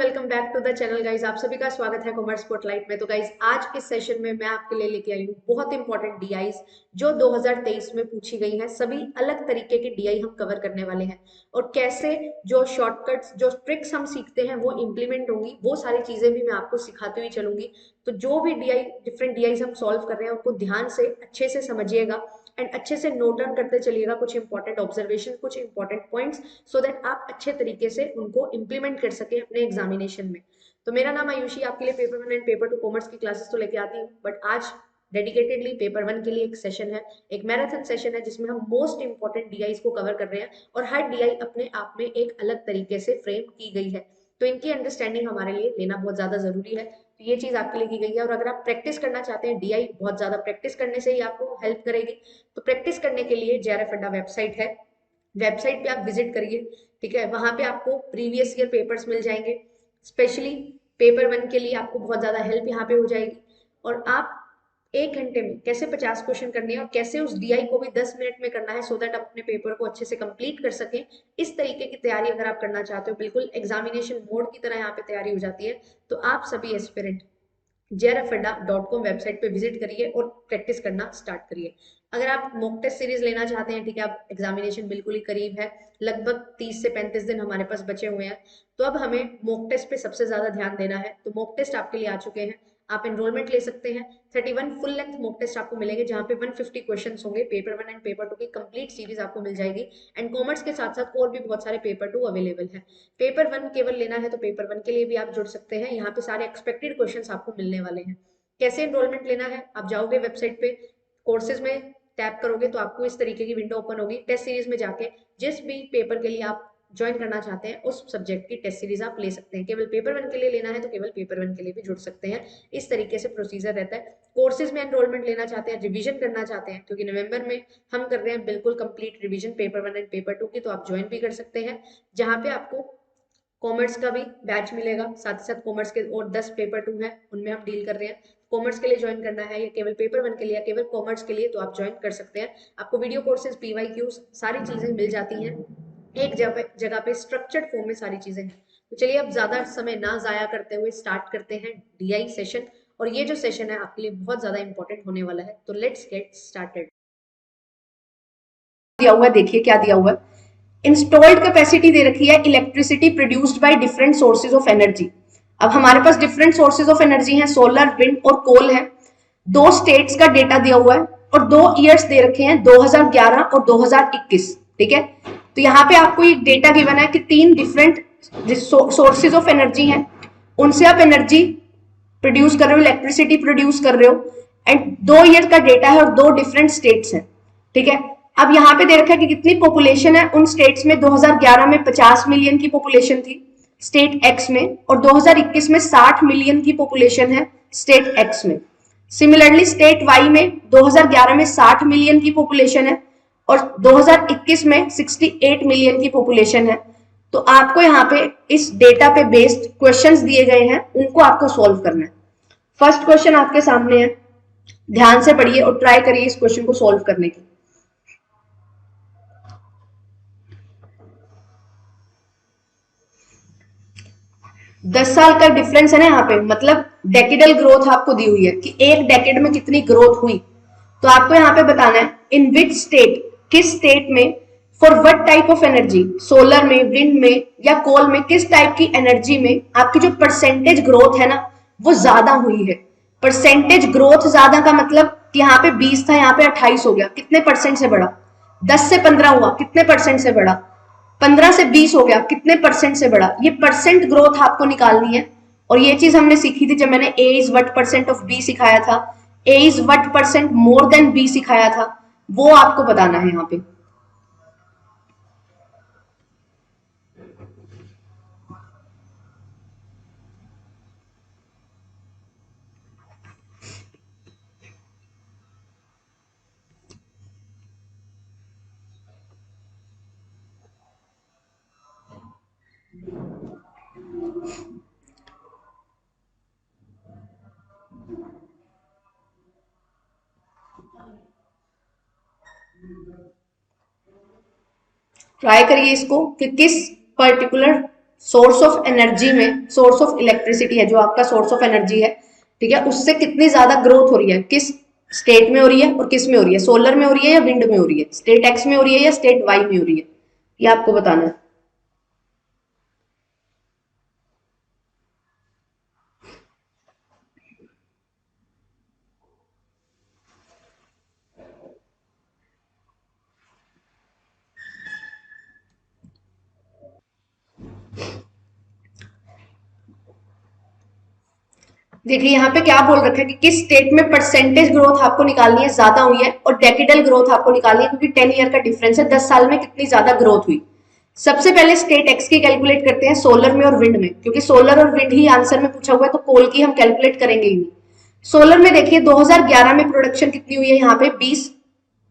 Welcome back to the channel guys. आप सभी का स्वागत है कॉमर्स स्पॉटलाइट में। तो गाइज आज के सेशन में मैं आपके लिए लेके आई हूँ बहुत इंपॉर्टेंट डीआईज जो 2023 में पूछी गई हैं। सभी अलग तरीके के डीआई हम कवर करने वाले हैं और कैसे जो शॉर्टकट्स जो ट्रिक्स हम सीखते हैं वो इम्प्लीमेंट होंगी, वो सारी चीजें भी मैं आपको सिखाती हुई चलूंगी। तो जो भी डीआई डिफरेंट डीआईज हम सॉल्व कर रहे हैं उनको ध्यान से अच्छे से समझिएगा एंड अच्छे से नोट डाउन करते चलिएगा कुछ इंपॉर्टेंट ऑब्जर्वेशन, कुछ इंपॉर्टेंट पॉइंट्स, सो दैट आप अच्छे तरीके से उनको इंप्लीमेंट कर सके अपने एग्जामिनेशन में। तो मेरा नाम आयुषी, आपके लिए paper one and paper two commerce की क्लासेस तो लेके आती हूँ, बट आज डेडिकेटेडली पेपर वन के लिए एक सेशन है, एक मैराथन सेशन है जिसमें हम मोस्ट इंपॉर्टेंट डीआईज को कवर कर रहे हैं और हर डीआई अपने आप में एक अलग तरीके से फ्रेम की गई है। तो इनकी अंडरस्टैंडिंग हमारे लिए लेना बहुत ज्यादा जरूरी है। तो ये चीज आपके लिए की गई है और अगर आप प्रैक्टिस करना चाहते हैं, डीआई बहुत ज्यादा प्रैक्टिस करने से ही आपको हेल्प करेगी। तो प्रैक्टिस करने के लिए जेआरएफ अड्डा वेबसाइट है, वेबसाइट पे आप विजिट करिए। ठीक है, वहां पे आपको प्रीवियस ईयर पेपर्स मिल जाएंगे। स्पेशली पेपर वन के लिए आपको बहुत ज्यादा हेल्प यहाँ पे हो जाएगी और आप 1 घंटे में कैसे 50 क्वेश्चन करने हैं और कैसे उस डीआई को भी 10 मिनट में करना है, सो दैट आप अपने पेपर को अच्छे से कंप्लीट कर सकें। इस तरीके की तैयारी अगर आप करना चाहते हो, बिल्कुल एग्जामिनेशन मोड की तरह यहाँ पे तैयारी हो जाती है। तो आप सभी एस्पिरेंट jrfadda.com वेबसाइट पे विजिट करिए और प्रैक्टिस करना स्टार्ट करिए। अगर आप मॉक टेस्ट सीरीज लेना चाहते हैं, ठीक है, आप एग्जामिनेशन बिल्कुल ही करीब है, लगभग 30 से 35 दिन हमारे पास बचे हुए हैं, तो अब हमें मॉक टेस्ट पे सबसे ज्यादा ध्यान देना है। तो मॉक टेस्ट आपके लिए आ चुके हैं, आप एनरोलमेंट ले सकते हैं। 31 फुल लेंथ मॉक टेस्ट आपको मिलेंगे जहां पे 150 क्वेश्चन होंगे। Paper one and paper two की कंप्लीट सीरीज आपको मिल जाएगी एंड कॉमर्स के साथ साथ और भी बहुत सारे पेपर टू अवेलेबल है। पेपर वन केवल लेना है तो पेपर वन के लिए भी आप जुड़ सकते हैं, यहाँ पे सारे एक्सपेक्टेड क्वेश्चन आपको मिलने वाले हैं। कैसे एनरोलमेंट लेना है, आप जाओगे वेबसाइट पे, कोर्सेज में टैप करोगे तो आपको इस तरीके की विंडो ओपन होगी। टेस्ट सीरीज में जाके जिस भी पेपर के लिए आप ज्वाइन करना चाहते हैं उस सब्जेक्ट की टेस्ट सीरीज आप ले सकते हैं। केवल पेपर वन के लिए लेना है तो केवल पेपर वन के लिए भी जुड़ सकते हैं। इस तरीके से प्रोसीजर रहता है। कोर्सेज में एनरोलमेंट लेना चाहते हैं, रिवीजन करना चाहते हैं, क्योंकि नवंबर में हम कर रहे हैं बिल्कुल complete revision paper one and paper two की, तो आप ज्वाइन भी कर सकते हैं जहां पे आपको कॉमर्स का भी बैच मिलेगा। साथ ही साथ कॉमर्स के और 10 पेपर टू है, उनमें हम डील कर रहे हैं। कॉमर्स के लिए ज्वाइन करना है या केवल पेपर वन के लिए या केवल कॉमर्स के लिए, तो आप ज्वाइन कर सकते हैं। आपको वीडियो कोर्सेज, पीवाईक्यूज, सारी चीजें मिल जाती हैं एक जगह पे स्ट्रक्चर्ड फॉर्म में सारी चीजें हैं। तो चलिए अब ज्यादा समय ना जाया करते हुए स्टार्ट करते हैं डीआई सेशन। और ये जो सेशन है आपके लिए बहुत ज्यादा इंपॉर्टेंट होने वाला है। तो लेट्स गेट स्टार्टेड। दिया हुआ है, देखिए क्या दिया हुआ है। इंस्टॉल्ड कैपेसिटी दे रखी है, electricity produced by different sources of energy. अब हमारे पास डिफरेंट सोर्सेज ऑफ एनर्जी है, सोलर, विंड और कोल है। दो स्टेट्स का डेटा दिया हुआ है और 2 ईयर्स दे रखे हैं, 2011 और 2021। ठीक है, तो यहाँ पे आपको एक डेटा गिवन है कि 3 डिफरेंट सोर्सेज ऑफ एनर्जी हैं, उनसे आप एनर्जी प्रोड्यूस कर रहे हो, इलेक्ट्रिसिटी प्रोड्यूस कर रहे हो एंड 2 ईयर का डेटा है और 2 डिफरेंट स्टेट्स हैं। ठीक है, अब यहाँ पे दे रखा है कि कितनी पॉपुलेशन है उन स्टेट्स में। 2011 में 50 मिलियन की पॉपुलेशन थी स्टेट एक्स में और 2021 में 60 मिलियन की पॉपुलेशन है स्टेट एक्स में। सिमिलरली स्टेट वाई में 2011 में 60 मिलियन की पॉपुलेशन है और 2021 में 68 मिलियन की पॉपुलेशन है। तो आपको यहाँ पे इस डेटा पे बेस्ड क्वेश्चंस दिए गए हैं, उनको आपको सॉल्व करना है। फर्स्ट क्वेश्चन आपके सामने है, ध्यान से पढ़िए और ट्राई करिए इस क्वेश्चन को सॉल्व करने की। 10 साल का डिफरेंस है ना यहाँ पे, मतलब डेकेडल ग्रोथ आपको दी हुई है कि एक डेकेड में कितनी ग्रोथ हुई। तो आपको यहाँ पे बताना है इन विच स्टेट, किस स्टेट में, for what type of energy, solar में, विंड में या कोल में, किस टाइप की एनर्जी में आपकी जो परसेंटेज ग्रोथ है ना वो ज्यादा हुई है। परसेंटेज ग्रोथ ज्यादा का मतलब कि यहाँ पे 20 था, यहाँ पे 28 हो गया, कितने परसेंट से बढ़ा। 10 से 15 हुआ, कितने परसेंट से बढ़ा। 15 से 20 हो गया, कितने परसेंट से बढ़ा। ये परसेंट ग्रोथ आपको निकालनी है और ये चीज हमने सीखी थी जब मैंने A is what percent of B सिखाया था, A is what percent more than B सिखाया था, वो आपको बताना है यहाँ पे। ट्राई करिए इसको कि किस पर्टिकुलर सोर्स ऑफ एनर्जी में, सोर्स ऑफ इलेक्ट्रिसिटी है जो आपका सोर्स ऑफ एनर्जी है, ठीक है, उससे कितनी ज्यादा ग्रोथ हो रही है, किस स्टेट में हो रही है और किस में हो रही है, सोलर में हो रही है या विंड में हो रही है, स्टेट एक्स में हो रही है या स्टेट वाई में हो रही है, ये आपको बताना है। देखिए यहाँ पे क्या बोल रखा है कि किस स्टेट में परसेंटेज ग्रोथ आपको निकालनी है, ज्यादा हुई है, और डेकेडल ग्रोथ आपको निकालनी है, क्योंकि 10 ईयर का डिफरेंस है, 10 साल में कितनी ज्यादा ग्रोथ हुई। सबसे पहले स्टेट एक्स की कैलकुलेट करते हैं सोलर में और विंड में, क्योंकि सोलर और विंड ही आंसर में पूछा हुआ है, तो कोल की हम कैलकुलेट करेंगे ही नहीं। सोलर में देखिए 2011 में प्रोडक्शन कितनी हुई है, यहाँ पे 20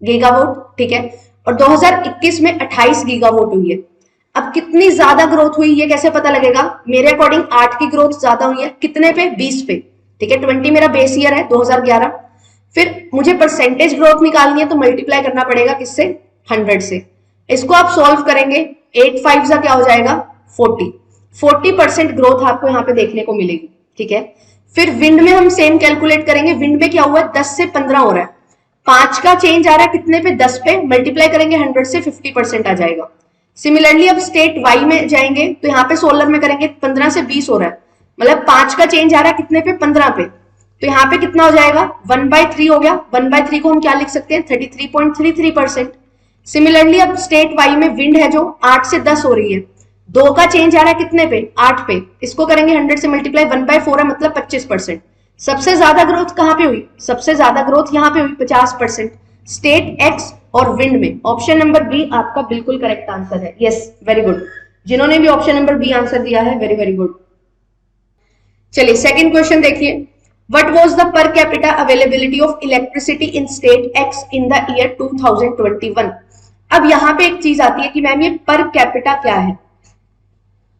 गीगावाट, ठीक है, और 2021 में 28 गीगावाट हुई है। अब कितनी ज्यादा ग्रोथ हुई ये कैसे पता लगेगा, मेरे अकॉर्डिंग 8 की ग्रोथ ज्यादा हुई है, कितने पे, 20 पे, ठीक है, 20 मेरा बेस ईयर है 2011। फिर मुझे परसेंटेज ग्रोथ निकालनी है तो मल्टीप्लाई करना पड़ेगा किससे, 100 से। इसको आप सॉल्व करेंगे, 8 5 क्या हो जाएगा, 40% ग्रोथ आपको यहाँ पे देखने को मिलेगी, ठीक है। फिर विंड में हम सेम कैलकुलेट करेंगे, विंड में क्या हुआ है, 10 से 15 हो रहा है, 5 का चेंज आ रहा है कितने पे, 10 पे, मल्टीप्लाई करेंगे 100 से, 50% आ जाएगा। सिमिलरली अब स्टेट वाई में जाएंगे तो यहाँ पे सोलर में करेंगे, 15 से 20 हो रहा है, मतलब 5 का चेंज आ रहा है कितने पे, 15 पे, तो यहाँ पे कितना हो जाएगा, 1/3 हो गया। 1/3 को हम क्या लिख सकते हैं, 33.33%। सिमिलरली अब स्टेट वाई में विंड है जो 8 से 10 हो रही है, 2 का चेंज आ रहा है कितने पे, 8 पे, इसको करेंगे 100 से मल्टीप्लाई, 1/4 है, मतलब 25%। सबसे ज्यादा ग्रोथ कहाँ पे हुई, सबसे ज्यादा ग्रोथ यहाँ पे हुई 50%, स्टेट एक्स और विंड में। ऑप्शन नंबर बी आपका बिल्कुल करेक्ट आंसर है। यस, वेरी गुड, जिन्होंने भी ऑप्शन नंबर बी आंसर दिया है, वेरी वेरी गुड। चलिए सेकंड क्वेश्चन देखिए, what was the per capita availability of electricity in state x in the year 2021। अब यहाँ पे एक चीज आती है कि मैम ये पर कैपिटा क्या है।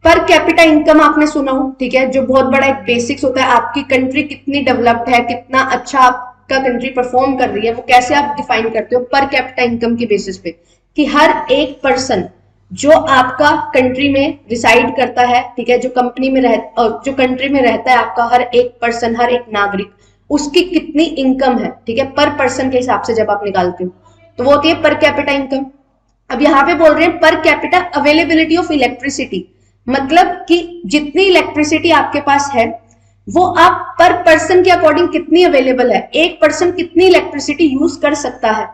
पर कैपिटा इनकम आपने सुना हो, ठीक है, जो बहुत बड़ा एक बेसिक्स होता है, आपकी कंट्री कितनी डेवलप्ड है, कितना अच्छा आपका कंट्री परफॉर्म कर रही है, वो कैसे आप डिफाइन करते हो, पर कैपिटा इनकम के बेसिस पे, कि हर एक पर्सन जो आपका कंट्री में रिसाइड करता है, ठीक है, जो कंपनी में जो कंट्री में रहता है आपका हर एक पर्सन, हर एक नागरिक, उसकी कितनी इनकम है, ठीक है, पर पर्सन के हिसाब से जब आप निकालते हो तो वो होती है पर कैपिटा इनकम। अब यहाँ पे बोल रहे हैं per capita availability of electricity, मतलब कि जितनी इलेक्ट्रिसिटी आपके पास है वो आप पर पर्सन के अकॉर्डिंग कितनी अवेलेबल है, एक पर्सन कितनी इलेक्ट्रिसिटी यूज कर सकता है,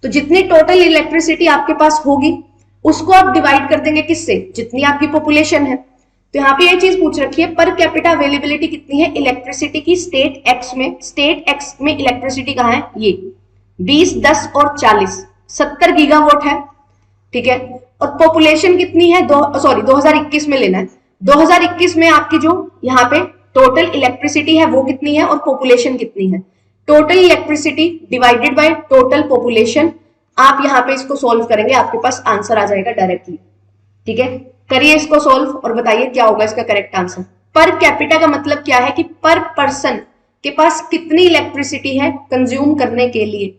तो जितनी टोटल इलेक्ट्रिसिटी आपके पास होगी उसको आप डिवाइड कर देंगे किससे, जितनी आपकी पॉपुलेशन है। तो यहाँ पे ये चीज पूछ रखी है पर कैपिटा अवेलेबिलिटी कितनी है इलेक्ट्रिसिटी की स्टेट एक्स में। स्टेट एक्स में इलेक्ट्रिसिटी कहाँ है, ये 20, 10 और 40, 70 गीगावाट है, ठीक है, और पॉपुलेशन कितनी है, 2021 में लेना है, 2021 में आपकी जो यहाँ पे टोटल इलेक्ट्रिसिटी है वो कितनी है और पॉपुलेशन कितनी है। Total electricity divided by total population, आप यहाँ पे इसको सॉल्व करेंगे, आपके पास आंसर आ जाएगा डायरेक्टली, ठीक है। करिए इसको सॉल्व और बताइए क्या होगा इसका करेक्ट आंसर। पर कैपिटा का मतलब क्या है कि पर पर्सन के पास कितनी इलेक्ट्रिसिटी है कंज्यूम करने के लिए।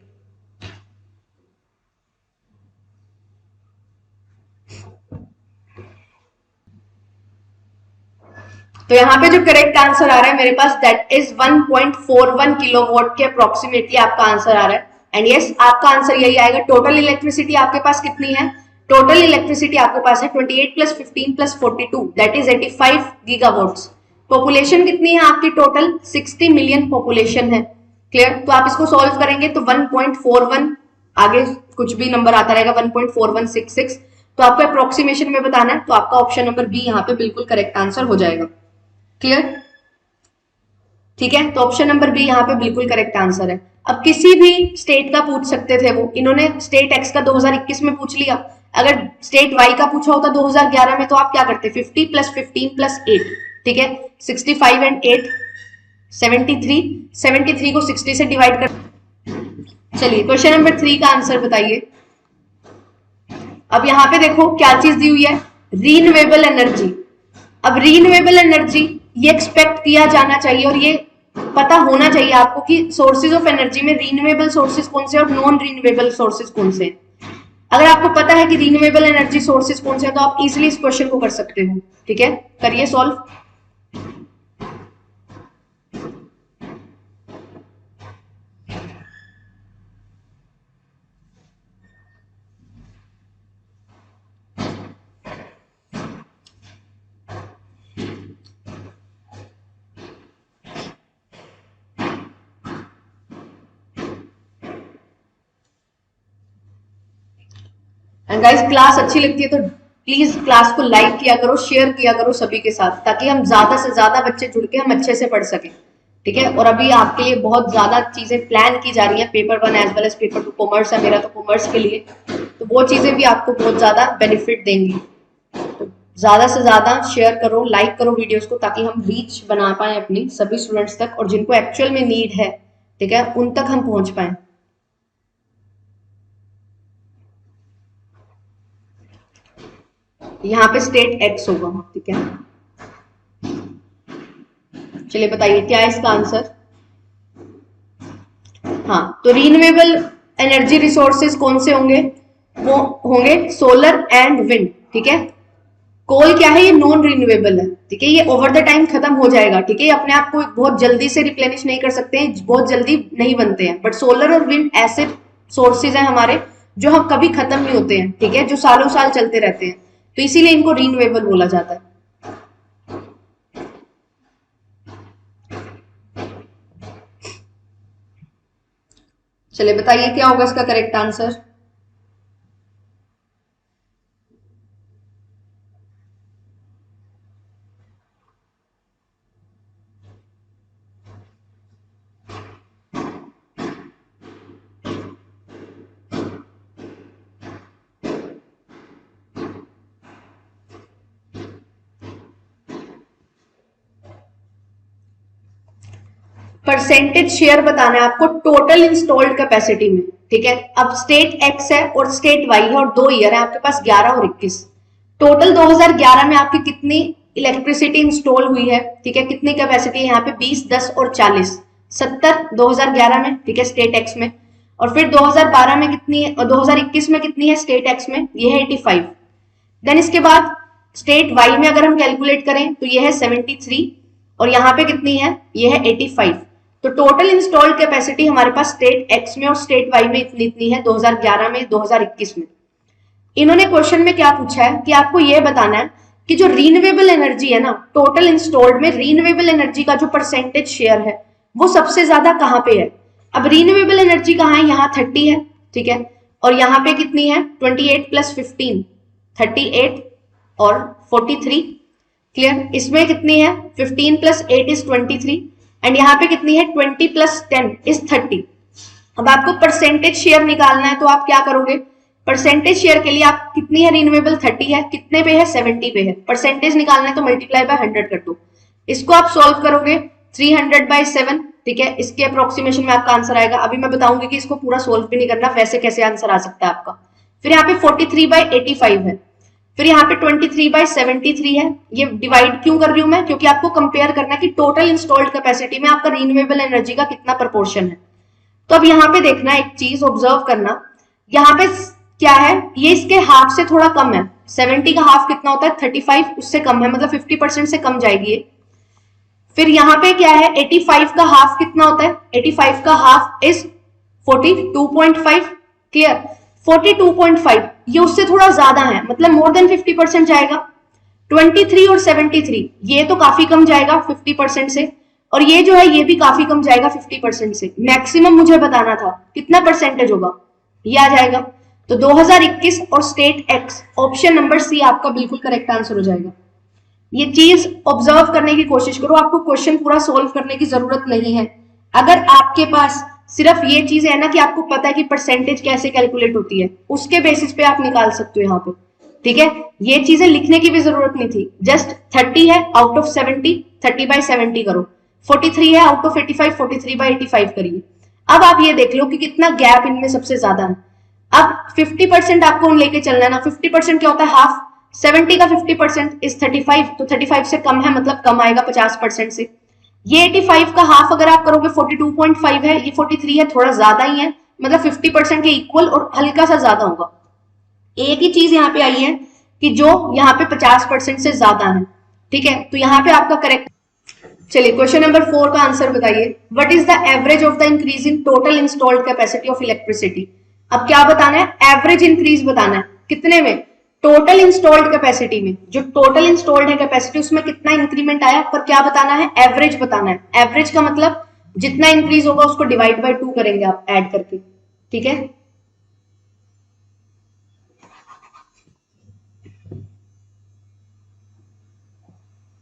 तो यहाँ पे जो करेक्ट आंसर आ रहा है मेरे पास, दैट इज 1.41 किलोवाट के अप्रोक्सीमेटली आपका आंसर आ रहा है। एंड यस, आपका आंसर यही आएगा। टोटल इलेक्ट्रिसिटी आपके पास कितनी है, टोटल इलेक्ट्रिसिटी आपके पास है 28 + 15 + 42, दैट इज 85 गीगावाट्स। पॉपुलेशन कितनी है आपकी, टोटल 60 मिलियन पॉपुलेशन है। क्लियर, तो आप इसको सॉल्व करेंगे तो 1.41, आगे कुछ भी नंबर आता रहेगा, 1.4166, तो आपको अप्रोक्सीमेशन में बताना है, तो आपका ऑप्शन नंबर बी यहाँ पे बिल्कुल करेक्ट आंसर हो जाएगा। क्लियर, ठीक है, तो ऑप्शन नंबर बी यहाँ पे बिल्कुल करेक्ट आंसर है। अब किसी भी स्टेट का पूछ सकते थे वो, इन्होंने स्टेट एक्स का 2021 में पूछ लिया। अगर स्टेट वाई का पूछा होता 2011 में तो आप क्या करते, 50 + 15 + 8, ठीक है, 65 एंड 8 73 को 60 से डिवाइड कर। चलिए क्वेश्चन नंबर 3 का आंसर बताइए। अब यहाँ पे देखो क्या चीज दी हुई है, रीन्यूएबल एनर्जी। अब रीन्यूएबल एनर्जी ये एक्सपेक्ट किया जाना चाहिए और ये पता होना चाहिए आपको कि सोर्सेज ऑफ एनर्जी में रीन्यूएबल सोर्सेज कौन से और नॉन रीन्यूएबल सोर्सेज कौन से। अगर आपको पता है कि रिन्यूएबल एनर्जी सोर्सेज कौन से हैं तो आप इजिली इस क्वेश्चन को कर सकते हो। ठीक है, करिए सॉल्व। एंड गाइस, क्लास अच्छी लगती है तो प्लीज क्लास को लाइक किया करो, शेयर किया करो सभी के साथ, ताकि हम ज्यादा से ज्यादा बच्चे जुड़ के हम अच्छे से पढ़ सकें। ठीक है, और अभी आपके लिए बहुत ज्यादा चीजें प्लान की जा रही है, paper 1 as well as paper 2। Commerce है मेरा, तो कॉमर्स के लिए तो वो चीजें भी आपको बहुत ज्यादा बेनिफिट देंगी। तो ज्यादा से ज्यादा शेयर करो, लाइक करो वीडियोस को, ताकि हम रीच बना पाए अपनी सभी स्टूडेंट्स तक, और जिनको एक्चुअल में नीड है, ठीक है, उन तक हम पहुंच पाए। यहाँ पे स्टेट एक्स होगा। ठीक है, चलिए बताइए क्या है इसका आंसर। हाँ, तो रिन्यूएबल एनर्जी रिसोर्सेज कौन से होंगे? वो होंगे सोलर एंड विंड। ठीक है, कोल क्या है? ये नॉन रिन्यूएबल है। ठीक है, ये ओवर द टाइम खत्म हो जाएगा। ठीक है, अपने आप को बहुत जल्दी से रिप्लेनिश नहीं कर सकते हैं, बहुत जल्दी नहीं बनते हैं, बट सोलर और विंड ऐसे सोर्सेज हैं हमारे जो हम कभी खत्म नहीं होते हैं। ठीक है, जो सालों साल चलते रहते हैं, तो इसीलिए इनको रिन्यूएबल बोला जाता है। चलिए बताइए क्या होगा इसका करेक्ट आंसर। परसेंटेज शेयर बताना है आपको टोटल इंस्टॉल्ड कैपेसिटी में। ठीक है, अब स्टेट एक्स है और स्टेट वाई है और 2 ईयर है आपके पास, 11 और 21। टोटल 2011 में आपकी कितनी इलेक्ट्रिसिटी इंस्टॉल हुई है? ठीक है, कितनी कैपेसिटी है यहाँ पे? 20, 10 और 40। 70 2011 में। ठीक है, स्टेट एक्स में। और फिर 2012 में कितनी है, और 2021 में कितनी है स्टेट एक्स में? ये है 85। देन इसके बाद स्टेट वाई में अगर हम कैलकुलेट करें तो ये है 73, और यहाँ पे कितनी है? ये है 85। तो टोटल इंस्टॉल्ड कैपेसिटी हमारे पास स्टेट एक्स में और स्टेट वाई में इतनी इतनी है 2011 में, 2021 में। इन्होंने क्वेश्चन में क्या पूछा है कि आपको यह बताना है कि जो रीन्यूएबल एनर्जी है ना, टोटल इंस्टॉल्ड में रीन्यूएबल एनर्जी का जो परसेंटेज शेयर है वो सबसे ज्यादा कहां पे है। अब रीन्यूएबल एनर्जी कहां है? यहाँ 30 है। ठीक है, और यहाँ पे कितनी है? 28 प्लस 15, 38 और 43। क्लियर? इसमें कितनी है? 15 प्लस 8 इज 23, एंड यहाँ पे कितनी है? 20 प्लस 10 इज 30। अब आपको परसेंटेज शेयर निकालना है, तो आप क्या करोगे? परसेंटेज शेयर के लिए आप कितनी है? रिन्यूएबल 30 है, कितने पे है? 70 पे है। परसेंटेज निकालना है तो मल्टीप्लाई बाय 100 कर दो। इसको आप सॉल्व करोगे 300/7। ठीक है, इसके अप्रोक्सीमेशन में आपका आंसर आएगा। अभी मैं बताऊंगी कि इसको पूरा सोल्व भी नहीं करना, वैसे कैसे आंसर आ सकता है आपका। फिर यहाँ पे 43/85 है, फिर यहाँ पे 23/73 है। ये डिवाइड क्यों कर रही हूं मैं? क्योंकि आपको कंपेयर करना है कि टोटल इंस्टॉल्ड कैपेसिटी में आपका रिन्यूएबल एनर्जी का कितना प्रोपोर्शन है। तो अब यहाँ पे देखना, एक चीज ऑब्जर्व करना, यहाँ पे क्या है? ये इसके हाफ से थोड़ा कम है। 70 का हाफ कितना होता है? 35, उससे कम है, मतलब 50% से कम जाएगी ये। फिर यहाँ पे क्या है? 85 का हाफ कितना होता है? 85 का हाफ इज 42.5। क्लियर? 42.5 ये उससे थोड़ा ज्यादा है, मतलब मोर देन 50% जाएगा। 23 और 73 ये तो काफी कम जाएगा 50% से, और ये जो है ये भी काफी कम जाएगा 50% से। मैक्सिमम मुझे बताना था कितना परसेंटेज होगा, ये आ जाएगा। तो 2021 और state X, option number C आपका बिल्कुल करेक्ट आंसर हो जाएगा। ये चीज ऑब्जर्व करने की कोशिश करो, आपको क्वेश्चन पूरा सोल्व करने की जरूरत नहीं है। अगर आपके पास सिर्फ ये चीज है ना कि आपको पता है कि परसेंटेज कैसे कैलकुलेट होती है, उसके बेसिस पे आप निकाल सकते हो यहाँ पे। ठीक है, ये चीजें लिखने की भी जरूरत नहीं थी। जस्ट 30 है आउट ऑफ 70, 30/70 करो। 43 है आउट ऑफ 85, 43/85 करिए। अब आप ये देख लो कि कितना गैप इनमें सबसे ज्यादा है। अब 50% आपको लेके चलना है ना। 50% क्या होता है? हाफ। 70 का 50% इज 35, तो 35 से कम है, मतलब कम आएगा 50% से। ये 85 का हाफ अगर आप करोगे 42.5 है, ये 43 है, थोड़ा ज्यादा ही है, मतलब 50% के इक्वल और हल्का सा ज्यादा होगा। एक ही चीज यहाँ पे आई है कि जो यहाँ पे 50% से ज्यादा है, ठीक है, तो यहाँ पे आपका करेक्ट। चलिए क्वेश्चन नंबर 4 का आंसर बताइए। What is the average of the increase in total installed capacity of electricity. अब क्या बताना है, एवरेज इंक्रीज बताना है, कितने में, टोटल इंस्टॉल्ड कैपेसिटी में, जो टोटल इंस्टॉल्ड है कैपेसिटी उसमें कितना इंक्रीमेंट आया, पर क्या बताना है, एवरेज बताना है। एवरेज का मतलब जितना इंक्रीज होगा उसको डिवाइड बाय 2 करेंगे आप ऐड करके, ठीक है।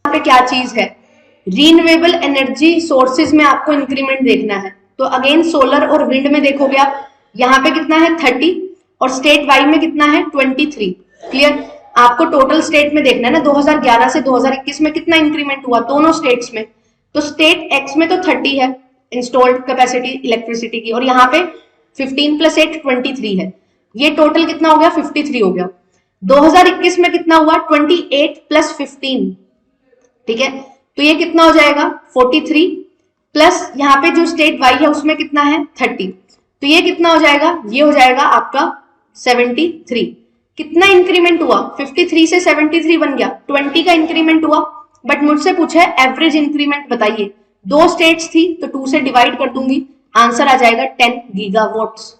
यहाँ पे क्या चीज है, रीन्यूएबल एनर्जी सोर्सेज में आपको इंक्रीमेंट देखना है। तो अगेन सोलर और विंड में देखोगे आप, यहाँ पे कितना है 30 और स्टेट वाई में कितना है 23। क्लियर, आपको टोटल स्टेट में देखना है ना, 2011 से 2021 में कितना इंक्रीमेंट हुआ दोनों स्टेट्स में। तो स्टेट एक्स में तो 30 है इंस्टॉल्ड कैपेसिटी इलेक्ट्रिसिटी की, और यहाँ पे 15 + 8 23 है, ये टोटल कितना हो गया 53 हो गया। 2021 में कितना हुआ 28 + 15, ठीक है, तो ये कितना हो जाएगा 43 प्लस यहाँ पे जो स्टेट वाई है उसमें कितना है 30, तो ये कितना हो जाएगा, ये हो जाएगा आपका 73। कितना इंक्रीमेंट हुआ, 53 से 73 बन गया, 20 का इंक्रीमेंट हुआ। बट मुझसे पूछा है एवरेज इंक्रीमेंट बताइए, दो स्टेट्स थी तो 2 से डिवाइड कर दूंगी, आंसर आ जाएगा 10 गीगावाट्स।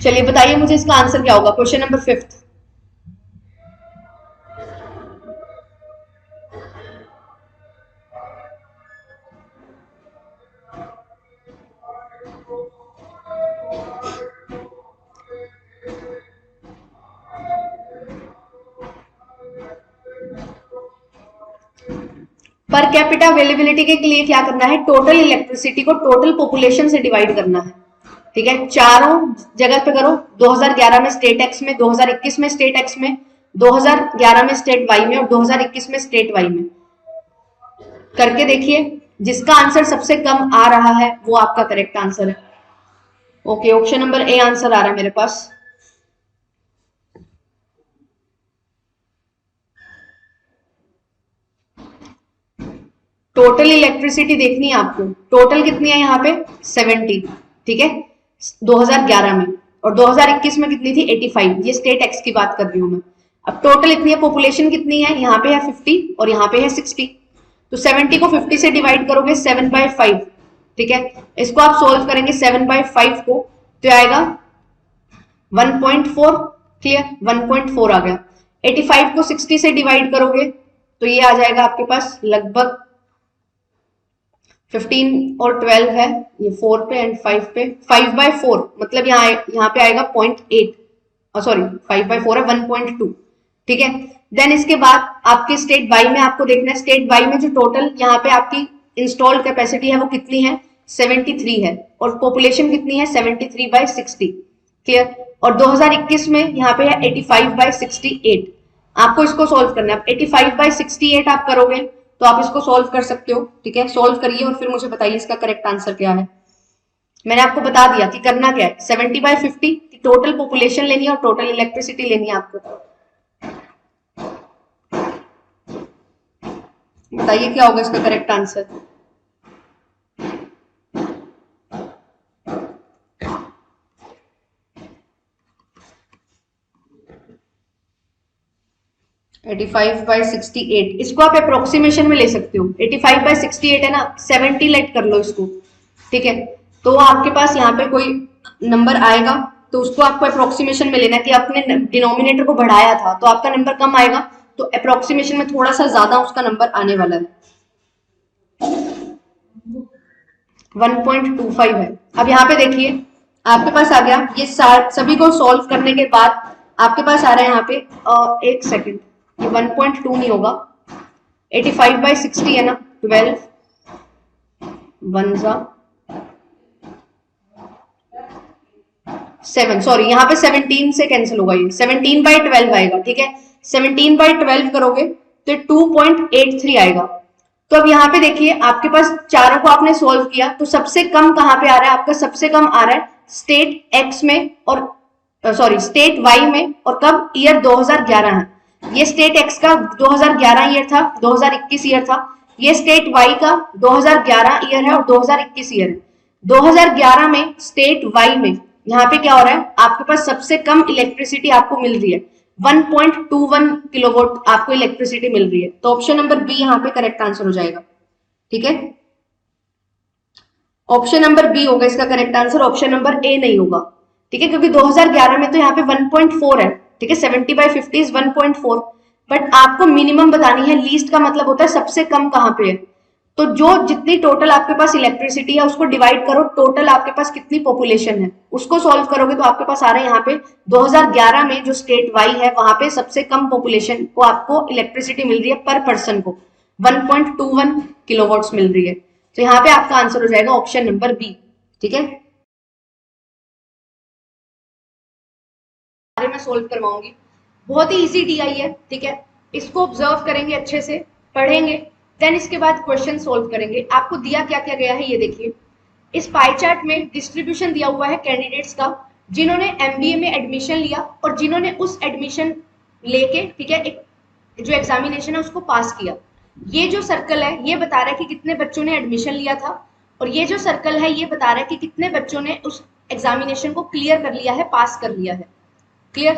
चलिए बताइए मुझे इसका आंसर क्या होगा, question number 5। Per capita availability के लिए क्या करना है, टोटल इलेक्ट्रिसिटी को टोटल पॉपुलेशन से डिवाइड करना है, ठीक है। चारों जगह पे करो, 2011 में स्टेट एक्स में, 2021 में स्टेट एक्स में, 2011 में स्टेट वाई में और 2021 में स्टेट वाई में करके देखिए, जिसका आंसर सबसे कम आ रहा है वो आपका करेक्ट आंसर है। Okay, option number A answer आ रहा है मेरे पास। टोटल इलेक्ट्रिसिटी देखनी है आपको, टोटल कितनी है यहाँ पे 70, ठीक है, 2011 में, और 2021 में कितनी थी 85, ये स्टेट एक्स की बात कर रही हूं मैं। अब टोटल इतनी है, पॉपुलेशन कितनी है, यहाँ पे है 50 और यहाँ पे है 60, तो 70 को 50 से डिवाइड करोगे 7/5, ठीक है, इसको आप सोल्व करेंगे 7/5 को, तो आएगा 1.4, क्लियर, 1.4 आ गया। 85 को 60 से डिवाइड करोगे तो ये आ जाएगा आपके पास लगभग 15 और 12 है, ये 4 पे एंड 5 पे, 5/4 मतलब यहाँ पे आएगा 0.8, सॉरी 5/4 है 1.2, ठीक है। देन इसके बाद आपके स्टेट वाई में आपको देखना है, स्टेट वाई में जो टोटल यहाँ पे आपकी इंस्टॉल्ड कैपेसिटी है वो कितनी है 73 है, और पॉपुलेशन कितनी है 73/60, क्लियर। और 2021 में यहाँ पे है 85/68, आपको इसको सोल्व करना है। 85/68 आप करोगे तो आप इसको सोल्व कर सकते हो, ठीक है, सोल्व करिए और फिर मुझे बताइए इसका करेक्ट आंसर क्या है। मैंने आपको बता दिया कि करना क्या है, 70/50 टोटल पॉपुलेशन लेनी है और टोटल इलेक्ट्रिसिटी लेनी है आपको। बताइए क्या होगा इसका करेक्ट आंसर। है 85/68, इसको आप अप्रोक्सीमेशन में ले सकते हो, 85/68 है ना, 70 लेट कर लो इसको, ठीक है, तो आपके पास यहाँ पे कोई नंबर आएगा तो उसको आपको अप्रोक्सीमेशन में लेना है कि आपने डिनोमिनेटर को बढ़ाया था तो आपका नंबर कम आएगा, तो अप्रोक्सीमेशन में थोड़ा सा ज्यादा उसका नंबर आने वाला है, 1.25 है। अब यहाँ पे देखिए आपके पास आ गया, ये सभी को सॉल्व करने के बाद आपके पास आ रहा है यहाँ पे एक सेकेंड, ये 1.2 नहीं होगा, 85/60 है ना, 12 1 7, सॉरी यहाँ पे 17 से कैंसिल होगा, ये 17/12 आएगा, ठीक है, 17/12 करोगे तो 2.83 आएगा। तो अब यहाँ पे देखिए आपके पास चारों को आपने सोल्व किया तो सबसे कम कहाँ पे आ रहा है, आपका सबसे कम आ रहा है स्टेट एक्स में और सॉरी स्टेट वाई में, और कब, ईयर 2011 है, ये स्टेट एक्स का 2011 ईयर था, 2021 ईयर था, ये स्टेट वाई का 2011 ईयर है और 2021 ईयर है। 2011 में स्टेट वाई में यहाँ पे क्या हो रहा है, आपके पास सबसे कम इलेक्ट्रिसिटी आपको मिल रही है, 1.21 किलोवाट आपको इलेक्ट्रिसिटी मिल रही है। तो ऑप्शन नंबर बी यहाँ पे करेक्ट आंसर हो जाएगा। ठीक है, ऑप्शन नंबर बी होगा इसका करेक्ट आंसर, ऑप्शन नंबर ए नहीं होगा। ठीक है, क्योंकि 2011 में तो यहाँ पे 1.4 है। ठीक है, 70/50 इज 1.4, बट आपको मिनिमम बतानी है, लीस्ट का मतलब होता है सबसे कम कहाँ पे है। तो जो जितनी टोटल आपके पास इलेक्ट्रिसिटी है उसको डिवाइड करो, टोटल आपके पास कितनी पॉपुलेशन है उसको सॉल्व करोगे तो आपके पास आ रहा है यहाँ पे 2011 में जो स्टेट वाई है वहां पे सबसे कम पॉपुलेशन को आपको इलेक्ट्रिसिटी मिल रही है पर पर्सन को 1.21 किलोवाट्स मिल रही है। तो यहाँ पे आपका आंसर हो जाएगा ऑप्शन नंबर बी। ठीक है, बारे में सोल्व करवाऊंगी, बहुत ही इजी डीआई है। ठीक है, इसको ऑब्जर्व करेंगे, अच्छे से पढ़ेंगे, देन इसके बाद क्वेश्चन सोल्व करेंगे। आपको दिया क्या क्या गया है ये देखिए, इस पाई चार्ट में डिस्ट्रीब्यूशन दिया हुआ है कैंडिडेट्स का, जिन्होंने एमबीए में एडमिशन लिया और जिन्होंने उस एडमिशन लेके, ठीक है, एक जो एग्जामिनेशन है उसको पास किया। ये जो सर्कल है ये बता रहा है कि कितने बच्चों ने एडमिशन लिया था, और ये जो सर्कल है ये बता रहा है कि कितने बच्चों ने उस एग्जामिनेशन को क्लियर कर लिया है, पास कर लिया है। क्लियर,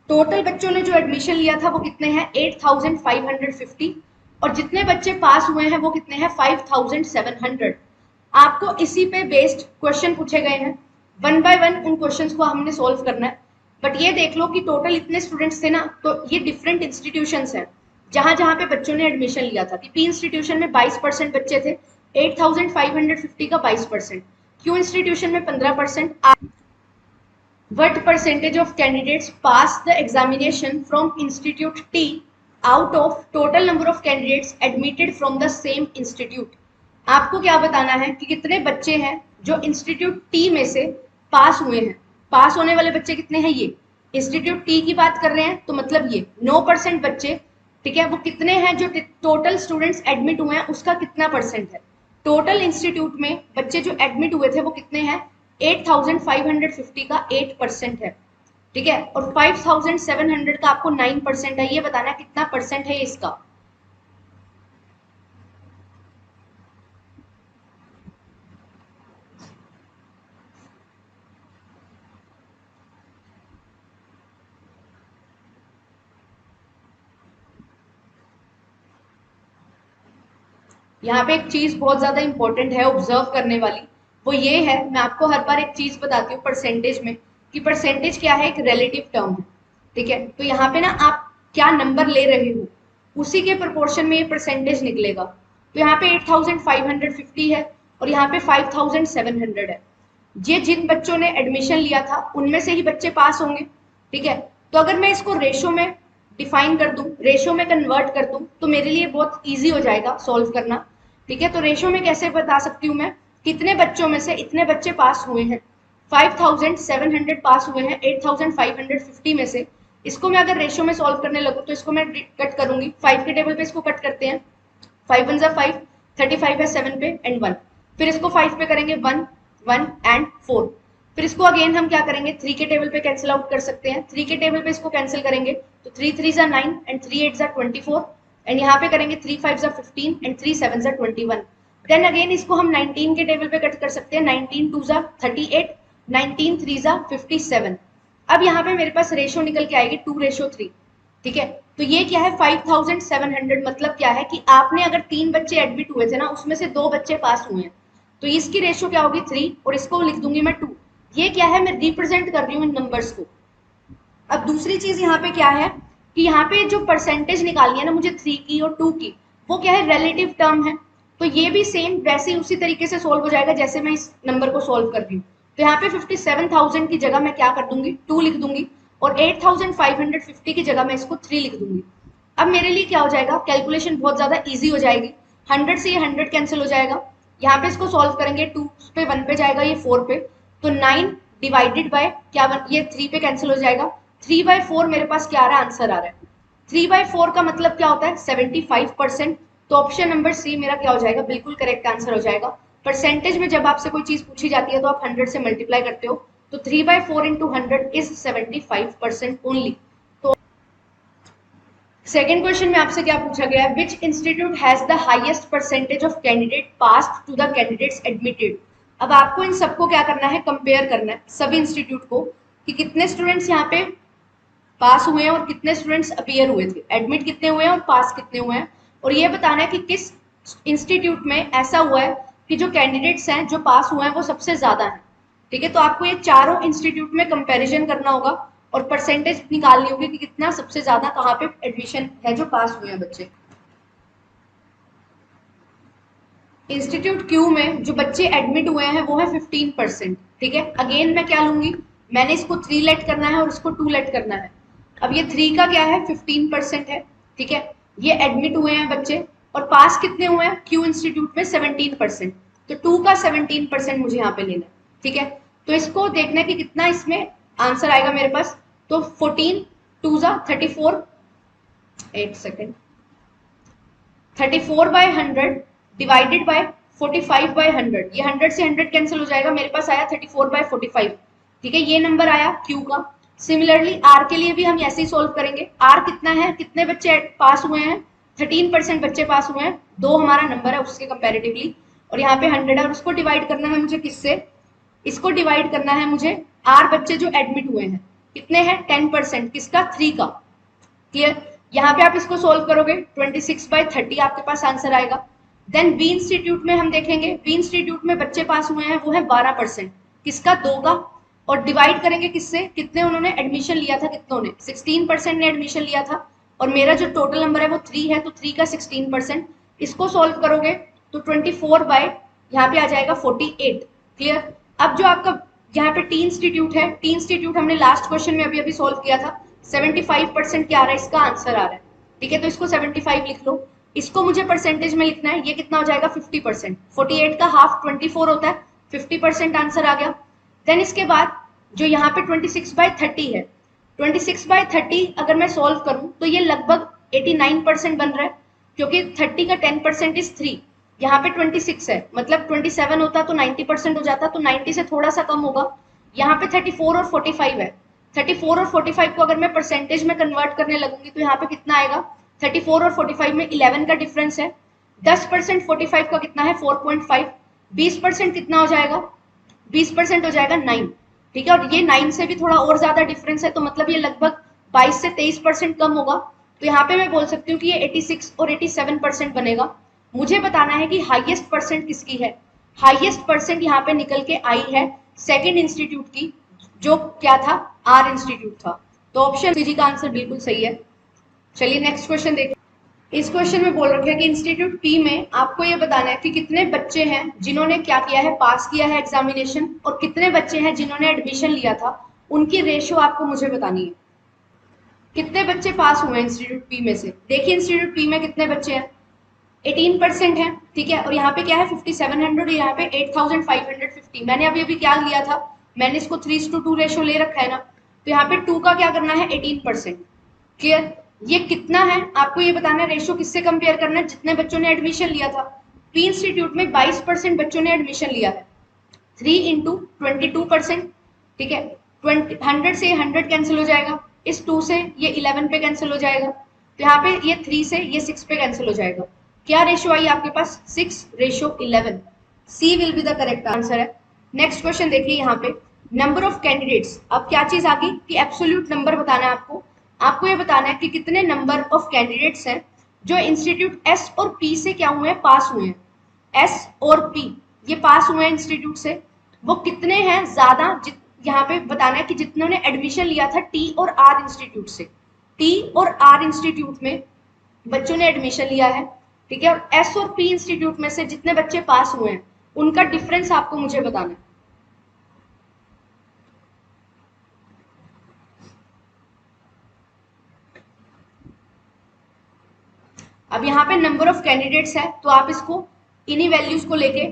टोटल बच्चों ने जो एडमिशन लिया था वो कितने हैं, 8550, और जितने बच्चे पास हुए हैं वो कितने हैं, 5700। आपको इसी पे बेस्ड क्वेश्चन पूछे गए हैं, वन बाय वन उन क्वेश्चंस को हमने सोल्व करना है। बट ये देख लो कि टोटल इतने स्टूडेंट्स थे ना, तो ये डिफरेंट इंस्टीट्यूशंस हैं जहां जहां पे बच्चों ने एडमिशन लिया था। पी इंस्टीट्यूशन में 22% बच्चे थे, 8550 का 22%, क्यू इंस्टीट्यूशन में 15%। What percentage of candidates pass the examination from Institute T out of total number of candidates admitted from the same institute? आपको क्या बताना है कि कितने बच्चे हैं जो इंस्टीट्यूट टी में से पास हुए हैं। पास होने वाले बच्चे कितने हैं, ये इंस्टीट्यूट टी की बात कर रहे हैं, तो मतलब ये 9% बच्चे। ठीक है, वो कितने हैं जो टोटल स्टूडेंट्स एडमिट हुए हैं उसका कितना परसेंट है। टोटल इंस्टीट्यूट में बच्चे जो एडमिट हुए थे वो कितने हैं, 8550 का 8% है। ठीक है, और 5700 का आपको 9% है। ये बताना है कितना परसेंट है इसका। यहाँ पे एक चीज बहुत ज्यादा इंपॉर्टेंट है ऑब्जर्व करने वाली, वो ये है, मैं आपको हर बार एक चीज बताती हूँ परसेंटेज में, कि परसेंटेज क्या है, एक रिलेटिव टर्म है। ठीक है, तो यहाँ पे ना आप क्या नंबर ले रहे हो उसी के प्रोपोर्शन में ये परसेंटेज निकलेगा। तो यहाँ पे 8550 है और यहाँ पे 5700 है। ये जिन बच्चों ने एडमिशन लिया था उनमें से ही बच्चे पास होंगे। ठीक है, तो अगर मैं इसको रेशो में डिफाइन कर दूं, रेशो में कन्वर्ट कर दूं, तो मेरे लिए बहुत इजी हो जाएगा सॉल्व करना। ठीक है, तो रेशो में कैसे बता सकती हूँ मैं, कितने बच्चों में से इतने बच्चे पास हुए हैं, 5700 पास हुए हैं 8550 में से। इसको मैं अगर रेशो में सॉल्व करने लगूँ तो इसको मैं कट करूंगी, 5 के टेबल पे इसको कट करते हैं, 5 1 5, 35 है 7 पे एंड 1, फिर इसको 5 पे करेंगे 1 1 एंड 4, फिर इसको अगेन हम क्या करेंगे 3 के टेबल पे कैंसिल आउट कर सकते हैं, 3 के टेबल पे इसको कैंसिल करेंगे तो 3 3 जा 9 एंड 3 8 जा 24 एंड यहाँ पे करेंगे 3 5 जा 15 एंड 3 7 जा 21। देन अगेन इसको हम 19 के टेबल पे कट कर सकते हैं, 19 2 जा 38, 19 3 जा 57। अब यहाँ पे मेरे पास रेशो निकल के आएगी 2:3। ठीक है, तो ये क्या है 5700, मतलब क्या है कि आपने अगर 3 बच्चे एडमिट हुए थे ना उसमें से 2 बच्चे पास हुए हैं, तो इसकी रेशो क्या होगी 3 और इसको लिख दूंगी मैं 2। ये क्या है, मैं रिप्रेजेंट कर रही हूँ इन नंबर्स को। अब दूसरी चीज यहाँ पे क्या है कि यहाँ पे जो परसेंटेज निकालनी है ना मुझे 3 की और 2 की, वो क्या है रिलेटिव टर्म है। तो ये भी सेम वैसे उसी तरीके से सोल्व हो जाएगा जैसे मैं इस नंबर को सोल्व कर रही हूँ। तो यहाँ पे 57,000 की जगह मैं क्या कर दूंगी 2 लिख दूंगी, और 8550 की जगह मैं इसको 3 लिख दूंगी। अब मेरे लिए क्या हो जाएगा, कैलकुलेशन बहुत ज्यादा इजी हो जाएगी, 100 से ये 100 कैंसिल हो जाएगा। यहाँ पे इसको सॉल्व करेंगे 2 पे 1 पे जाएगा, ये 4 पे, तो 9 डिवाइडेड बाय क्या ये 3 पे कैंसिल हो जाएगा, 3/4 मेरे पास क्या आ रहा है, आंसर आ रहा है 3/4 का मतलब क्या होता है 75%। तो ऑप्शन नंबर सी मेरा क्या हो जाएगा, बिल्कुल करेक्ट आंसर हो जाएगा। परसेंटेज में जब आपसे कोई चीज पूछी जाती है तो आप 100 से मल्टीप्लाई करते हो, तो 3/4 इंटू 100 इज 75% ओनली। तो सेकेंड क्वेश्चन में आपसे क्या पूछा गया है, which institute has the highest percentage of candidate passed to the candidates admitted. अब आपको इन सबको क्या करना है, कंपेयर करना है सभी इंस्टीट्यूट को कि कितने स्टूडेंट्स यहाँ पे पास हुए हैं और कितने स्टूडेंट्स अपीयर हुए थे, एडमिट कितने हुए हैं और पास कितने हुए हैं, और ये बताना है कि किस इंस्टीट्यूट में ऐसा हुआ है कि जो कैंडिडेट्स हैं जो पास हुए हैं वो सबसे ज्यादा हैं। ठीक है, तो आपको ये चारों इंस्टीट्यूट में कंपैरिजन करना होगा और परसेंटेज निकालनी होगी कि कितना सबसे ज्यादा कहाँ पे एडमिशन है जो पास हुए हैं बच्चे। इंस्टीट्यूट क्यू में जो बच्चे एडमिट हुए हैं वो है 15%। ठीक है, अगेन मैं क्या लूंगी, मैंने इसको 3 लेट करना है और इसको 2 लेट करना है। अब ये 3 का क्या है, 15% है। ठीक है, ये एडमिट हुए हैं बच्चे और पास कितने हुए हैं क्यू इंस्टीट्यूट में, 17%। तो 2 का 17% मुझे यहाँ पे लेना है। ठीक है, तो इसको देखना है कि कितना इसमें आंसर आएगा मेरे पास। तो 14 2 जा 34, 8 सेकेंड, 34/100 डिवाइडेड बाय 45/100, ये 100 से 100 कैंसिल हो जाएगा, मेरे पास आया 34/45। ठीक है, ये नंबर आया क्यू का। सिमिलरली आर के लिए भी हम ऐसे ही सोल्व करेंगे। आर कितना है, कितने बच्चे पास हुए हैं, 13% बच्चे पास हुए हैं, 2 हमारा नंबर है उसके कंपेरेटिवली, और यहाँ पे 100 है और उसको डिवाइड करना है मुझे किससे, इसको डिवाइड करना है मुझे आर बच्चे जो एडमिट हुए हैं, कितने हैं 10%, किसका 3 का। क्लियर, यहाँ पे आप इसको सोल्व करोगे 26/30 आपके पास आंसर आएगा। देन बी इंस्टीट्यूट में हम देखेंगे, बी इंस्टीट्यूट में बच्चे पास हुए हैं वो है 12%, किसका 2 का, और डिवाइड करेंगे किससे, कितने उन्होंने एडमिशन लिया था, कितनों ने 16% ने एडमिशन लिया था, और मेरा जो टोटल नंबर है वो 3 है, तो 3 का 16%। इसको सोल्व करोगे तो 24 बाय यहाँ पे आ जाएगा 48। क्लियर, अब जो आपका यहाँ पे टी इंस्टीट्यूट है, टी इंस्टीट्यूट हमने लास्ट क्वेश्चन में अभी अभी सोल्व किया था, 75% क्या आ रहा है, इसका आंसर आ रहा है। ठीक है, तो इसको 75 लिख लो, इसको मुझे परसेंटेज में लिखना है, ये कितना हो जाएगा 50%, 48 का हाफ 24 होता है, 50% आंसर आ गया। देन इसके बाद जो यहाँ पे 26/30 है, 26/30 अगर मैं सोल्व करूं तो ये लगभग 89% बन रहा है, क्योंकि 30 का 10% इज 3, यहाँ पे 26 है, मतलब 27 होता तो 90% हो जाता, तो 90 से थोड़ा सा कम होगा। यहाँ पे 34 और 45 है, 34 और 45 को अगर मैं परसेंटेज में कन्वर्ट करने लगूंगी तो यहाँ पे कितना आएगा, 34 और 45 में 11 का डिफरेंस है, 10% 45 का कितना है 4.5, 20% कितना हो जाएगा, 20% हो जाएगा 9। ठीक है, और ये 9 से भी थोड़ा और ज्यादा डिफरेंस है, तो मतलब ये लगभग 22 से 23% कम होगा। तो यहाँ पे मैं बोल सकती हूँ कि ये 86 और 87% बनेगा। मुझे बताना है कि हाईएस्ट परसेंट किसकी है, हाईएस्ट परसेंट यहाँ पे निकल के आई है सेकेंड इंस्टीट्यूट की, जो क्या था, आर इंस्टीट्यूट था। तो ऑप्शन सी जी का आंसर बिल्कुल सही है। चलिए नेक्स्ट क्वेश्चन देखिए। इस क्वेश्चन में बोल रखा है कि इंस्टीट्यूट पी में आपको ये बताना है कि कितने बच्चे हैं जिन्होंने क्या किया है, पास किया है एग्जामिनेशन, और कितने बच्चे हैं जिन्होंने एडमिशन लिया था, उनकी रेशियो आपको मुझे बतानी है। कितने बच्चे पास हुए इंस्टीट्यूट पी में से, देखिए इंस्टीट्यूट पी में कितने बच्चे हैं, 18% है। ठीक है, और यहाँ पे क्या है 5700 और यहाँ पे 8550। मैंने अभी अभी क्या लिया था, मैंने इसको 3:2 रेशियो ले रखा है ना, तो यहाँ पे 2 का क्या करना है 18%। क्लियर, ये कितना है आपको ये बताना है, रेशियो किससे कंपेयर करना है, जितने बच्चों ने एडमिशन लिया था। पी इंस्टीट्यूट में 22% बच्चों ने एडमिशन लिया है, 3 इंटू 22%। ठीक है, 100 से 100 कैंसिल हो जाएगा, इस 2 से ये 11 पे कैंसिल हो जाएगा, तो यहाँ पे ये 3 से ये 6 पे कैंसिल हो जाएगा। क्या रेशियो आई आपके पास, 6:11। C will be the correct answer है। नेक्स्ट क्वेश्चन देखिए यहाँ पे, नंबर ऑफ कैंडिडेट्स। अब क्या चीज आ गई कि एब्सोल्यूट नंबर बताना है आपको, आपको ये बताना है कि कितने नंबर ऑफ कैंडिडेट्स हैं जो इंस्टीट्यूट एस और पी से क्या हुए हैं, पास हुए हैं। एस और पी ये पास हुए हैं इंस्टीट्यूट से, वो कितने हैं ज्यादा, यहाँ पे बताना है कि जितनों ने एडमिशन लिया था टी और आर इंस्टीट्यूट से, टी और आर इंस्टीट्यूट में बच्चों ने एडमिशन लिया है। ठीक है, और एस और पी इंस्टीट्यूट में से जितने बच्चे पास हुए हैं उनका डिफरेंस आपको मुझे बताना है। अब यहाँ पे नंबर ऑफ कैंडिडेट्स है, तो आप इसको इन्हीं वैल्यूज को लेके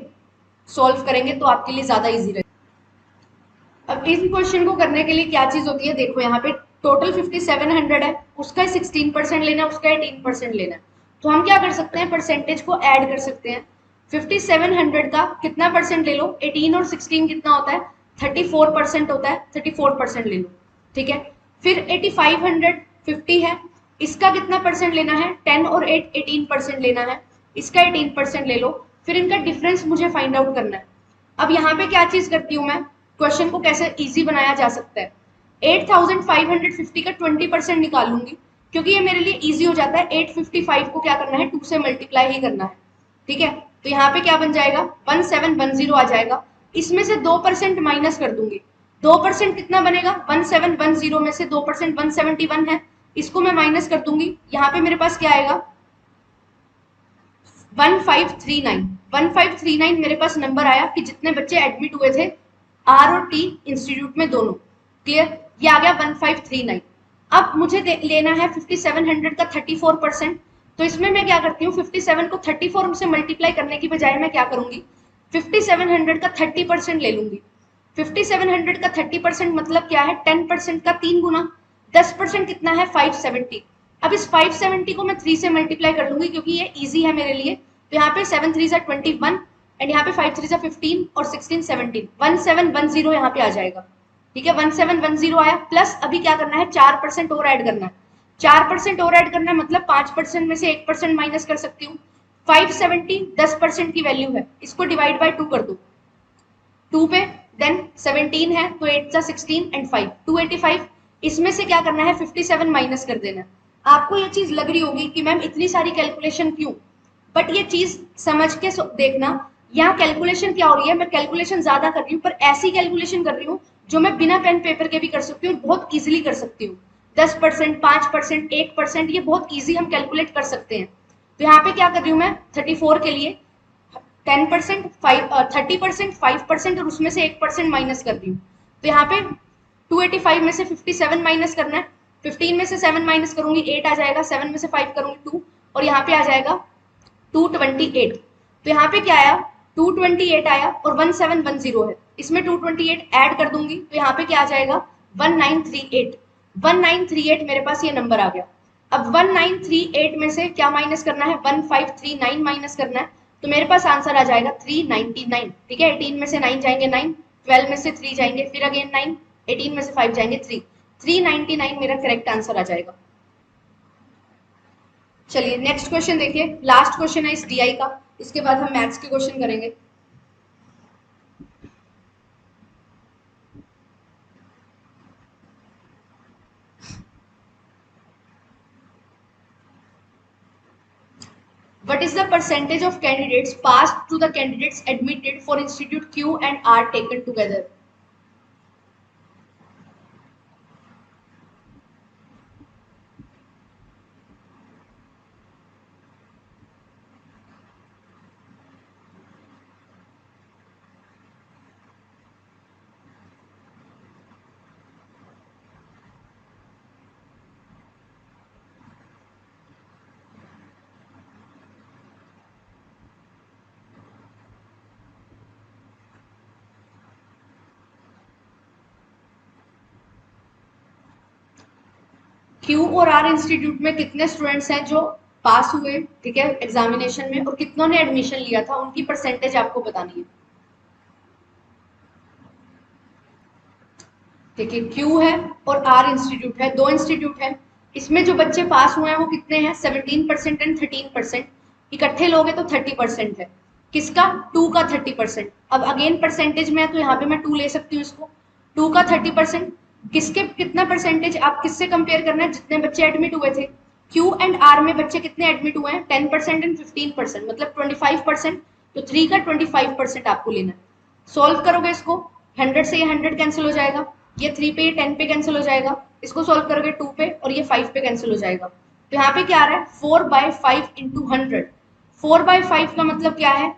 सॉल्व करेंगे तो आपके लिए ज्यादा इजी रहेगा। अब इस क्वेश्चन को करने के लिए क्या चीज होती है, देखो यहाँ पे टोटल 5700 है, उसका 16% लेना है, उसका 18% लेना है, तो हम क्या कर सकते हैं, परसेंटेज को ऐड कर सकते हैं। 5700 का कितना परसेंट ले लो, 18 और 16 कितना होता है, 34% होता है, 34% ले लो। ठीक है, फिर 8550 है, इसका कितना परसेंट लेना है, 10 और 8 18% लेना है, इसका 18% ले लो। फिर इनका डिफरेंस मुझे फाइंड आउट करना है, अब यहाँ पे क्या चीज करती हूँ मैं, क्वेश्चन को कैसे इजी बनाया जा सकता है। 8550 का 20% निकाल लूंगी, क्योंकि ये मेरे लिए इजी हो जाता है। 855 को क्या करना है, 2 से मल्टीप्लाई ही करना है, ठीक है। तो यहाँ पे क्या बन जाएगा, 1710 आ जाएगा। इसमें से 2% माइनस कर दूंगी। 2% कितना बनेगा, 1710 में से 2% 171 है, इसको मैं माइनस कर दूंगी। यहाँ पे मेरे पास क्या आएगा, 1539। 1539 मेरे पास नंबर आया कि जितने बच्चे एडमिट हुए थे आर और टी इंस्टीट्यूट में दोनों। क्लियर, ये आ गया 1539। अब मुझे लेना है 5700 का 34%। तो इसमें मैं क्या करती हूँ, 57 को 34 से मल्टीप्लाई करने की बजाय मैं क्या करूंगी, 5700 का 30% ले लूंगी। 5700 का 30% मतलब क्या है, 10% का 3 गुना। 10% कितना है, 570। अब इस 570 को मैं 3 से मल्टीप्लाई कर लूंगी, क्योंकि ये इजी है मेरे लिए। तो यहाँ पे 7 3 21 एंड यहाँ पे 5 3 15 और 16 17, 1710 यहाँ पे आ जाएगा। ठीक है, 1710 आया। प्लस अभी क्या करना है, 4% और ऐड करना है। 4% और ऐड करना है मतलब 5% में से 1% माइनस कर सकती हूँ। 570 10% की वैल्यू है, इसको डिवाइड बाय 2 कर दो, 2 पे, देन 17 है तो 8 सा 16 एंड 5 285। इसमें से क्या करना है, 57 माइनस कर देना है। आपको ये चीज लग रही होगी कि मैम इतनी सारी कैलकुलेशन क्यों, बट ये चीज समझ के देखना। यहाँ कैलकुलेशन क्या हो रही है, मैं कैलकुलेशन ज्यादा कर रही हूँ, पर ऐसी कैलकुलेशन कर रही हूँ जो मैं बिना पेन पेपर के भी कर सकती हूँ, बहुत इजिली कर सकती हूँ। 10%, 5%, 1%, ये बहुत इजी हम कैलकुलेट कर सकते हैं। तो यहाँ पे क्या कर रही हूँ मैं, 34 के लिए 10%, 30%, 5% और उसमें से 1% माइनस कर रही हूँ। तो यहाँ पे 285 में से 57 माइनस करना है। 15 में से 7 माइनस करूंगी 8 आ जाएगा, 7 में से 5 करूंगी 2 और यहाँ पे आ जाएगा 228। तो यहाँ पे क्या आया, 228 आया और 1710 है, इसमें 228 ऐड कर दूंगी तो यहाँ पे क्या आ जाएगा, 1938। 1938 मेरे पास ये नंबर आ गया। अब 1938 में से क्या माइनस करना है, 1539 माइनस करना है। तो मेरे पास आंसर आ जाएगा 399। ठीक है, 18 में से 9 जाएंगे 9, 12 में से 3 जाएंगे फिर अगेन 9, 18 में से 5 जाएंगे 3, 399 मेरा करेक्ट आंसर आ जाएगा। चलिए नेक्स्ट क्वेश्चन देखिए, लास्ट क्वेश्चन है इस डीआई का, इसके बाद हम मैथ्स के क्वेश्चन करेंगे। What is the percentage of candidates passed to the candidates admitted for institute Q and R taken together? Q और आर इंस्टीट्यूट में कितने स्टूडेंट्स हैं जो पास हुए, ठीक है, एग्जामिनेशन में, और कितनों ने एडमिशन लिया था, उनकी परसेंटेज आपको बतानी है। देखिए क्यू है और आर इंस्टीट्यूट है, दो इंस्टीट्यूट है। इसमें जो बच्चे पास हुए हैं वो कितने हैं, 17% एंड 13%। इकट्ठे लोगे तो 30% है। किसका, 2 का 30%। अब अगेन परसेंटेज में है तो यहाँ पे मैं 2 ले सकती हूँ इसको। 2 का 30%, किसके कितना परसेंटेज, आप किससे कंपेयर करना है, जितने बच्चे एडमिट हुए थे। क्यू एंड आर में बच्चे कितने एडमिट हुए हैं, 10% एंड 15%, मतलब 25%। तो 3 का 25% आपको लेना है। सोल्व करोगे इसको, 100 से ये 100 कैंसिल हो जाएगा, ये 3 पे ये 10 पे कैंसिल हो जाएगा, इसको सोल्व करोगे 2 पे और ये 5 पे कैंसिल हो जाएगा। तो यहाँ पे क्या आ रहा है, 4/5 इंटू 100। 4/5 का मतलब क्या है,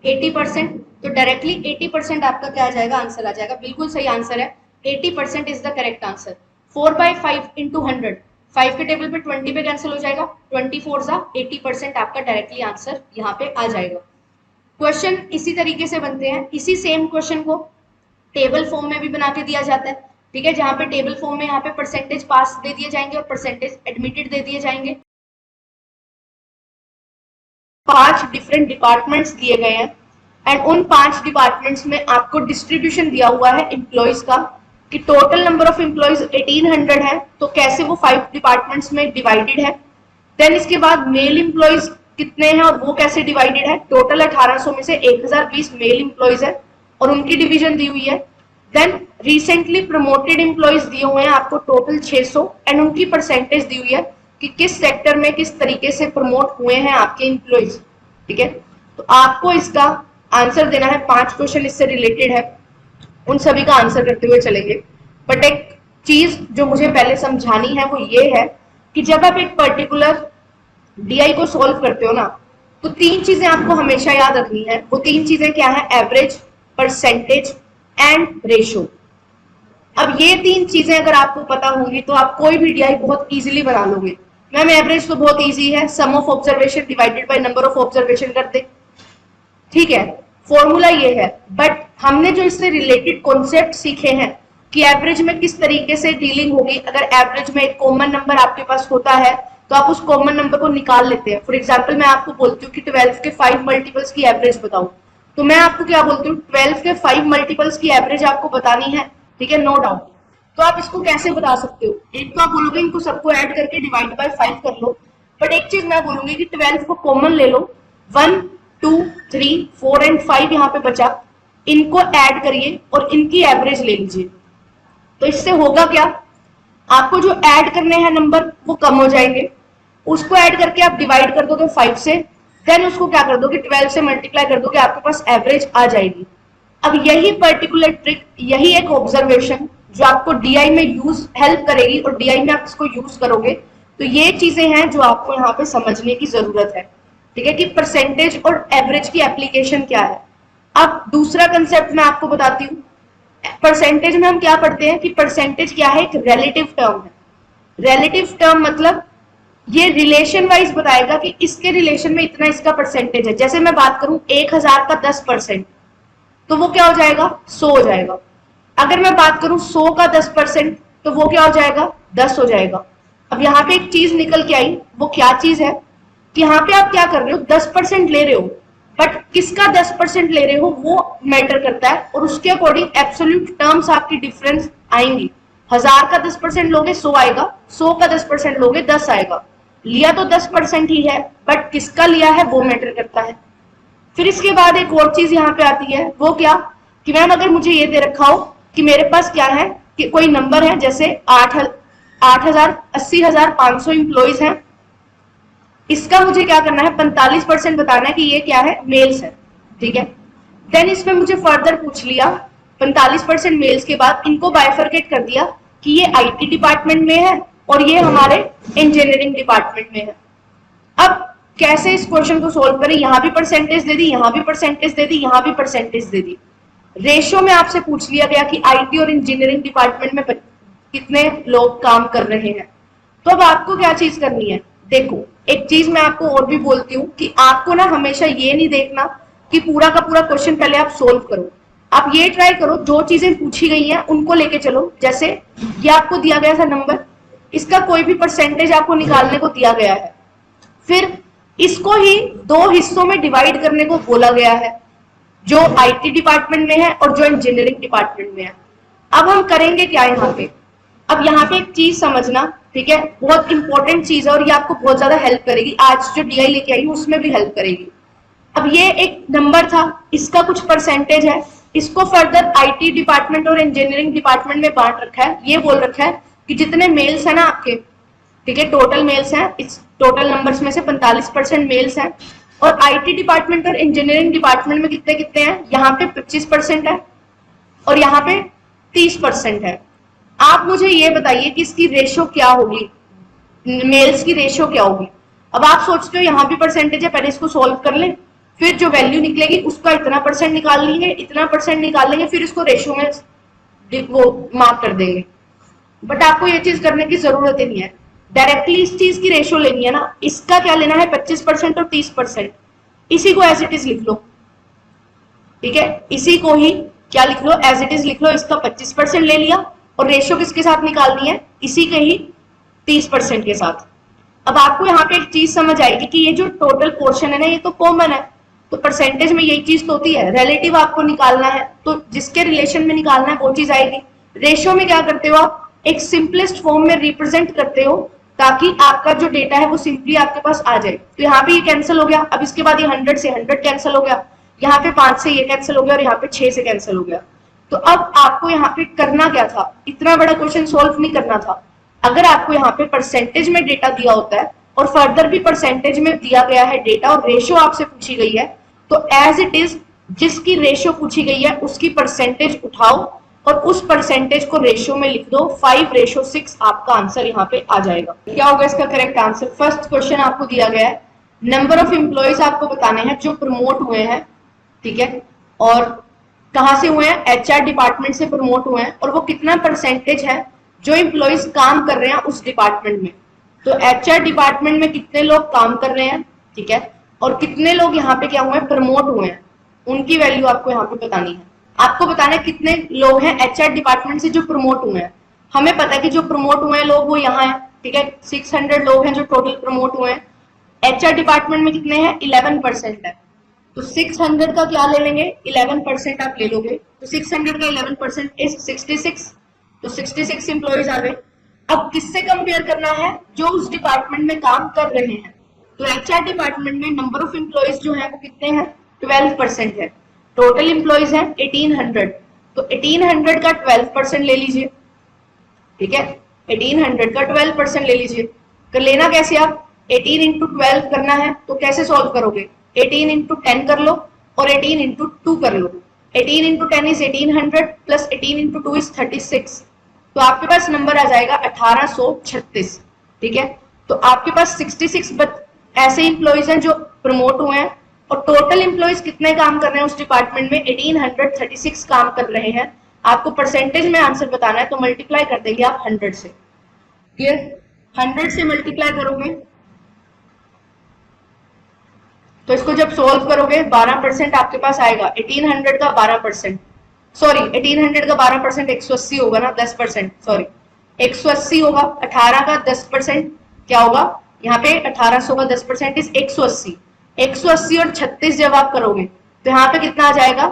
80%। तो डायरेक्टली 80% आपका क्या आ जाएगा, आंसर आ जाएगा। बिल्कुल सही आंसर है, 80% is the correct answer. 4/5 into 100, 5 के टेबल पे 20 पे कैंसिल हो जाएगा, 24 सा 80% आपका डायरेक्टली आंसर यहाँ पे आ जाएगा। क्वेश्चन इसी तरीके से बनते हैं। इसी सेम क्वेश्चन को टेबल फॉर्म में भी बना के दिया जाता है, ठीक है, जहां पे टेबल फॉर्म में यहाँ पे परसेंटेज पास दे दिए जाएंगे और परसेंटेज एडमिटेड दे दिए जाएंगे। 5 डिफरेंट डिपार्टमेंट्स दिए गए हैं एंड उन 5 डिपार्टमेंट्स में आपको डिस्ट्रीब्यूशन दिया हुआ है एम्प्लॉयज का, कि टोटल नंबर ऑफ एम्प्लॉयज 1800 है, तो कैसे वो 5 डिपार्टमेंट्स में डिवाइडेड है। देन इसके बाद मेल एम्प्लॉयज कितने हैं और वो कैसे डिवाइडेड है। टोटल 1800 में से 1020 मेल इंप्लॉइज है और उनकी डिवीजन दी हुई है। देन रिसेंटली प्रमोटेड इंप्लॉइज दिए हुए हैं आपको टोटल 600 एंड उनकी परसेंटेज दी हुई है कि किस सेक्टर में किस तरीके से प्रमोट हुए हैं आपके इंप्लॉइज। ठीक है, तो आपको इसका आंसर देना है। 5 क्वेश्चन इससे रिलेटेड है, उन सभी का आंसर करते हुए चलेंगे। बट एक चीज जो मुझे पहले समझानी है वो ये है कि जब आप एक पर्टिकुलर डीआई को सोल्व करते हो ना, तो 3 चीजें आपको हमेशा याद रखनी है। वो 3 चीजें क्या है? Average, percentage and ratio. अब ये 3 चीजें अगर आपको पता होंगी तो आप कोई भी डीआई बहुत इजीली बना लोगे। मैम एवरेज तो बहुत इजी है, sum of observation divided by number of observation कर दे। ठीक है, फॉर्मूला ये है। बट हमने जो इससे रिलेटेड कॉन्सेप्ट सीखे हैं कि एवरेज में किस तरीके से डीलिंग होगी। अगर एवरेज में एक कॉमन नंबर आपके पास होता है तो आप उस कॉमन नंबर को निकाल लेते हैं। फॉर एग्जांपल मैं आपको बोलती हूँ कि 12 के 5 मल्टीपल्स की एवरेज बताओ, तो मैं आपको क्या बोलती हूँ? 12 के 5 मल्टीपल्स की एवरेज आपको बतानी है। ठीक है, नो डाउट। तो आप इसको कैसे बता सकते हो? एक तो आप बोलोगे इनको सबको ऐड करके डिवाइड बाय 5 कर लो। बट एक चीज मैं बोलूंगी कि 12 को कॉमन ले लो, 1 2 3 4 एंड 5 यहाँ पे बचा, इनको ऐड करिए और इनकी एवरेज ले लीजिए। तो इससे होगा क्या? आपको जो ऐड करने हैं नंबर वो कम हो जाएंगे, उसको ऐड करके आप डिवाइड कर दोगे 5 से, देन उसको क्या कर दोगे? 12 से मल्टीप्लाई कर दोगे, आपके पास एवरेज आ जाएगी। अब यही पर्टिकुलर ट्रिक, यही एक ऑब्जर्वेशन जो आपको डीआई में यूज हेल्प करेगी और डीआई में आप इसको यूज करोगे। तो ये चीजें हैं जो आपको यहाँ पे समझने की जरूरत है। ठीक है, कि परसेंटेज और एवरेज की एप्लीकेशन क्या है। अब दूसरा कंसेप्ट मैं आपको बताती हूँ। परसेंटेज में हम क्या पढ़ते हैं कि परसेंटेज क्या है? एक रिलेटिव टर्म है। रिलेटिव टर्म मतलब ये रिलेशन वाइज बताएगा कि इसके रिलेशन में इतना इसका परसेंटेज है। जैसे मैं बात करूं 1000 का 10%, तो वो क्या हो जाएगा? 100 हो जाएगा। अगर मैं बात करूं 100 का 10%, तो वो क्या हो जाएगा? 10 हो जाएगा। अब यहाँ पे एक चीज निकल के आई, वो क्या चीज है कि यहाँ पे आप क्या कर रहे हो? 10% ले रहे हो, बट किसका 10% ले रहे हो वो मैटर करता है और उसके अकॉर्डिंग एब्सोल्यूट टर्म्स आपकी डिफरेंस आएंगी। 1000 का 10% लोगे 100 आएगा, 100 का 10% लोगे 10 आएगा। लिया तो 10% ही है, बट किसका लिया है वो मैटर करता है। फिर इसके बाद एक और चीज यहाँ पे आती है, वो क्या कि मैम अगर मुझे ये दे रखा हो कि मेरे पास क्या है कि कोई नंबर है, जैसे 80,500 इंप्लॉइज हैं, इसका मुझे क्या करना है? 45% बताना है कि ये क्या है? मेल्स है। ठीक है, देन इसमें मुझे फर्दर पूछ लिया 45% मेल्स के बाद इनको बाइफरकेट कर दिया कि ये आईटी डिपार्टमेंट में है और ये हमारे इंजीनियरिंग डिपार्टमेंट में है। अब कैसे इस क्वेश्चन को सोल्व करें? यहाँ भी परसेंटेज दे दी, यहाँ भी परसेंटेज दे दी, यहाँ भी परसेंटेज दे दी। रेशियो में आपसे पूछ लिया गया कि आईटी और इंजीनियरिंग डिपार्टमेंट में कितने लोग काम कर रहे हैं। तो अब आपको क्या चीज करनी है? देखो, एक चीज मैं आपको और भी बोलती हूँ कि आपको ना हमेशा ये नहीं देखना कि पूरा का पूरा क्वेश्चन पहले आप सोल्व करो। आप ये ट्राई करो, जो चीजें पूछी गई हैं उनको लेके चलो। जैसे ये आपको दिया गया था नंबर, इसका कोई भी परसेंटेज आपको निकालने को दिया गया है, फिर इसको ही 2 हिस्सों में डिवाइड करने को बोला गया है, जो आईटी डिपार्टमेंट में है और जो इंजीनियरिंग डिपार्टमेंट में है। अब हम करेंगे क्या यहाँ पे? अब यहाँ पे एक चीज समझना, ठीक है, बहुत इंपॉर्टेंट चीज है और ये आपको बहुत ज्यादा हेल्प करेगी। आज जो डीआई लेके आई हूँ उसमें भी हेल्प करेगी। अब ये एक नंबर था, इसका कुछ परसेंटेज है, इसको फर्दर आईटी डिपार्टमेंट और इंजीनियरिंग डिपार्टमेंट में बांट रखा है। ये बोल रखा है कि जितने मेल्स है ना आपके, ठीक है, टोटल मेल्स हैं, इस टोटल नंबर्स में से 45% मेल्स हैं, और आईटी डिपार्टमेंट और इंजीनियरिंग डिपार्टमेंट में कितने कितने हैं? यहाँ पे 25% है और यहाँ पे 30% है। आप मुझे ये बताइए कि इसकी रेशो क्या होगी, मेल्स की रेशो क्या होगी। अब आप सोचते हो यहाँ भी परसेंटेज है, पहले इसको सोल्व कर लें, फिर जो वैल्यू निकलेगी उसका इतना परसेंट निकाल लेंगे, इतना परसेंट निकाल लेंगे, फिर इसको रेशो में वो मार्क कर देंगे। बट आपको ये चीज करने की जरूरत ही नहीं है, डायरेक्टली इस चीज की रेशो लेनी है ना। इसका क्या लेना है? 25% और 30%। इसी को एज इट इज लिख लो, ठीक है, इसी को ही क्या लिख लो? एज इट इज लिख लो। इसका 25% ले लिया और रेशो किसके साथ निकालनी है? इसी के ही 30% के साथ। अब आपको यहाँ पे एक चीज समझ आएगी कि ये जो टोटल पोर्शन है ना, ये तो कॉमन है, तो परसेंटेज में यही चीज तो होती है। रिलेटिव आपको निकालना है तो जिसके रिलेशन में निकालना है वो चीज आएगी। रेशियो में क्या करते हो आप? एक सिंपलेस्ट फॉर्म में रिप्रेजेंट करते हो ताकि आपका जो डेटा है वो सिंपली आपके पास आ जाए। तो यहाँ पे ये कैंसिल हो गया, अब इसके बाद ये 100 से 100 कैंसिल हो गया, यहाँ पे 5 से ये कैंसिल हो गया और यहाँ पे 6 से कैंसिल हो गया। तो अब आपको यहाँ पे करना क्या था, इतना बड़ा क्वेश्चन सोल्व नहीं करना था। अगर आपको यहाँ पे परसेंटेज में डेटा दिया होता है और फर्दर भी परसेंटेज में दिया गया है डेटा और रेशियो आपसे पूछी गई है, तो एज इट इज जिसकी रेशियो पूछी गई है उसकी परसेंटेज उठाओ और उस परसेंटेज को रेशियो में लिख दो, 5:6 आपका आंसर यहाँ पे आ जाएगा। क्या होगा इसका करेक्ट आंसर? फर्स्ट क्वेश्चन आपको दिया गया है, नंबर ऑफ एम्प्लॉइज आपको बताने हैं जो प्रमोट हुए हैं, ठीक है, और कहां से हुए हैं, एचआर डिपार्टमेंट से प्रमोट हुए हैं, और वो कितना परसेंटेज है जो एम्प्लॉइज काम कर रहे हैं उस डिपार्टमेंट में। तो एचआर डिपार्टमेंट में कितने लोग काम कर रहे हैं, ठीक है, और कितने लोग यहाँ पे क्या हुए हैं, प्रमोट हुए हैं, उनकी वैल्यू आपको यहाँ पे बतानी है। आपको बताना है कितने लोग हैं एचआर डिपार्टमेंट से जो प्रमोट हुए हैं। हमें पता है कि जो प्रमोट हुए हैं लोग वो यहाँ है, ठीक है, 600 लोग हैं जो टोटल प्रमोट हुए हैं। एचआर डिपार्टमेंट में कितने हैं, 11% है, तो 600 का क्या ले लेंगे, 11% आप ले लोगे, तो 600 का 11% इज 66, तो 66 एम्प्लॉइज आ गए। अब किससे कंपेयर करना है, जो उस डिपार्टमेंट में काम कर रहे हैं। तो एचआर डिपार्टमेंट में नंबर ऑफ एम्प्लॉइज जो है वो कितने हैं, 12% है, टोटल एम्प्लॉइज है 1800, तो 1800 का 12% ले लीजिए, ठीक है, 1800 का 12% ले लीजिए। कर लेना कैसे आप, 18 इंटू 12 करना है, तो कैसे सॉल्व करोगे, 18 इंटू 10 कर लो और 18 इंटू 2 कर लो। 18 into 10 is 1800 plus 18 into 2 is 36, तो आपके पास नंबर आ जाएगा 1836, ठीक है। तो आपके पास 66 ऐसे एम्प्लॉइज हैं जो प्रमोट हुए हैं, और टोटल एम्प्लॉइज कितने काम कर रहे हैं उस डिपार्टमेंट में, 1836 काम कर रहे हैं। आपको परसेंटेज में आंसर बताना है, तो मल्टीप्लाई कर देंगे आप 100 से, क्लियर, 100 से मल्टीप्लाई करोगे तो इसको जब सोल्व करोगे 12% आपके पास आएगा, 1800 का 12%, सॉरी 1800 का 12% 180 होगा ना, 10%, सॉरी 180 होगा, 18 का 10% क्या होगा, यहाँ पे 1800 का 10% इज 180, 180 और 36 जब आप करोगे तो यहाँ पे कितना आ जाएगा,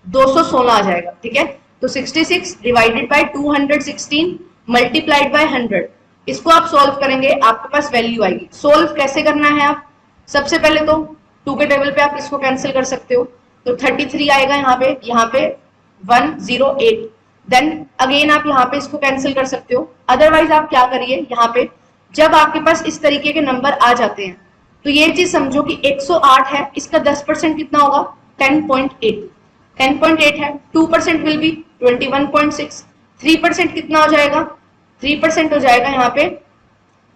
216 आ जाएगा, ठीक है। तो 66 डिवाइडेड बाय 216 मल्टीप्लाइड बाय 100, इसको आप सोल्व करेंगे, आपके पास वैल्यू आएगी। सोल्व कैसे करना है, आप सबसे पहले तो 2 के टेबल पे आप इसको कैंसिल कर सकते हो, तो 33 आएगा यहाँ पे 108, देन अगेन आप यहाँ पे इसको कैंसिल कर सकते हो। अदरवाइज आप क्या करिए, यहाँ पे जब आपके पास इस तरीके के नंबर आ जाते हैं तो ये चीज समझो कि 108 है, इसका 10% कितना होगा, 10.8, 10.8 है, 2% विल बी 21.6, 3% कितना हो जाएगा, 3% हो जाएगा यहाँ पे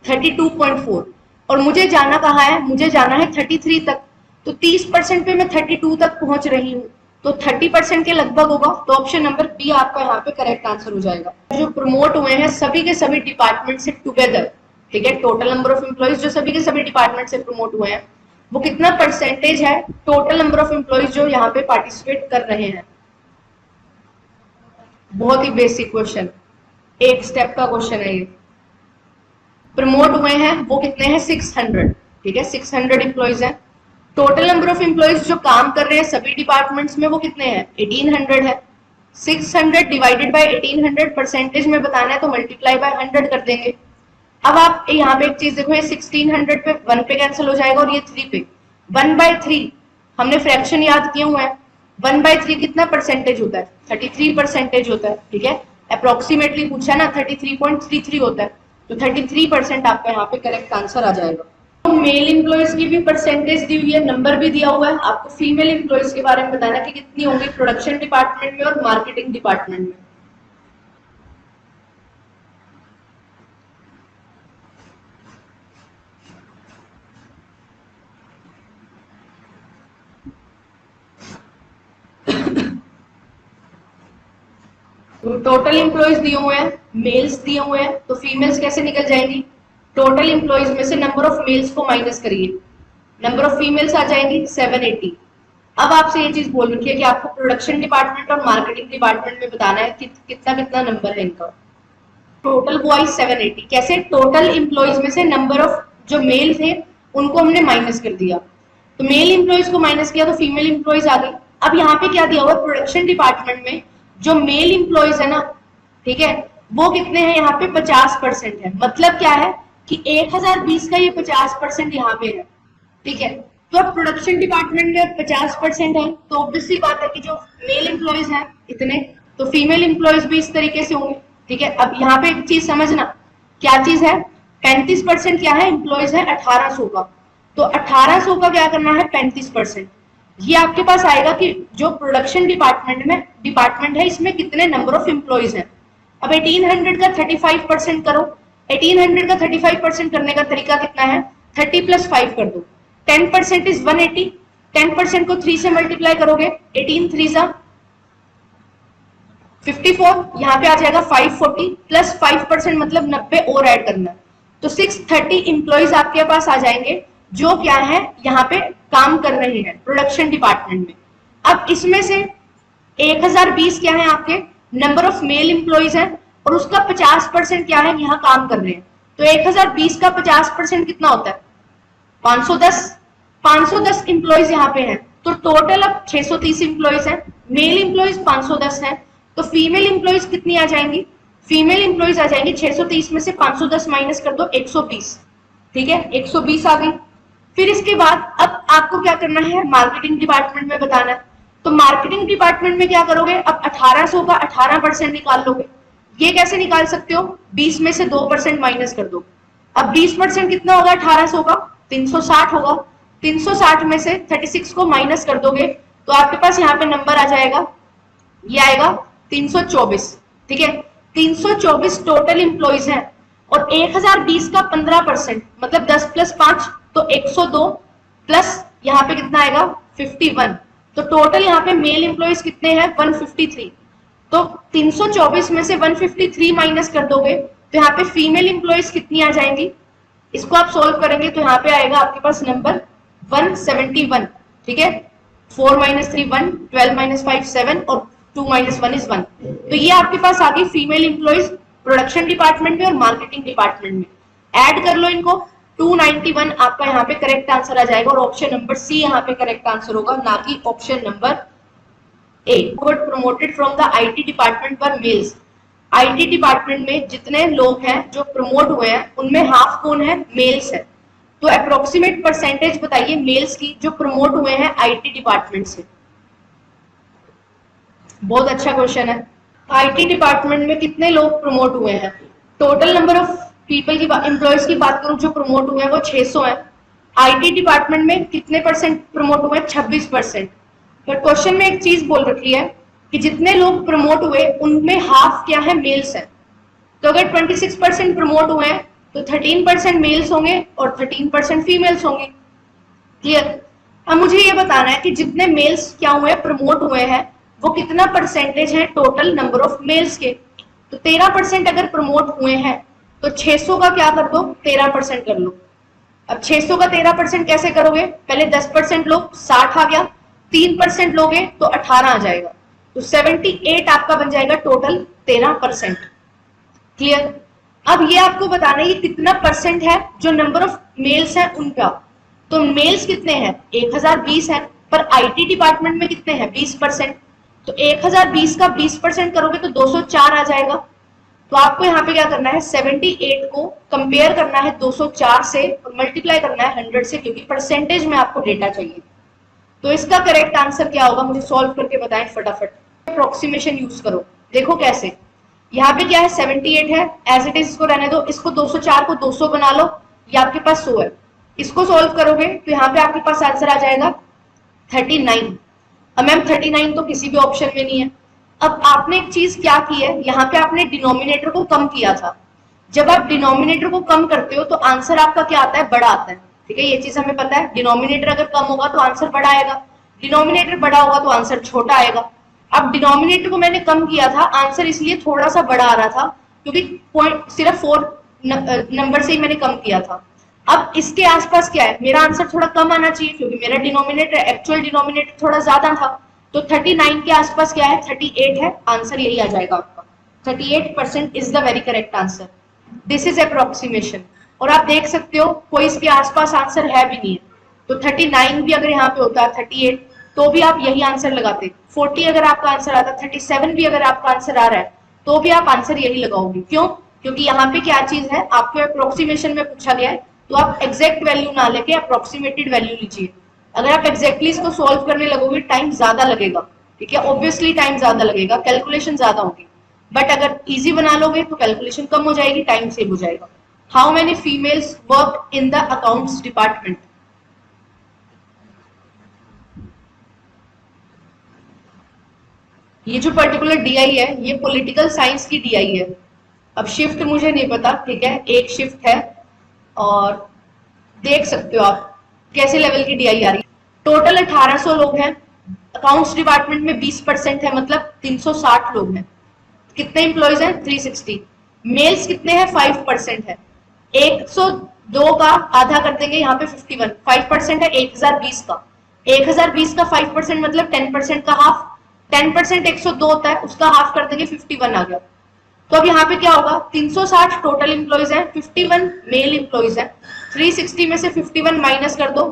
32.4, और मुझे जाना कहाँ है, मुझे जाना है 33 तक, तो 30% पे मैं 32 तक पहुंच रही हूँ, तो 30% के लगभग होगा, तो ऑप्शन नंबर बी आपका यहाँ पे करेक्ट आंसर हो जाएगा। जो प्रमोट हुए हैं सभी के सभी डिपार्टमेंट से टुगेदर, ठीक है, टोटल नंबर ऑफ एम्प्लॉइज जो सभी के सभी डिपार्टमेंट से प्रमोट हुए हैं, वो कितना परसेंटेज है टोटल नंबर ऑफ एम्प्लॉइज जो यहाँ पे पार्टिसिपेट कर रहे हैं। बहुत ही बेसिक क्वेश्चन, एक स्टेप का क्वेश्चन है ये। प्रमोट हुए हैं वो कितने हैं, 600, ठीक है, 600 एम्प्लॉइज हैं। टोटल नंबर ऑफ एम्प्लॉइज जो काम कर रहे हैं सभी डिपार्टमेंट्स में वो कितने हैं, 1800 है। 600 डिवाइडेड बाय 1800 परसेंटेज में बताना है, तो मल्टीप्लाई बाय 100 कर देंगे। अब आप यहाँ पे एक चीज देखो, ये 1600 पे 1 पे कैंसिल हो जाएगा और ये 3 पे, 1/3 हमने फ्रैक्शन याद किए हुए हैं, 1/3 कितना परसेंटेज होता है, 33% होता है, ठीक है, अप्रोक्सीमेटली पूछा है ना, 33.33 होता है, तो 33% आपका यहाँ पे करेक्ट आंसर आ जाएगा। तो मेल एम्प्लॉइज की भी परसेंटेज दी हुई है, नंबर भी दिया हुआ है, आपको फीमेल एम्प्लॉइज के बारे में बताना कि कितनी होंगी प्रोडक्शन डिपार्टमेंट में और मार्केटिंग डिपार्टमेंट में। तो टोटल एम्प्लॉइज दिए हुए हैं, मेल्स दिए हुए हैं, तो फीमेल्स कैसे निकल जाएंगी, टोटल एम्प्लॉइज में से नंबर ऑफ मेल्स को माइनस करिए, नंबर ऑफ फीमेल्स आ जाएंगी 780। अब आपसे ये चीज बोल रखी है कि आपको प्रोडक्शन डिपार्टमेंट और मार्केटिंग डिपार्टमेंट में बताना है कि कितना कितना नंबर है इनका। टोटल बॉयज 780, कैसे, टोटल एम्प्लॉइज में से नंबर ऑफ जो मेल थे उनको हमने माइनस कर दिया, तो मेल एम्प्लॉइज को माइनस किया तो फीमेल एम्प्लॉइज आ गई। अब यहाँ पे क्या दिया हुआ, प्रोडक्शन डिपार्टमेंट में जो मेल एम्प्लॉइज है ना, ठीक है, वो कितने हैं यहाँ पे 50% है। मतलब क्या है, कि 1020 का ये 50% यहाँ पे है, ठीक है। तो अब प्रोडक्शन डिपार्टमेंट में 50% है, तो ऑब्वियसली बात है कि जो मेल एम्प्लॉयज हैं इतने, तो फीमेल एम्प्लॉयज भी इस तरीके से होंगे, ठीक है। अब यहाँ पे एक चीज समझना, क्या चीज है, 35% क्या है, एम्प्लॉयज है 1800 का, तो 1800 का क्या करना है 35%, ये आपके पास आएगा कि जो प्रोडक्शन डिपार्टमेंट है इसमें कितने नंबर ऑफ एम्प्लॉयज हैं। अब 1800 का 35% करो, 1800 का 35% करने का तरीका कितना है, 30 + 5 कर दो, 10% इज 180, 10% को 3 से मल्टीप्लाई करोगे, 18 3 सा 54, यहाँ पे आ जाएगा 540 प्लस 5% मतलब 90 और ऐड करना, तो 630 एम्प्लॉयज आपके पास आ जाएंगे जो क्या है यहाँ पे काम कर रहे हैं प्रोडक्शन डिपार्टमेंट में। अब इसमें से 1020 क्या है आपके नंबर ऑफ मेल एम्प्लॉयज हैं और उसका 50% क्या है यहाँ काम कर रहे हैं, तो 1020 का 50% कितना होता है 510, 510 एम्प्लॉयज यहाँ पे हैं, तो टोटल अब 630 एम्प्लॉयज हैं, मेल एम्प्लॉयज 510 हैं, तो फीमेल एम्प्लॉयज कितनी आ जाएंगी, फीमेल एम्प्लॉयज आ जाएंगी 630 में से 510 माइनस कर दो 120, ठीक है 120 आ गई। फिर इसके बाद अब आपको क्या करना है, मार्केटिंग डिपार्टमेंट में बताना है, तो मार्केटिंग डिपार्टमेंट में क्या करोगे, अब 1800 का 18% निकाल लोगे, ये कैसे निकाल सकते हो, 20 में से 2% माइनस कर दो, अब 20% कितना होगा 1800 का 360 होगा, 360 में से 36 को माइनस कर दोगे तो आपके पास यहाँ पे नंबर आ जाएगा, ये आएगा 324, ठीक है 324 टोटल एम्प्लॉयज हैं, और 1020 का 15% मतलब 10 + 5 तो 102 प्लस यहाँ पे कितना आएगा 51, तो टोटल यहाँ पे मेल एम्प्लॉयज कितने हैं 153, तो 324 में से 153 माइनस कर दोगे तो यहाँ पे फीमेल एम्प्लॉयज कितनी आ जाएंगी, इसको आप सोल्व करेंगे तो यहाँ पे आएगा आपके पास नंबर 171, ठीक है 4 - 3 1, 12 - 5 7 और 2 - 1 is 1, तो ये आपके पास आ गई फीमेल एम्प्लॉयज प्रोडक्शन डिपार्टमेंट में और मार्केटिंग डिपार्टमेंट में, ऐड कर लो इनको 291 आपका यहाँ पे करेक्ट आंसर आ जाएगा, और ऑप्शन नंबर सी यहाँ पे करेक्ट आंसर होगा, ना कि option number A. Promoted from the IT department पर मेल्स, आईटी डिपार्टमेंट में जितने लोग हैं जो प्रमोट हुए हैं उनमें हाफ कौन है, मेल्स है, तो अप्रोक्सीमेट परसेंटेज बताइए मेल्स की जो प्रमोट हुए हैं आईटी डिपार्टमेंट से। बहुत अच्छा क्वेश्चन है, आईटी डिपार्टमेंट में कितने लोग प्रमोट हुए हैं, टोटल नंबर ऑफ पीपल की एम्प्लॉयज की बात करूं जो प्रमोट हुए हैं वो 600 है, आईटी डिपार्टमेंट में कितने परसेंट प्रमोट हुए, 26%, पर क्वेश्चन में एक चीज बोल रखी है कि जितने लोग प्रमोट हुए उनमें हाफ क्या है, मेल्स है, तो अगर 26% प्रमोट हुए हैं तो 13% मेल्स होंगे और 13% फीमेल्स होंगे, क्लियर। अब मुझे ये बताना है कि जितने मेल्स क्या हुए प्रमोट हुए हैं वो कितना परसेंटेज है टोटल नंबर ऑफ मेल्स के, तो 13% अगर प्रमोट हुए हैं तो 600 का क्या कर दो 13% कर लो। अब 600 का 13% कैसे करोगे, पहले 10% लो 60 आ गया, 3% लोगे तो 18 आ जाएगा, तो 78 आपका बन जाएगा टोटल 13%, क्लियर। अब ये आपको बताना है ये कितना परसेंट है जो नंबर ऑफ मेल्स है उनका, तो मेल्स कितने हैं 1020 है, पर आईटी डिपार्टमेंट में कितने हैं 20%, तो 1020 का 20% करोगे तो 204 आ जाएगा, तो आपको यहाँ पे क्या करना है 78 को कंपेयर करना है 204 से और मल्टीप्लाई करना है 100 से, क्योंकि परसेंटेज में आपको डेटा चाहिए, तो इसका करेक्ट आंसर क्या होगा मुझे सॉल्व करके बताएं फटाफट। अप्रोक्सीमेशन यूज करो, देखो कैसे, यहाँ पे क्या है 78 है, एज इट इज इसको रहने दो, इसको 204 को 200 बना लो, ये आपके पास 100 है, इसको सोल्व करोगे तो यहाँ पे आपके पास आंसर आ जाएगा 39। अब मैम 39 तो किसी भी ऑप्शन में नहीं है। अब आपने एक चीज क्या की है, यहाँ पे आपने डिनोमिनेटर को कम किया था, जब आप डिनोमिनेटर को कम करते हो तो आंसर आपका क्या आता है, बड़ा आता है, ठीक है ये चीज हमें पता है, डिनोमिनेटर अगर कम होगा तो आंसर बड़ा आएगा, डिनोमिनेटर बड़ा होगा तो आंसर छोटा आएगा। अब डिनोमिनेटर को मैंने कम किया था, आंसर इसलिए थोड़ा सा बड़ा आ रहा था क्योंकि पॉइंट सिर्फ 4 नंबर से ही मैंने कम किया था। अब इसके आसपास क्या है, मेरा आंसर थोड़ा कम आना चाहिए क्योंकि मेरा डिनोमिनेटर एक्चुअल डिनोमिनेटर थोड़ा ज्यादा था, तो 39 के आसपास क्या है 38 है, आंसर यही आ जाएगा आपका 38% is the very correct answer. This is approximation, और आप देख सकते हो कोई इसके आसपास आंसर है भी नहीं है, तो 39 भी अगर यहाँ पे होता 38 तो भी आप यही आंसर लगाते, 40 अगर आपका आंसर आता, 37 भी अगर आपका आंसर आ रहा है तो भी आप आंसर यही लगाओगे, क्यों, क्योंकि यहाँ पे क्या चीज है, आपको अप्रोक्सीमेशन में पूछा गया है, तो आप एग्जैक्ट वैल्यू ना लेके अप्रोक्सीमेटेड वैल्यू लीजिए। अगर आप एग्जैक्टली इसको सोल्व करने लगोगे टाइम ज्यादा लगेगा, ठीक है, ऑब्वियसली टाइम ज्यादा लगेगा, कैलकुलेशन ज्यादा होगी। बट अगर इजी बना लोगे तो कैलकुलेशन कम हो जाएगी, टाइम सेव हो जाएगा। How many females work in the accounts department? ये जो पर्टिकुलर डीआई है ये पॉलिटिकल साइंस की डीआई है। अब शिफ्ट मुझे नहीं पता, ठीक है, एक शिफ्ट है और देख सकते हो आप कैसे लेवल की डीआई आ रही है। टोटल 1800 लोग हैं, अकाउंट्स डिपार्टमेंट में 20% है, मतलब 360 लोग हैं। कितने एम्प्लॉयज हैं? 360। मेल्स कितने हैं? 5% है। 102 का आधा कर देंगे यहाँ पे 51, 5% है 1020 का। 1020 का 5% मतलब 10% का हाफ। 10% 102 होता है, उसका हाफ कर देंगे 51 आ गया। तो अब यहाँ पे क्या होगा, 360 टोटल एम्प्लॉयज हैं, 51 मेल एम्प्लॉयज हैं। 360 में से 51 माइनस कर दो,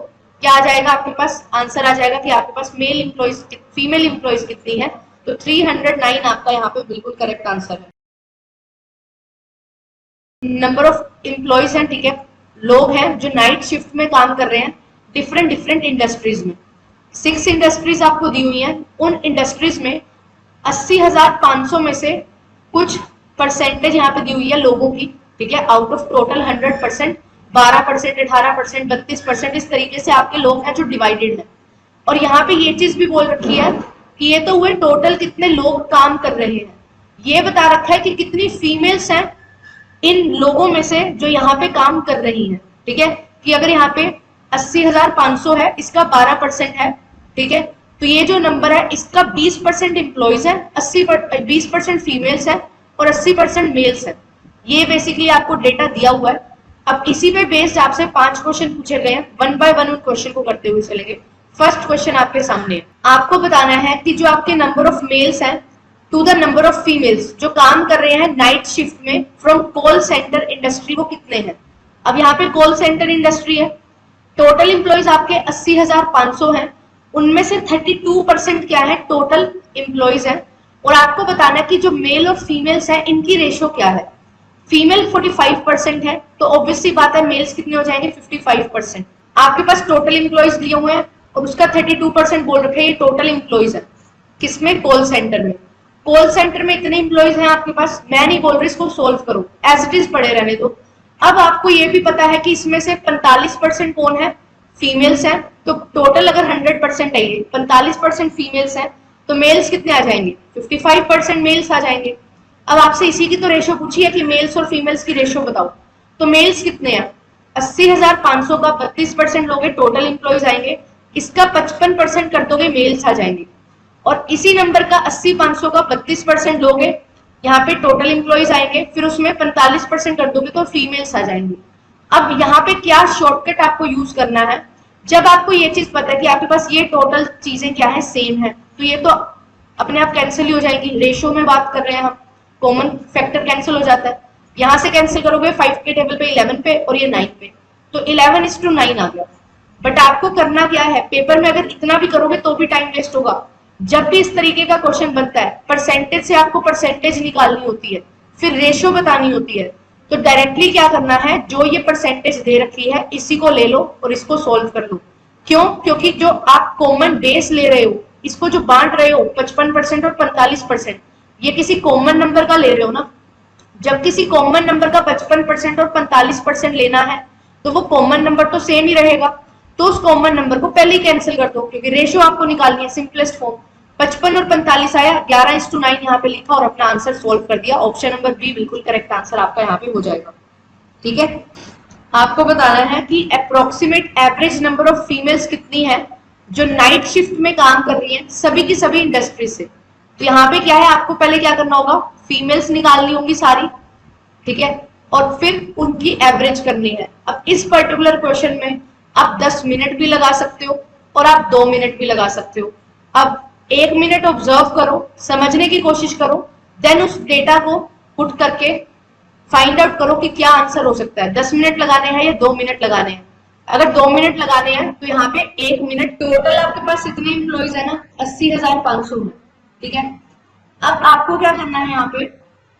क्या आ जाएगा आपके पास? आंसर आ जाएगा कि आपके पास मेल एम्प्लॉयज, फीमेल एम्प्लॉयज कितनी है, तो 309 आपका यहाँ पे बिल्कुल करेक्ट आंसर है। नंबर ऑफ एम्प्लॉयज हैं, ठीक है, लोग हैं जो नाइट शिफ्ट में काम कर रहे हैं डिफरेंट डिफरेंट इंडस्ट्रीज में। 6 इंडस्ट्रीज आपको दी हुई हैं, उन इंडस्ट्रीज में 80,500 में से कुछ परसेंटेज यहाँ पे दी हुई है लोगों की, ठीक है, आउट ऑफ टोटल 100%, 12%, 18%, 32%, इस तरीके से आपके लोग हैं जो डिवाइडेड है। और यहाँ पे ये चीज भी बोल रखी है कि ये तो हुए टोटल कितने लोग काम कर रहे हैं, ये बता रखा है कि कितनी फीमेल्स हैं इन लोगों में से जो यहाँ पे काम कर रही हैं, ठीक है, कि अगर यहाँ पे 80,500 है, इसका 12% है, ठीक है, तो ये जो नंबर है इसका 20% एम्प्लॉयज है, 20% फीमेल्स है और 80% मेल्स है। ये बेसिकली आपको डेटा दिया हुआ है। अब इसी पे बेस्ड आपसे 5 क्वेश्चन पूछे गए हैं, वन बाय वन उन क्वेश्चन को करते हुए चलेंगे। फर्स्ट क्वेश्चन आपके सामने है, आपको बताना है कि जो आपके नंबर ऑफ मेल्स हैं to the number of females जो काम कर रहे हैं नाइट शिफ्ट में फ्रॉम कॉल सेंटर इंडस्ट्री, वो कितने हैं। अब यहाँ पे कॉल सेंटर इंडस्ट्री है, टोटल एम्प्लॉयज आपके 80,500 हैं, उनमें से 32% क्या है, टोटल एम्प्लॉयज हैं। और आपको बताना है कि जो मेल और फीमेल्स हैं इनकी रेशियो क्या है। फीमेल 45% है, तो ऑब्वियसली बात है मेल्स कितने हो जाएंगे, 55%। आपके पास टोटल एम्प्लॉयज दिए हुए हैं और उसका 32% बोल रखे हैं, ये टोटल एम्प्लॉयज है किसमें, कॉल सेंटर में। कॉल सेंटर में इतने एम्प्लॉयज हैं आपके पास, मैं नहीं बोल रही इसको सोल्व करो, एज इट इज पड़े रहने दो। अब आपको ये भी पता है कि इसमें से 45% कौन है, फीमेल्स हैं, तो टोटल अगर 100% है, 45% फीमेल्स हैं, तो मेल्स कितने आ जाएंगे, 55% मेल्स आ जाएंगे। अब आपसे इसी की तो रेशो पूछी है कि मेल्स और फीमेल्स की रेशो बताओ, तो मेल्स कितने हैं, 80,500 का 32% लोगे टोटल एम्प्लॉयज आएंगे, इसका 55% कर दोगे मेल्स आ जाएंगे। और इसी नंबर का 80,500 का 32% लोगे, यहाँ पे टोटल एम्प्लॉयज आएंगे, फिर उसमें 45% कर दोगे तो फीमेल्स आ जाएंगी। अब यहाँ पे क्या शॉर्टकट आपको यूज करना है, जब आपको ये चीज पता है कि आपके पास ये टोटल चीजें क्या है, सेम है, तो ये तो अपने आप कैंसिल ही हो जाएगी। रेशियो में बात कर रहे हैं हम, कॉमन फैक्टर कैंसिल हो जाता है, यहाँ से कैंसिल करोगे 5 के टेबल पे 11 पे और ये 9 पे, तो 11:9 आ गया। बट आपको करना क्या है, पेपर में अगर इतना भी करोगे तो भी टाइम वेस्ट होगा। जब भी इस तरीके का क्वेश्चन बनता है, परसेंटेज से आपको परसेंटेज निकालनी होती है, फिर रेशियो बतानी होती है, तो डायरेक्टली क्या करना है, जो ये परसेंटेज दे रखी है इसी को ले लो और इसको सोल्व कर लो। क्यों? क्योंकि जो आप कॉमन बेस ले रहे हो, इसको जो बांट रहे हो 55% और 45%, ये किसी कॉमन नंबर का ले रहे हो ना। जब किसी कॉमन नंबर का 55% और 45% लेना है, तो वो कॉमन नंबर तो सेम ही रहेगा, तो उस कॉमन नंबर को पहले ही कैंसिल कर दो, क्योंकि रेशियो आपको निकालनी है सिंपलेस्ट फॉर्म। 55 और 45 आया, 11:9 यहाँ पे लिखा और अपना आंसर सोल्व कर दिया। ऑप्शन नंबर बी बिल्कुल करेक्ट आंसर आपका यहाँ पे हो जाएगा। ठीक है, आपको बताना है कि approximate average number of females कितनी है जो नाइट शिफ्ट में काम कर रही है सभी की सभी इंडस्ट्री से। तो यहाँ पे क्या है, आपको पहले क्या करना होगा, फीमेल्स निकालनी होंगी सारी, ठीक है, और फिर उनकी एवरेज करनी है। अब इस पर्टिकुलर क्वेश्चन में आप 10 मिनट भी लगा सकते हो और आप 2 मिनट भी लगा सकते हो। अब 1 मिनट ऑब्जर्व करो, समझने की कोशिश करो, देन उस डेटा को पुट करके फाइंड आउट करो कि क्या आंसर हो सकता है। 10 मिनट लगाने हैं या 2 मिनट लगाने हैं। अगर 2 मिनट लगाने हैं तो यहाँ पे 1 मिनट, टोटल आपके पास इतने एम्प्लॉयज है ना, 80,500 में, ठीक है। अब आपको क्या करना है, यहाँ पे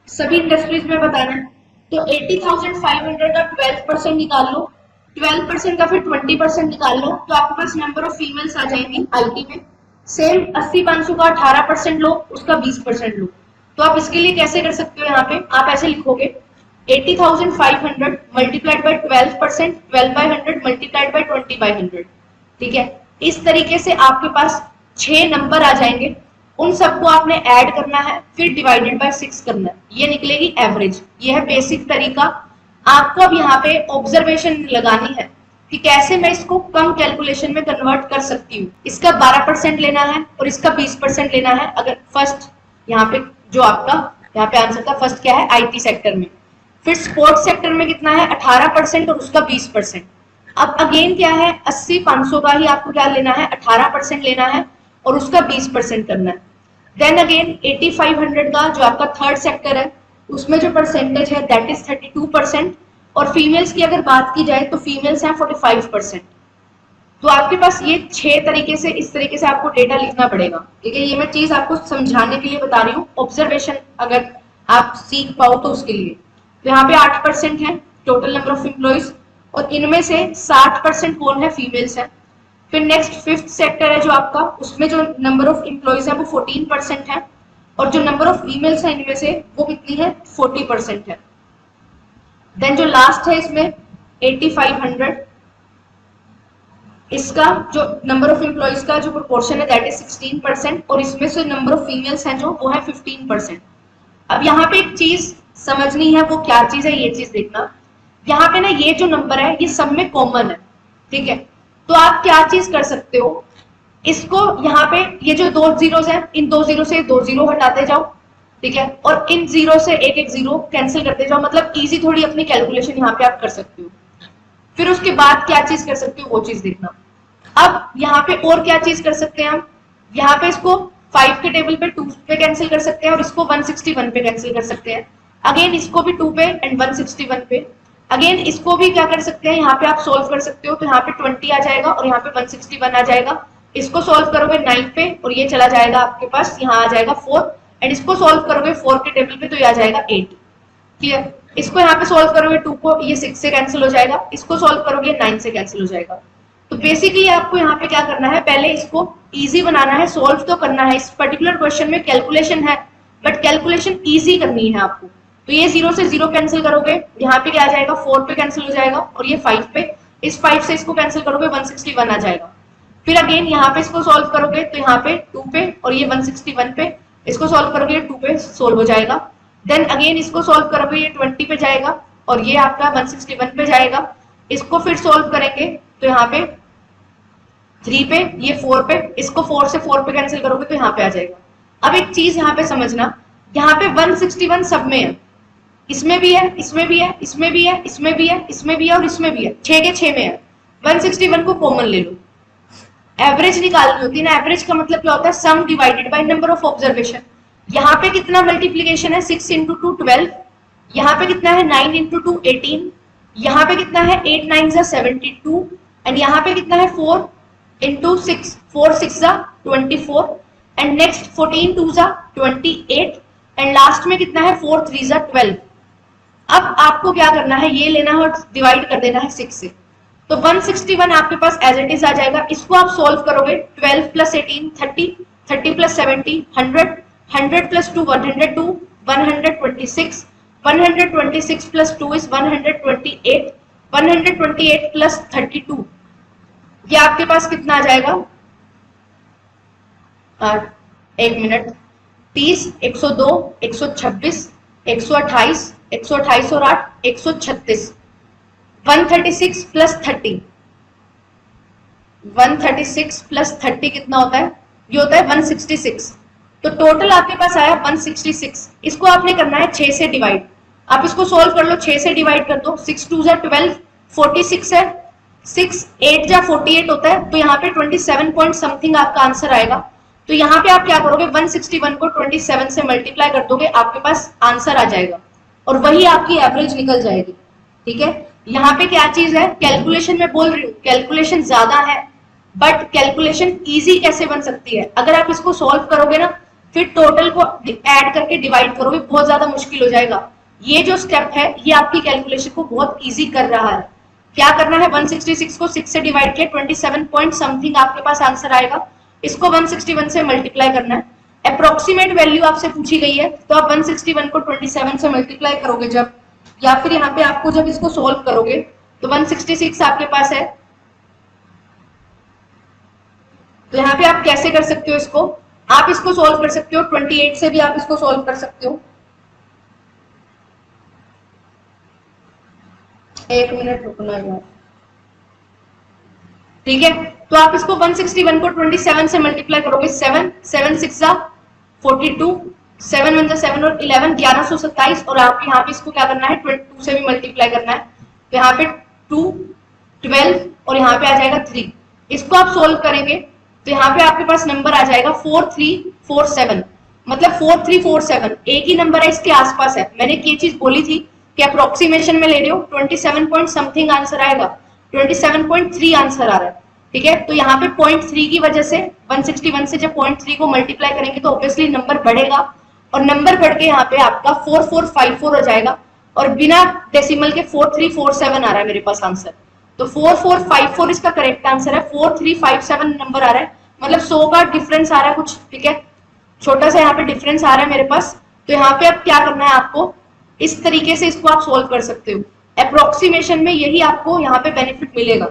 सभी इंडस्ट्रीज में बताना है, तो 80,500 का 12% निकाल लो, 12% का फिर 20% निकाल लो, तो आपके पास नंबर ऑफ फीमेल्स आ जाएंगी आईटी में। सेम 80,500 का 18% लो, उसका 20% लो। तो आप इसके लिए कैसे कर सकते हो, यहाँ पे आप ऐसे लिखोगे 80,500 multiplied by 12%, 12 by 100 multiplied by 20 by 100। ठीक है, इस तरीके से आपके पास 6 नंबर आ जाएंगे, उन सबको आपने ऐड करना है, फिर डिवाइडेड बाय 6 करना है, ये निकलेगी एवरेज। ये है बेसिक तरीका। आपको अब यहाँ पे ऑब्जर्वेशन लगानी है कि कैसे मैं इसको कम कैलकुलेशन में कन्वर्ट कर सकती हूँ। इसका 12% लेना है और इसका 20% लेना है। अगर फर्स्ट यहाँ पे जो आपका यहाँ पे आंसर था, फर्स्ट क्या है, आईटी सेक्टर में। फिर स्पोर्ट्स सेक्टर में कितना है, 18% और उसका 20%। अब अगेन क्या है, 80,500 का ही आपको क्या लेना है, 18% लेना है और उसका 20% करना है। देन अगेन 8500 का जो आपका थर्ड सेक्टर है, उसमें जो परसेंटेज है दैट इज 32%। और फीमेल्स की अगर बात की जाए तो फीमेल्स हैं 45%। तो आपके पास ये 6 तरीके से, इस तरीके से आपको डेटा लिखना पड़ेगा। ठीक है, ये मैं चीज आपको समझाने के लिए बता रही हूँ, ऑब्जर्वेशन अगर आप सीख पाओ तो उसके लिए। तो यहाँ पे 8% है टोटल नंबर ऑफ एम्प्लॉइज, और इनमें से 60% कौन है, फीमेल्स है। फिर नेक्स्ट फिफ्थ सेक्टर है जो आपका, उसमें जो नंबर ऑफ एम्प्लॉइज है वो 14% है, और जो नंबर ऑफ फीमेल्स है इनमें से वो कितनी है, 40% है। देन जो लास्ट है इसमें 8500, इसका जो नंबर ऑफ एम्प्लॉइज का जो प्रोपोर्शन है दैट इज 16%, और इसमें से नंबर ऑफ फीमेल्स हैं जो वो है 15%। अब यहाँ पे एक चीज समझनी है, वो क्या चीज है, ये चीज देखना। यहाँ पे ना ये जो नंबर है ये सब में कॉमन है। ठीक है, तो आप क्या चीज कर सकते हो, इसको यहाँ पे ये जो 2 जीरोस हैं, इन 2 जीरो से 2 जीरो हटाते जाओ। ठीक है, और इन जीरो से एक एक जीरो कैंसिल करते जाओ, मतलब इजी थोड़ी अपनी कैलकुलेशन यहाँ पे आप कर सकते हो। फिर उसके बाद क्या चीज कर सकते हो वो चीज देखना। अब यहाँ पे और क्या चीज कर सकते हैं हम, यहाँ पे इसको 5 के टेबल पे 2 पे कैंसिल कर सकते हैं, और इसको 161 पे कैंसिल कर सकते हैं। अगेन इसको भी 2 पे एंड 161 पे। अगेन इसको भी क्या कर सकते हैं, यहाँ पे आप सोल्व कर सकते हो, तो यहाँ पे 20 आ जाएगा और यहाँ पे 161 आ जाएगा। इसको सोल्व करोगे 9 पे और ये चला जाएगा आपके पास, यहाँ आ जाएगा 4, एंड इसको सोल्व करोगे 4 के टेबल पे तो ये आ जाएगा 8। क्लियर, इसको यहाँ पे सोल्व करोगे 2 को, ये 6 से कैंसिल हो जाएगा, इसको सोल्व करोगे 9 से कैंसिल हो जाएगा। तो बेसिकली आपको यहाँ पे क्या करना है, पहले इसको इजी बनाना है, सोल्व तो करना है। इस पर्टिकुलर क्वेश्चन में कैलकुलेशन है, बट कैलकुलेशन इजी करनी है आपको। तो ये 0 से 0 कैंसिल करोगे, यहाँ पे क्या आ जाएगा, 4 पे कैंसिल हो जाएगा, और ये 5 पे, इस 5 से इसको कैंसिल करोगे 161 आ जाएगा। फिर अगेन यहाँ पे इसको सोल्व करोगे तो यहाँ पे 2 पे और ये 161 पे, इसको सोल्व करोगे 2 पे सोल्व हो जाएगा। देन अगेन इसको सोल्व करोगे ये 20 पे जाएगा और ये आपका 161 पे जाएगा। इसको फिर सोल्व करेंगे तो यहाँ पे 3 पे, ये 4 पे, इसको 4 से 4 पे कैंसिल करोगे तो यहाँ पे आ जाएगा। अब एक चीज यहाँ पे समझना, यहाँ पे 161 सब में है, इसमें भी है, इसमें भी है, इसमें भी है, इसमें भी है, इसमें भी है और इसमें भी है, 6 के 6 में है। 161 को कॉमन ले लो। एवरेज निकालनी होती है ना, एवरेज का मतलब क्या होता है, सम divided by number of observation. यहाँ पे कितना मल्टीप्लीकेशन है, 6 इंटू 2 12, यहाँ पे कितना है 9 इंटू 2 18, यहाँ पे कितना है 8 9 72, एंड यहाँ पे कितना है 4 into 6 4 6 24, and next 14 2 28, and last में कितना है 4 3 12। अब आपको क्या करना है, ये लेना है और डिवाइड कर देना है 6 से, तो 161 आपके पास एज इट इज आ जाएगा। इसको आप सोल्व करोगे, 12 plus 18 30, 30 plus 70 100, 100 plus 2 102, 126, 126 plus 2 is 128, 128 plus 32, ये आपके पास कितना आ जाएगा, एक मिनट, 30, 102, 126, 128, 128 और 8 136, 136 प्लस 30, 136 प्लस 30 कितना होता है, ये होता है 166। तो टोटल आपके पास आया 166। इसको आपने करना है 6 से डिवाइड, आप इसको सोल्व कर लो, 6 से डिवाइड कर दो, 6 2 12, 46 है, 6 8 48 होता है, तो यहाँ पे 27 पॉइंट समथिंग आपका आंसर आएगा। तो यहाँ पे आप क्या करोगे, 161 को 27 से मल्टीप्लाई कर दोगे, आपके पास आंसर आ जाएगा और वही आपकी एवरेज निकल जाएगी। ठीक है, यहाँ पे क्या चीज है, कैलकुलेशन में बोल रही हूँ, कैलकुलेशन ज्यादा है बट कैलकुलेशन इजी कैसे बन सकती है। अगर आप इसको सॉल्व करोगे ना, फिर टोटल को ऐड करके डिवाइड करोगे, बहुत ज्यादा मुश्किल हो जाएगा। ये जो स्टेप है ये आपकी कैलकुलेशन को बहुत इजी कर रहा है। क्या करना है, 166 को 6 से डिवाइड किया, 27 पॉइंट समथिंग आपके पास आंसर आएगा। इसको 161 से मल्टीप्लाई करना है। अप्रोक्सीमेट वैल्यू आपसे पूछी गई है, तो आप 161 को 27 से मल्टीप्लाई करोगे जब, या फिर यहाँ पे आपको जब इसको सोल्व करोगे तो 166 आपके पास है। तो यहाँ पे आप कैसे कर सकते हो इसको, आप इसको सोल्व कर सकते हो 28 से भी आप इसको सोल्व कर सकते हो। एक मिनट रुकना यार, ठीक है। तो आप इसको 161 को 27 से मल्टीप्लाई करोगे, 7 7 6 42, 7 1 7 और 11 1127, और आप यहाँ पे इसको क्या करना है 22 से भी मल्टीप्लाई करना है। तो यहाँ पे 2 12 और यहाँ पे आ जाएगा 3। इसको आप सोल्व करेंगे तो यहाँ पे आपके पास नंबर आ जाएगा 4347, मतलब 4347 एक ही नंबर है, इसके आसपास है। मैंने ये चीज बोली थी कि अप्रोक्सीमेशन में ले रहे हो, 27 पॉइंट समथिंग आंसर आएगा, 27.3 आंसर आ रहा है, ठीक है। तो यहाँ पे 0.3 की वजह से 161 से जब 0.3 को मल्टीप्लाई करेंगे तो ऑब्वियसली नंबर बढ़ेगा, और नंबर बढ़ के यहाँ पे आपका 4454 हो जाएगा, और बिना डेसिमल के 4347 आ रहा है मेरे पास आंसर। तो 4454 इसका करेक्ट आंसर है। 4357 नंबर आ रहा है, मतलब 100 का डिफरेंस आ रहा है कुछ, ठीक है, छोटा सा यहाँ पे डिफरेंस आ रहा है मेरे पास। तो यहाँ पे अब क्या करना है आपको, इस तरीके से इसको आप सोल्व कर सकते हो। अप्रोक्सीमेशन में यही आपको यहाँ पे बेनिफिट मिलेगा,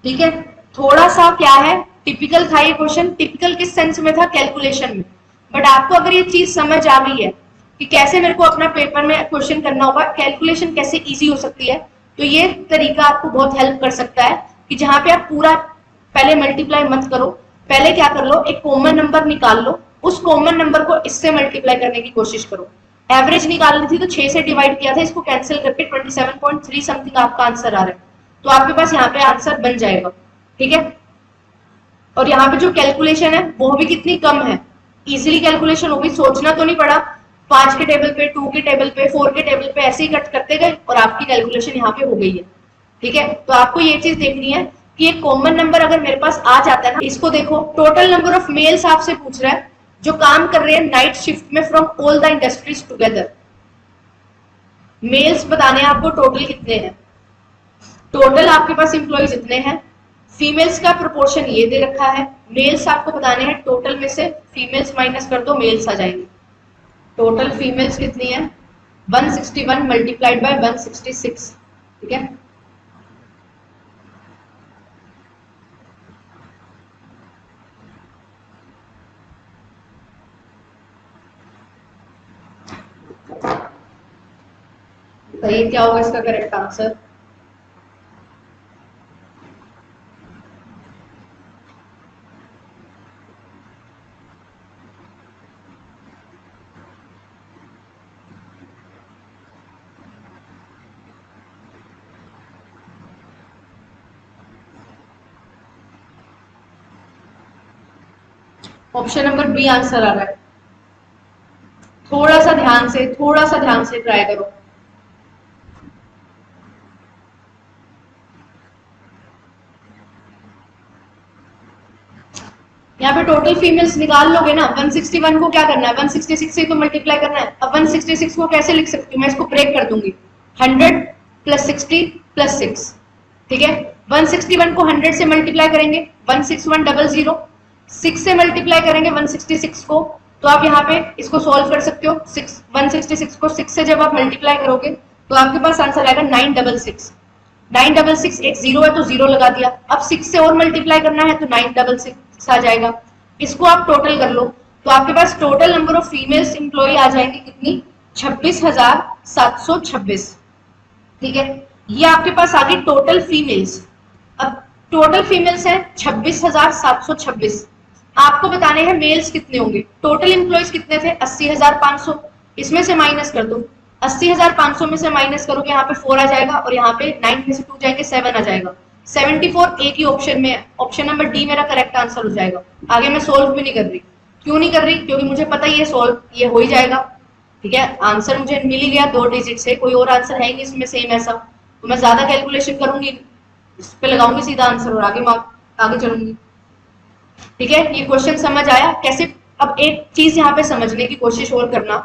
ठीक है। थोड़ा सा क्या है, टिपिकल था ये क्वेश्चन। टिपिकल किस सेंस में था, कैलकुलेशन में, बट आपको अगर ये चीज समझ आ गई है कि कैसे मेरे को अपना पेपर में क्वेश्चन करना होगा, कैलकुलेशन कैसे इजी हो सकती है, तो ये तरीका आपको बहुत हेल्प कर सकता है कि जहां पे आप पूरा पहले मल्टीप्लाई मत करो, पहले क्या कर लो, एक कॉमन नंबर निकाल लो, उस कॉमन नंबर को इससे मल्टीप्लाई करने की कोशिश करो। एवरेज निकालनी थी तो 6 से डिवाइड किया था, इसको कैंसिल करके 27.3 समथिंग आपका आंसर आ रहा है, तो आपके पास यहाँ पे आंसर बन जाएगा, ठीक है। और यहाँ पे जो कैलकुलेशन है वो भी कितनी कम है, इजीली कैलकुलेशन हो गई, सोचना तो नहीं पड़ा। 5 के टेबल पे, 2 के टेबल पे, 4 के टेबल पे ऐसे ही कट करते गए और आपकी कैलकुलेशन यहाँ पे हो गई है, ठीक है। तो आपको ये चीज देखनी है कि एक कॉमन नंबर अगर मेरे पास आ जाता है ना, इसको देखो, टोटल नंबर ऑफ मेल्स आपसे पूछ रहा है जो काम कर रहे हैं नाइट शिफ्ट में from all the industries together. Males बताने हैं आपको टोटल कितने हैं, टोटल आपके पास एम्प्लॉइज इतने हैं। फीमेल्स का प्रोपोर्शन ये दे रखा है, मेल्स आपको बताने हैं, टोटल में से फीमेल्स माइनस कर दो, मेल्स आ जाएंगे। टोटल फीमेल्स कितनी है, 161 मल्टीप्लाइड बाय 166, ठीक है। तो ये क्या होगा इसका correct answer, option number B answer आ रहा है। थोड़ा सा ध्यान से ट्राई करो। यहाँ पे टोटल फीमेल्स निकाल लोगे ना, 161 को क्या करना है, 166 से तो मल्टीप्लाई करना है। अब 166 को कैसे लिख सकती हूँ, मैं इसको ब्रेक कर दूंगी, 100 + 60 + 6, ठीक है। 161 को 100 से मल्टीप्लाई करेंगे 16100, 6 से मल्टीप्लाई करेंगे 166 को, तो आप यहाँ पे इसको सॉल्व कर सकते हो। 166 को 6 से जब आप मल्टीप्लाई करोगे तो आपके पास आंसर आएगा 966। 966 एक 0 है तो 0 लगा दिया। अब 6 से और मल्टीप्लाई करना है तो 966 आ जाएगा। इसको आप टोटल कर लो तो आपके पास total number of females employ आ जाएंगे कितनी, 26,726, ठीक है। ये आपके पास आ गई टोटल फीमेल्स। अब टोटल फीमेल्स है 26,726, आपको बताने हैं मेल्स कितने होंगे। टोटल एम्प्लॉयज कितने थे, 80,500, इसमें से माइनस कर दो, 80,500 में से माइनस करोगे यहाँ पे 4 आ जाएगा, और यहाँ पे 9 में से 2 जाएंगे 7 आ जाएगा। 74 एक ही ऑप्शन में है, ऑप्शन नंबर डी मेरा करेक्ट आंसर हो जाएगा। आगे मैं सोल्व भी नहीं कर रही, क्यों नहीं कर रही, क्योंकि मुझे पता ही है सोल्व ये हो ही जाएगा, ठीक है। आंसर मुझे मिल ही गया 2 डिजिट से, कोई और आंसर है नहीं इसमें सेम ऐसा, तो मैं ज्यादा कैलकुलेशन करूंगी, इस पे लगाऊंगी सीधा आंसर और आगे चलूंगी, ठीक है। ये क्वेश्चन समझ आया कैसे। अब एक चीज यहाँ पे समझने की कोशिश और करना,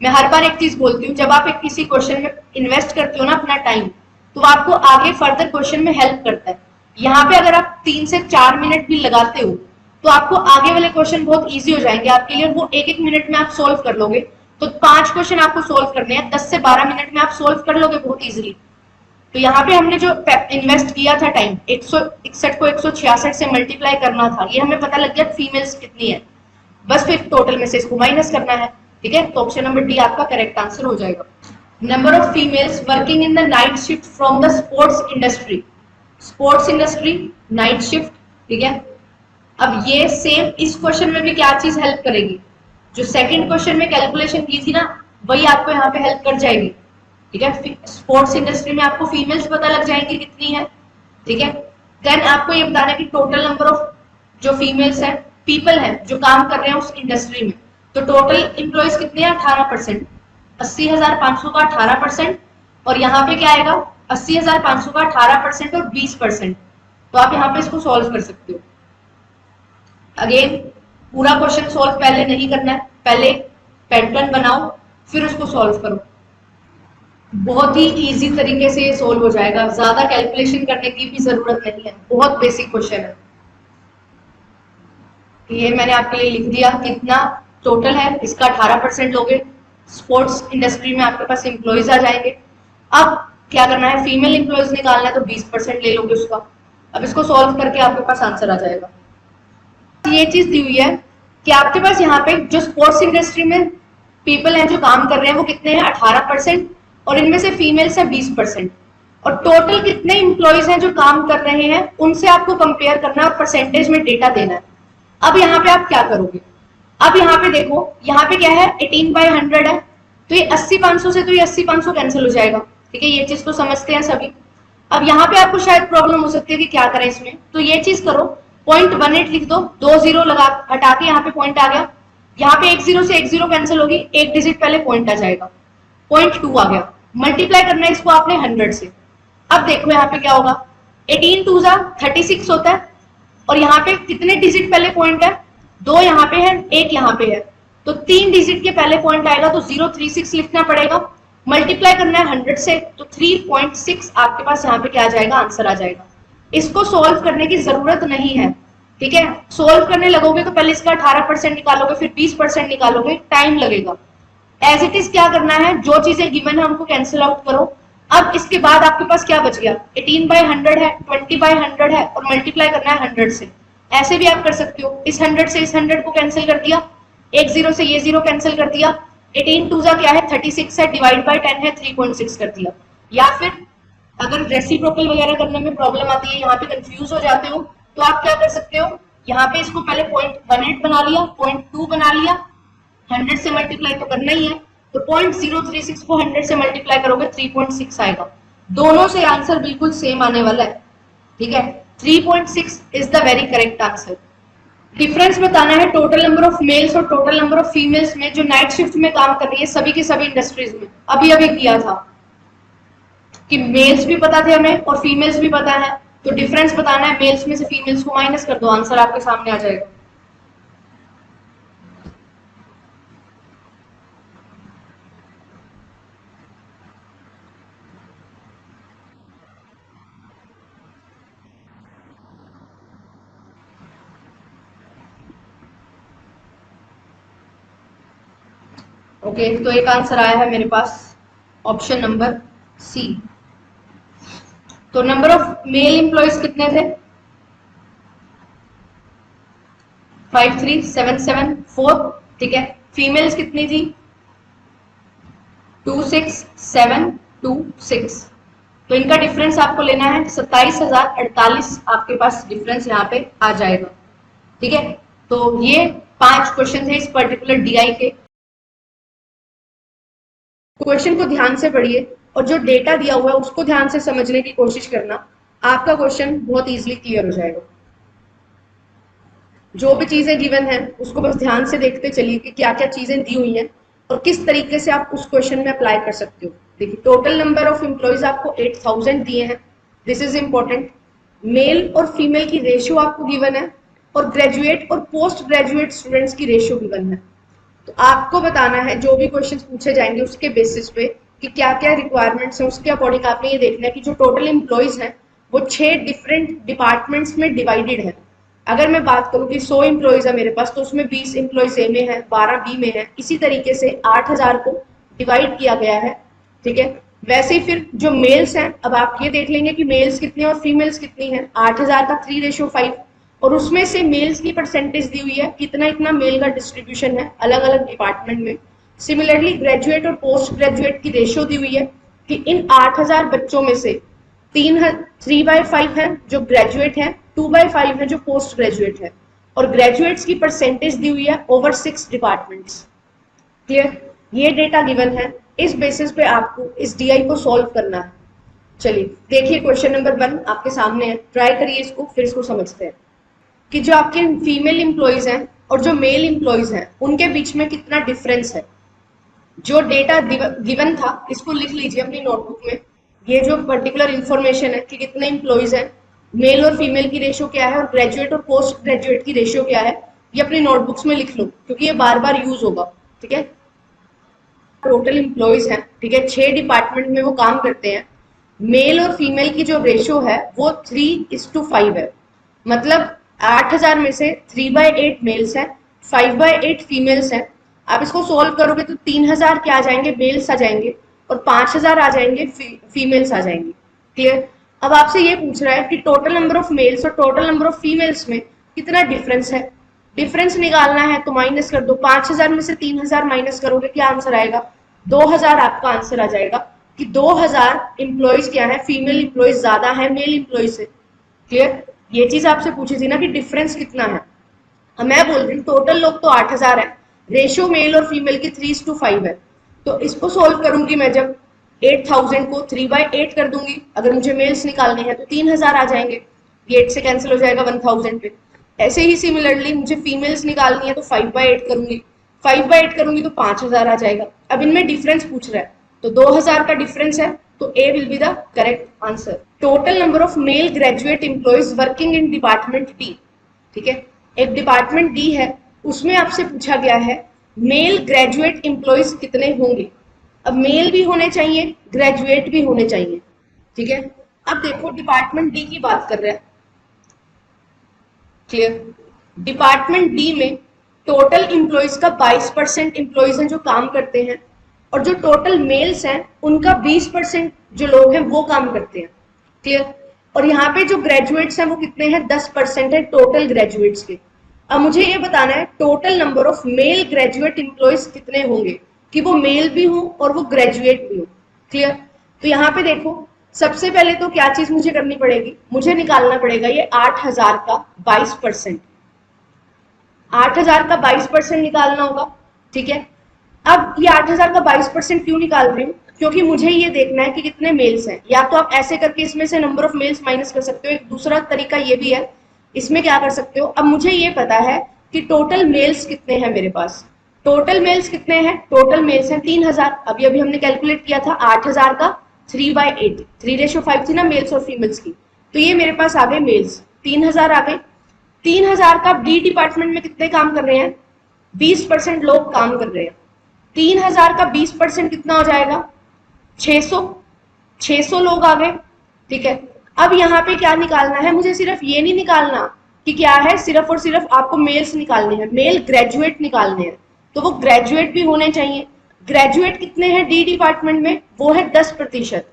मैं हर बार एक चीज बोलती हूँ, जब आप एक किसी क्वेश्चन में इन्वेस्ट करते हो ना अपना टाइम, तो आपको आगे फर्दर क्वेश्चन में हेल्प करता है। यहाँ पे अगर आप 3 से 4 मिनट भी लगाते हो तो आपको आगे वाले क्वेश्चन बहुत इजी हो जाएंगे आपके लिए, और वो एक एक मिनट में आप सोल्व कर लोगे। तो 5 क्वेश्चन आपको सोल्व करने हैं, 10 से 12 मिनट में आप सोल्व कर लोगे बहुत इजीली। तो यहाँ पे हमने जो इन्वेस्ट किया था टाइम 161 को 166 से मल्टीप्लाई करना था, ये हमें पता लग गया फीमेल्स कितनी है, बस फिर टोटल में से इसको माइनस करना है। ठीक है, तो ऑप्शन नंबर डी आपका करेक्ट आंसर हो जाएगा। Number of females working in the night shift from the sports industry, sports industry night shift. ठीक है, अब ये सेम इस क्वेश्चन में भी क्या चीज हेल्प करेगी, जो सेकंड क्वेश्चन में कैलकुलेशन की थी ना, वही आपको यहाँ पे हेल्प कर जाएगी। ठीक है, स्पोर्ट्स इंडस्ट्री में आपको फीमेल्स पता लग जाएंगी कितनी है। ठीक है, देन आपको ये बताना है कि टोटल नंबर ऑफ जो फीमेल्स है, पीपल है जो काम कर रहे हैं उस इंडस्ट्री में, तो टोटल एम्प्लॉयज कितने हैं 18%, 80,500 का 18%, और यहाँ पे क्या आएगा 80,500 का 18% और 20%। तो आप यहाँ पे इसको सॉल्व कर सकते हो। अगेन पूरा क्वेश्चन सॉल्व पहले नहीं करना है, पहले पैटर्न बनाओ फिर उसको सॉल्व करो। बहुत ही इजी तरीके से ये सॉल्व हो जाएगा, ज्यादा कैलकुलेशन करने की भी जरूरत नहीं है, बहुत बेसिक क्वेश्चन है। ये मैंने आपके लिए लिख दिया, कितना टोटल है इसका 18% लोगे, स्पोर्ट्स इंडस्ट्री में आपके पास एम्प्लॉयज आ जाएंगे। अब क्या करना है, फीमेल एम्प्लॉयज निकालना है, तो 20% ले लोगे उसका। अब इसको सॉल्व करके आपके पास आंसर आ जाएगा। ये चीज दी हुई है कि आपके पास यहाँ पे जो स्पोर्ट्स इंडस्ट्री में पीपल हैं जो काम कर रहे हैं वो कितने हैं 18%, और इनमें से फीमेल्स है 20%, और टोटल कितने एम्प्लॉयज हैं जो काम कर रहे हैं उनसे आपको कंपेयर करना है और परसेंटेज में डेटा देना है। अब यहाँ पे आप क्या करोगे, अब यहाँ पे देखो, यहाँ पे क्या है 18/100 है, तो ये 80/500 से तो ये 80/500 कैंसिल हो जाएगा। ठीक है, ये चीज तो समझते हैं सभी। अब यहाँ पे आपको शायद प्रॉब्लम हो सकती है कि क्या करें इसमें, तो ये चीज करो 0.18 लिख दो, 2 जीरो लगा हटा के यहाँ पे पॉइंट आ गया, यहाँ पे 1 0 से 1 0 कैंसिल होगी, एक डिजिट पहले पॉइंट आ जाएगा, 0.2 आ गया। मल्टीप्लाई करना है इसको आपने 100 से। अब देखो यहाँ पे क्या होगा, 18 2 36 होता है, और यहाँ पे कितने डिजिट पहले पॉइंट है, 2 यहाँ पे है, 1 यहाँ पे है, तो 3 डिजिट के पहले पॉइंट आएगा, तो 036 लिखना पड़ेगा। मल्टीप्लाई करना है 100 से, तो 3.6 आपके पास यहाँ पे क्या आ जाएगा, आंसर आ जाएगा। इसको सोल्व करने की जरूरत नहीं है। ठीक है, सोल्व करने लगोगे तो पहले इसका 18% निकालोगे, फिर 20% निकालोगे, टाइम लगेगा। एज इट इज क्या करना है, जो चीजें गिवन है उनको कैंसिल आउट करो। अब इसके बाद आपके पास क्या बच गया, 18/100 है, 20/100 है, और मल्टीप्लाई करना है 100 से। ऐसे भी आप कर सकते हो, इस 100 से इस 100 को कैंसिल कर दिया, 1 0 से ये 0 कैंसिल कर दिया, 18 2 क्या है 36 है, डिवाइड बाय 10 है 3.6 कर दिया। या फिर अगर रेसिप्रोकल वगैरह करने में प्रॉब्लम आती है, यहाँ पे कंफ्यूज हो जाते हो, तो आप क्या कर सकते हो, यहाँ पे इसको पहले 0.18 बना लिया, 0.2 बना लिया, 100 से मल्टीप्लाई तो करना ही है, तो 0.036 को 100 से मल्टीप्लाई करोगे 3.6 आएगा। दोनों से आंसर बिल्कुल सेम आने वाला है। ठीक है, 3.6 is the very correct answer. Difference बताना है टोटल नंबर ऑफ मेल्स और टोटल नंबर ऑफ फीमेल्स में जो नाइट शिफ्ट में काम कर रही है सभी की सभी इंडस्ट्रीज में। अभी अभी किया था कि मेल्स भी पता थे हमें और फीमेल्स भी पता है, तो डिफरेंस बताना है, मेल्स में से फीमेल्स को माइनस कर दो, आंसर आपके सामने आ जाएगा। ओके, तो एक आंसर आया है मेरे पास, ऑप्शन नंबर सी। तो नंबर ऑफ मेल एम्प्लॉयज कितने थे, 53774। ठीक है, फीमेल्स कितनी थी, 26726। तो इनका डिफरेंस आपको लेना है 27,048 आपके पास डिफरेंस यहाँ पे आ जाएगा। ठीक है, तो ये 5 क्वेश्चन थे इस पर्टिकुलर डीआई के। क्वेश्चन को ध्यान से पढ़िए और जो डेटा दिया हुआ है उसको ध्यान से समझने की कोशिश करना, आपका क्वेश्चन बहुत इजीली क्लियर हो जाएगा। जो भी चीजें गिवन है उसको बस ध्यान से देखते चलिए कि क्या क्या चीजें दी हुई हैं और किस तरीके से आप उस क्वेश्चन में अप्लाई कर सकते हो। देखिए, टोटल नंबर ऑफ एम्प्लॉयज आपको 8000 दिए हैं, दिस इज इंपॉर्टेंट। मेल और फीमेल की रेशियो आपको गिवन है, और ग्रेजुएट और पोस्ट ग्रेजुएट स्टूडेंट्स की रेशियो गिवन है। तो आपको बताना है जो भी क्वेश्चन पूछे जाएंगे उसके बेसिस पे कि क्या क्या रिक्वायरमेंट्स हैं, उसके अकॉर्डिंग आपने ये देखना है कि जो टोटल एम्प्लॉयज हैं वो 6 डिफरेंट डिपार्टमेंट्स में डिवाइडेड है। अगर मैं बात करूं कि 100 एम्प्लॉयज है मेरे पास, तो उसमें 20 एम्प्लॉयज ए में है, 12 बी में है, इसी तरीके से 8000 को डिवाइड किया गया है। ठीक है, वैसे ही फिर जो मेल्स हैं, अब आप ये देख लेंगे कि मेल्स कितने और फीमेल्स कितनी है। 8000 का 3:5 और उसमें से मेल्स की परसेंटेज दी हुई है, कितना इतना मेल का डिस्ट्रीब्यूशन है अलग अलग डिपार्टमेंट में। सिमिलरली ग्रेजुएट और पोस्ट ग्रेजुएट की रेशियो दी हुई है कि इन 8000 बच्चों में से 3/5 है जो ग्रेजुएट है, 2/5 है जो पोस्ट ग्रेजुएट है, और ग्रेजुएट्स की परसेंटेज दी हुई है ओवर 6 डिपार्टमेंट्स। क्लियर, ये डेटा गिवन है, इस बेसिस पे आपको इस डीआई को सॉल्व करना है। चलिए देखिए क्वेश्चन नंबर 1 आपके सामने है, ट्राई करिए इसको, फिर इसको समझते हैं कि जो आपके फीमेल इंप्लॉइज हैं और जो मेल इंप्लॉइज हैं उनके बीच में कितना डिफरेंस है। जो डेटा गिवन था इसको लिख लीजिए अपनी नोटबुक में। ये जो पर्टिकुलर इंफॉर्मेशन है कि कितने इंप्लॉइज हैं, मेल और फीमेल की रेशियो क्या है और ग्रेजुएट और पोस्ट ग्रेजुएट की रेशियो क्या है, ये अपनी नोटबुक्स में लिख लो क्योंकि ये बार बार यूज होगा। ठीक है, टोटल एम्प्लॉयज हैं, ठीक है, 6 डिपार्टमेंट में वो काम करते हैं। मेल और फीमेल की जो रेशियो है वो 3:5 है। मतलब 8000 में से 3/8 मेल्स हैं, 5/8 फीमेल्स हैं। आप इसको सोल्व करोगे तो 3000 क्या आ जाएंगे, मेल्स आ जाएंगे, और 5000 आ जाएंगे फीमेल्स आ जाएंगे। क्लियर, अब आपसे ये पूछ रहा है कि टोटल नंबर ऑफ मेल्स और टोटल नंबर ऑफ फीमेल्स में कितना डिफरेंस है। डिफरेंस निकालना है तो माइनस कर दो, 5000 में से 3000 माइनस करोगे क्या आंसर आएगा, 2000 आपका आंसर आ जाएगा कि 2000 इंप्लॉइज क्या है, फीमेल इंप्लॉइज ज्यादा है मेल इंप्लॉइज से। क्लियर, ये चीज आपसे पूछी थी ना कि डिफरेंस कितना है। अब मैं बोल रही हूँ टोटल लोग तो 8000 है, रेशियो मेल और फीमेल की 3:5 है। तो इसको सोल्व करूंगी मैं जब 8000 को 3/8 कर दूंगी, अगर मुझे मेल्स निकालने हैं तो 3000 आ जाएंगे, ये 8 से कैंसिल हो जाएगा 1000 पे। ऐसे ही सिमिलरली मुझे फीमेल्स निकालनी है तो 5/8 करूंगी, 5/8 करूंगी तो 5000 आ जाएगा। अब इनमें डिफरेंस पूछ रहा है तो 2000 का डिफरेंस है, तो A will be the correct answer. Total number of male graduate employees working in department D. ठीक है, एक डिपार्टमेंट डी है, उसमें आपसे पूछा गया है मेल ग्रेजुएट एम्प्लॉइज कितने होंगे। अब मेल भी होने चाहिए, ग्रेजुएट भी होने चाहिए। ठीक है, अब देखो डिपार्टमेंट डी की बात कर रहे हैं। क्लियर, डिपार्टमेंट डी में टोटल इंप्लॉइज का 22% इंप्लॉइज हैं जो काम करते हैं, और जो टोटल मेल्स हैं उनका 20% जो लोग हैं वो काम करते हैं। क्लियर, और यहाँ पे जो ग्रेजुएट्स हैं वो कितने हैं, 10% है टोटल ग्रेजुएट्स के। अब मुझे ये बताना है total number of male graduate employees कितने होंगे, कि वो मेल भी हो और वो ग्रेजुएट भी हो। क्लियर, तो यहाँ पे देखो सबसे पहले तो क्या चीज मुझे करनी पड़ेगी, मुझे निकालना पड़ेगा ये 8000 का 22%। 8000 का 22% निकालना होगा। ठीक है, अब ये 8000 का 22% क्यों निकाल रही हूँ, क्योंकि मुझे ये देखना है कि कितने मेल्स हैं। या तो आप ऐसे करके इसमें से नंबर ऑफ मेल्स माइनस कर सकते हो, एक दूसरा तरीका ये भी है, इसमें क्या कर सकते हो, अब मुझे ये पता है कि टोटल मेल्स कितने हैं मेरे पास। टोटल मेल्स कितने हैं, टोटल मेल्स हैं 3000। अभी अभी हमने कैलकुलेट किया था 8000 का 3/8, 3:5 थी ना मेल्स और फीमेल्स की, तो ये मेरे पास आ गए मेल्स 3000 आ गए। 3000 का डी डिपार्टमेंट में कितने काम कर रहे हैं, 20% लोग काम कर रहे हैं। 3000 का 20% कितना हो जाएगा, 600 लोग आ गए। ठीक है, अब यहाँ पे क्या निकालना है, मुझे सिर्फ ये नहीं निकालना कि क्या है, सिर्फ और सिर्फ आपको मेल्स निकालने हैं, मेल ग्रेजुएट निकालने हैं, तो वो ग्रेजुएट भी होने चाहिए। ग्रेजुएट कितने हैं डी डिपार्टमेंट में, वो है 10%,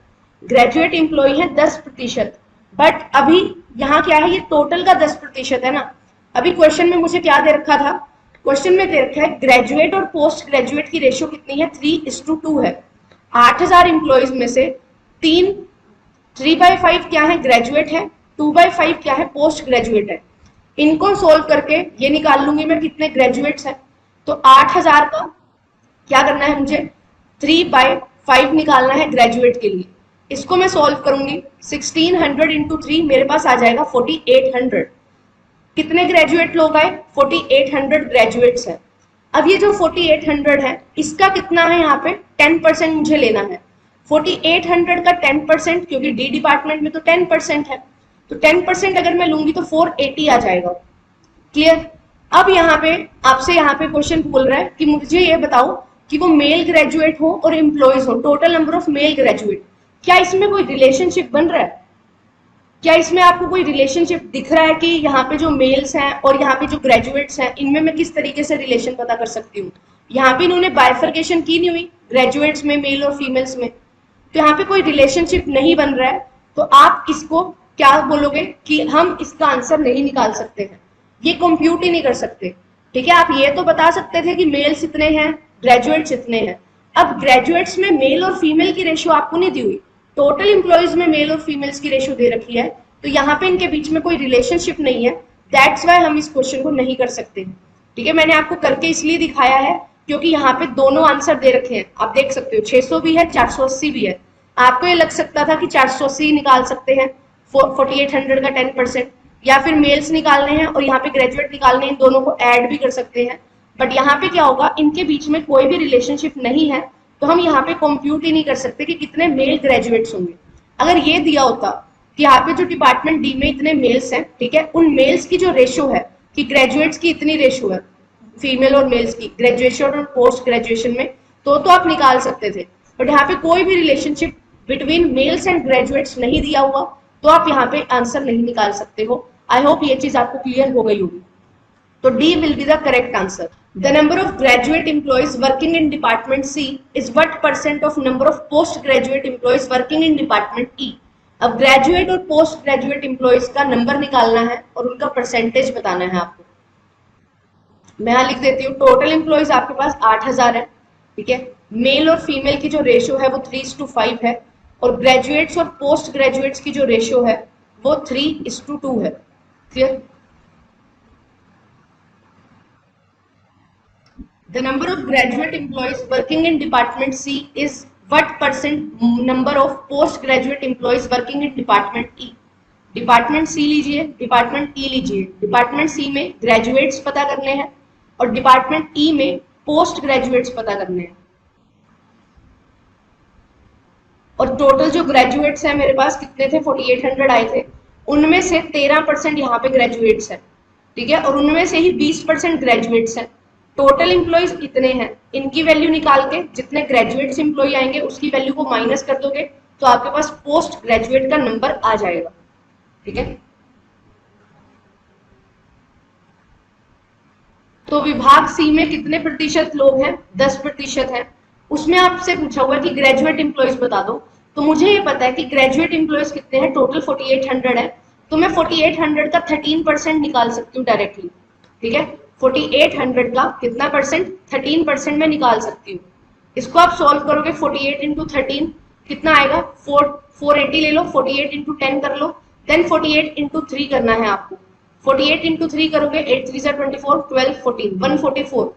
ग्रेजुएट एम्प्लॉय है 10%। बट अभी यहाँ क्या है, ये टोटल का 10% है ना। अभी क्वेश्चन में मुझे क्या दे रखा था, क्वेश्चन में दे रखा है ग्रेजुएट और पोस्ट ग्रेजुएट की रेशियो कितनी है, 3:2 है। 8000 इंप्लॉइज में से 3/5 क्या है, ग्रेजुएट है, 2/5 क्या है, पोस्ट ग्रेजुएट है। इनको सोल्व करके ये निकाल लूंगी मैं कितने ग्रेजुएट्स हैं। तो 8000 का क्या करना है मुझे, 3/5 निकालना है ग्रेजुएट के लिए। इसको मैं सोल्व करूंगी, 1600 इंटू 3 मेरे पास आ जाएगा 4800। कितने ग्रेजुएट लोग आए, 4800 ग्रेजुएट्स हैं। अब ये जो 4800 है इसका कितना है, यहाँ पे 10% मुझे लेना है। 4800 का 10%, क्योंकि डी डिपार्टमेंट में तो 10% है, तो 10% अगर मैं लूंगी तो 480 आ जाएगा। क्लियर, अब यहाँ पे आपसे यहाँ पे क्वेश्चन बोल रहा है कि मुझे ये बताओ कि वो मेल ग्रेजुएट हो और एम्प्लॉयज हो, total number of male graduate, क्या इसमें कोई रिलेशनशिप बन रहा है? क्या इसमें आपको कोई रिलेशनशिप दिख रहा है कि यहाँ पे जो मेल्स हैं और यहाँ पे जो ग्रेजुएट्स हैं, इनमें मैं किस तरीके से रिलेशन पता कर सकती हूँ? यहाँ पे इन्होंने बाइफर्केशन की नहीं हुई ग्रेजुएट्स में मेल और फीमेल्स में, तो यहाँ पे कोई रिलेशनशिप नहीं बन रहा है। तो आप इसको क्या बोलोगे कि हम इसका आंसर नहीं निकाल सकते हैं, ये कंप्यूट ही नहीं कर सकते। ठीक है, आप ये तो बता सकते थे कि मेल्स इतने हैं, ग्रेजुएट्स इतने हैं। अब ग्रेजुएट्स में मेल और फीमेल की रेशियो आपको नहीं दी हुई, टोटल इंप्लॉइज में मेल और फीमेल्स की रेशियो दे रखी है, तो यहाँ पे इनके बीच में कोई रिलेशनशिप नहीं है। दैट्स वाई हम इस क्वेश्चन को नहीं कर सकते। ठीक है, मैंने आपको करके इसलिए दिखाया है क्योंकि यहाँ पे दोनों आंसर दे रखे हैं, आप देख सकते हो 600 भी है, 480 भी है। आपको ये लग सकता था कि 480 निकाल सकते हैं 4800 का 10%, या फिर मेल्स निकालने हैं और यहाँ पे ग्रेजुएट निकालने हैं, इन दोनों को ऐड भी कर सकते हैं। बट यहाँ पे क्या होगा, इनके बीच में कोई भी रिलेशनशिप नहीं है, तो हम यहाँ पे कंप्यूट ही नहीं कर सकते कि कितने मेल ग्रेजुएट्स होंगे। अगर ये दिया होता कि यहाँ पे जो डिपार्टमेंट डी में इतने मेल्स हैं, ठीक है, उन मेल्स की जो रेशियो है कि ग्रेजुएट्स की इतनी रेशियो है फीमेल और मेल्स की ग्रेजुएशन और पोस्ट ग्रेजुएशन में, तो आप निकाल सकते थे। बट यहाँ पे कोई भी relationship between mails and graduates नहीं दिया हुआ, तो आप यहाँ पे आंसर नहीं निकाल सकते हो। आई होप ये चीज आपको क्लियर हो गई होगी। तो D will be the correct answer. The number of graduate employees working in department C is what percent of number of post graduate employees working in department E. अब graduate और post graduate employees का number निकालना है और उनका percentage बताना है आपको। मैं यहाँ लिख देती हूँ, टोटल एम्प्लॉयज आपके पास 8000 है, ठीक है, मेल और फीमेल की जो रेशियो है वो 3:5 है, और ग्रेजुएट्स और पोस्ट ग्रेजुएट्स की जो रेशियो है वो 3:2 है। Clear? The number of graduate employees working in department C is what percent number of postgraduate employees working in department E? Department C लीजिए, डिपार्टमेंट ई लीजिए। डिपार्टमेंट सी में ग्रेजुएट्स पता करने हैं और डिपार्टमेंट ई में पोस्ट ग्रेजुएट्स पता करने हैं। और टोटल जो ग्रेजुएट्स हैं मेरे पास कितने थे, 4800 आए थे, उनमें से 13% यहाँ पे ग्रेजुएट्स हैं, ठीक है, और उनमें से ही 20% ग्रेजुएट्स हैं। टोटल एम्प्लॉयज इतने हैं, इनकी वैल्यू निकाल के जितने ग्रेजुएट्स एम्प्लॉय आएंगे उसकी वैल्यू को माइनस कर दोगे तो आपके पास पोस्ट ग्रेजुएट का नंबर आ जाएगा। ठीक है, तो विभाग सी में कितने प्रतिशत लोग हैं, 10% है। उसमें आपसे पूछा हुआ है कि ग्रेजुएट एम्प्लॉयज बता दो, तो मुझे ये पता है कि ग्रेजुएट एम्प्लॉयज कितने हैं, टोटल 4800 है, तो मैं 4800 का 13% निकाल सकती हूँ डायरेक्टली। ठीक है, 4800 का कितना परसेंट, 13% में निकाल सकती हूँ। इसको आप सॉल्व करोगे 48 इंटू 13 कितना आएगा, 480 ले लो, 48 इंटू 10 कर लो, देन 48 इंटू 3 करना है आपको। 48 इंटू 3 करोगे 8 3 24, 12 14 144।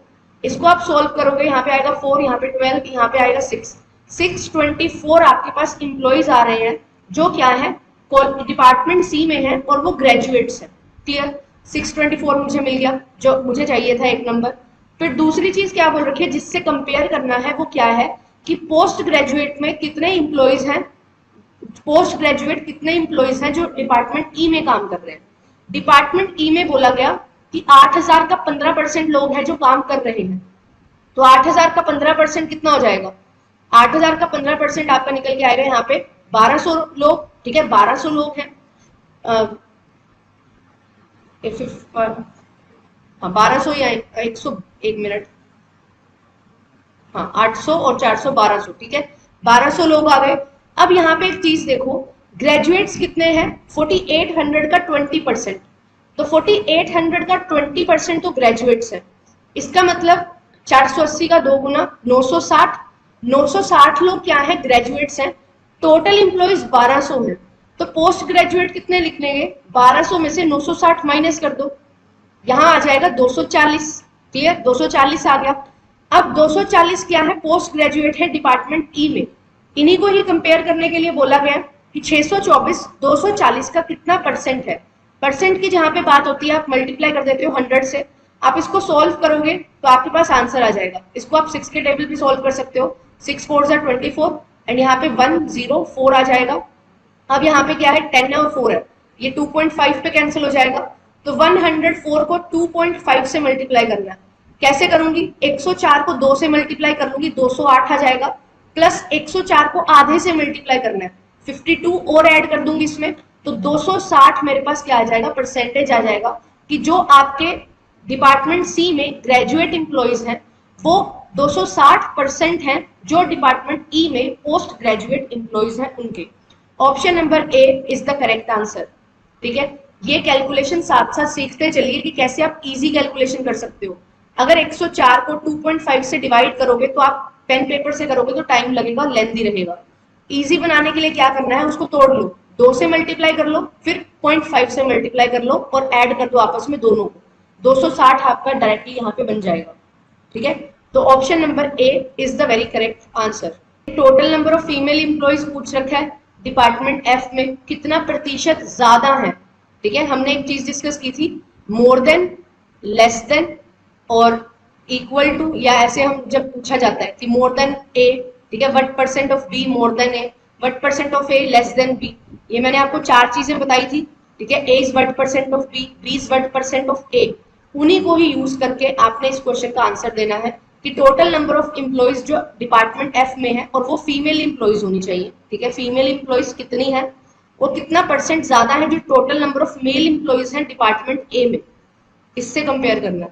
इसको आप सॉल्व करोगे, यहाँ पे आएगा 4, यहाँ पे 12, यहाँ पे आएगा 6, 624 आपके पास इंप्लॉइज आ रहे हैं जो क्या है, डिपार्टमेंट सी में है और वो ग्रेजुएट्स है। क्लियर, 624 मुझे मिल गया जो मुझे चाहिए था, एक नंबर। फिर दूसरी चीज क्या बोल रखी है जिससे कंपेयर करना है, वो क्या है कि पोस्ट ग्रेजुएट में कितने इंप्लॉइज हैं, पोस्ट ग्रेजुएट कितने इंप्लॉइज हैं जो डिपार्टमेंट ई में काम कर रहे हैं। डिपार्टमेंट ई में बोला गया कि 8000 का 15% लोग हैं जो काम कर रहे हैं, तो 8000 का 15% कितना हो जाएगा, 8000 का 15% आपका निकल के आएगा यहाँ पे 1200 लोग। ठीक है, 1200 लोग हैं, 1200 या 100, एक मिनट, हाँ 800 और 400 1200, ठीक है, 1200 लोग आ गए। अब यहाँ पे एक चीज देखो, ग्रेजुएट्स कितने हैं, 4800 का 20%, तो 4800 का 20% तो ग्रेजुएट्स है। इसका मतलब 480 का 2 गुना 960, 960 लोग क्या है, ग्रेजुएट्स हैं। टोटल इंप्लॉइज 1200 है, तो पोस्ट ग्रेजुएट कितने लिख लेंगे, 1200 में से 960 माइनस कर दो, यहाँ आ जाएगा 240। क्लियर, 240 आ गया। अब 240 क्या है, पोस्ट ग्रेजुएट है डिपार्टमेंट ई में, इन्हीं को ही कंपेयर करने के लिए बोला गया कि 624 240 का कितना परसेंट है। परसेंट की जहां पे बात होती है आप मल्टीप्लाई कर देते हो 100 से, आप इसको सॉल्व करोगे तो आपके पास आंसर आ जाएगा। इसको आप 6 के टेबल पे सॉल्व कर सकते हो, 6 4 24 एंड यहाँ पे 104 आ जाएगा। अब यहाँ पे क्या है, 10 है और 4 है, ये 2.5 पे कैंसिल हो जाएगा, तो 104 को 2.5 से मल्टीप्लाई करना है। कैसे करूंगी? 104 को 2 से मल्टीप्लाई कर लूंगी, 208 आ जाएगा, प्लस 104 को आधे से मल्टीप्लाई करना है, 52 और ऐड कर दूंगी इसमें, तो 260 मेरे पास क्या आ जाएगा? परसेंटेज आ जाएगा कि जो आपके डिपार्टमेंट सी में ग्रेजुएट इंप्लॉइज हैं वो 260% हैं जो डिपार्टमेंट ई में पोस्ट ग्रेजुएट इंप्लॉइज हैं उनके। Option number A is the correct answer. ठीक है, ये कैलकुलेशन साथ साथ सीखते चलिए कि कैसे आप इजी कैलकुलेशन कर सकते हो। अगर 104 को 2.5 से डिवाइड करोगे तो आप पेन पेपर से करोगे तो टाइम लगेगा, लेंथी रहेगा। इजी बनाने के लिए क्या करना है? उसको तोड़ लो, 2 से मल्टीप्लाई कर लो, फिर 0.5 से मल्टीप्लाई कर लो और ऐड कर दो आपस में दोनों को, 260 आपका डायरेक्टली यहाँ पे बन जाएगा। ठीक है, तो option number A is the very correct answer. Total number of female employees पूछ रखा है डिपार्टमेंट एफ में, कितना प्रतिशत ज्यादा है। ठीक है, हमने एक चीज डिस्कस की थी, मोर देन, लेस देन और इक्वल टू, या ऐसे हम जब पूछा जाता है कि मोर देन ए, ठीक है, what percent of B more than A, what percent of A less than B. ये मैंने आपको 4 चीजें बताई थी। ठीक है, A is what percent of B, B is what percent of A. उन्हीं को ही यूज करके आपने इस क्वेश्चन का आंसर देना है कि टोटल नंबर ऑफ एम्प्लॉइज जो डिपार्टमेंट एफ में है और वो फीमेल एम्प्लॉइज होनी चाहिए। ठीक है, फीमेल एम्प्लॉइज कितनी है और कितना परसेंट ज्यादा है जो total number of mail employees हैं डिपार्टमेंट ए में, इससे कंपेयर करना।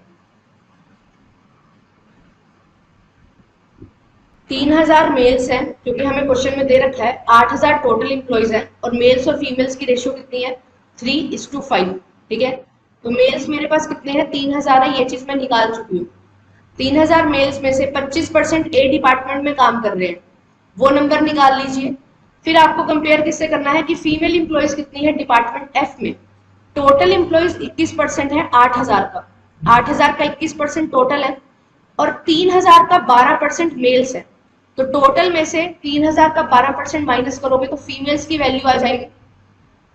3000 मेल्स हैं क्योंकि हमें क्वेश्चन में दे रखा है, 8000 टोटल एम्प्लॉइज हैं और मेल्स और फीमेल्स की रेशियो कितनी है? 3:5। ठीक है, तो मेल्स मेरे पास कितने हैं? 3000 है, ये चीज मैं निकाल चुकी हूँ। 3000 मेल्स में से 25% ए डिपार्टमेंट में काम कर रहे हैं, वो नंबर निकाल लीजिए। फिर आपको कंपेयर किससे करना है कि फीमेल इंप्लॉइज कितनी है डिपार्टमेंट एफ में। टोटल इंप्लॉइज 21% है 8000 का, 8000 का 21% टोटल है और 3000 का 12% मेल्स है। तो टोटल में से 3000 का 12% माइनस करोगे तो फीमेल्स की वैल्यू आ जाएगी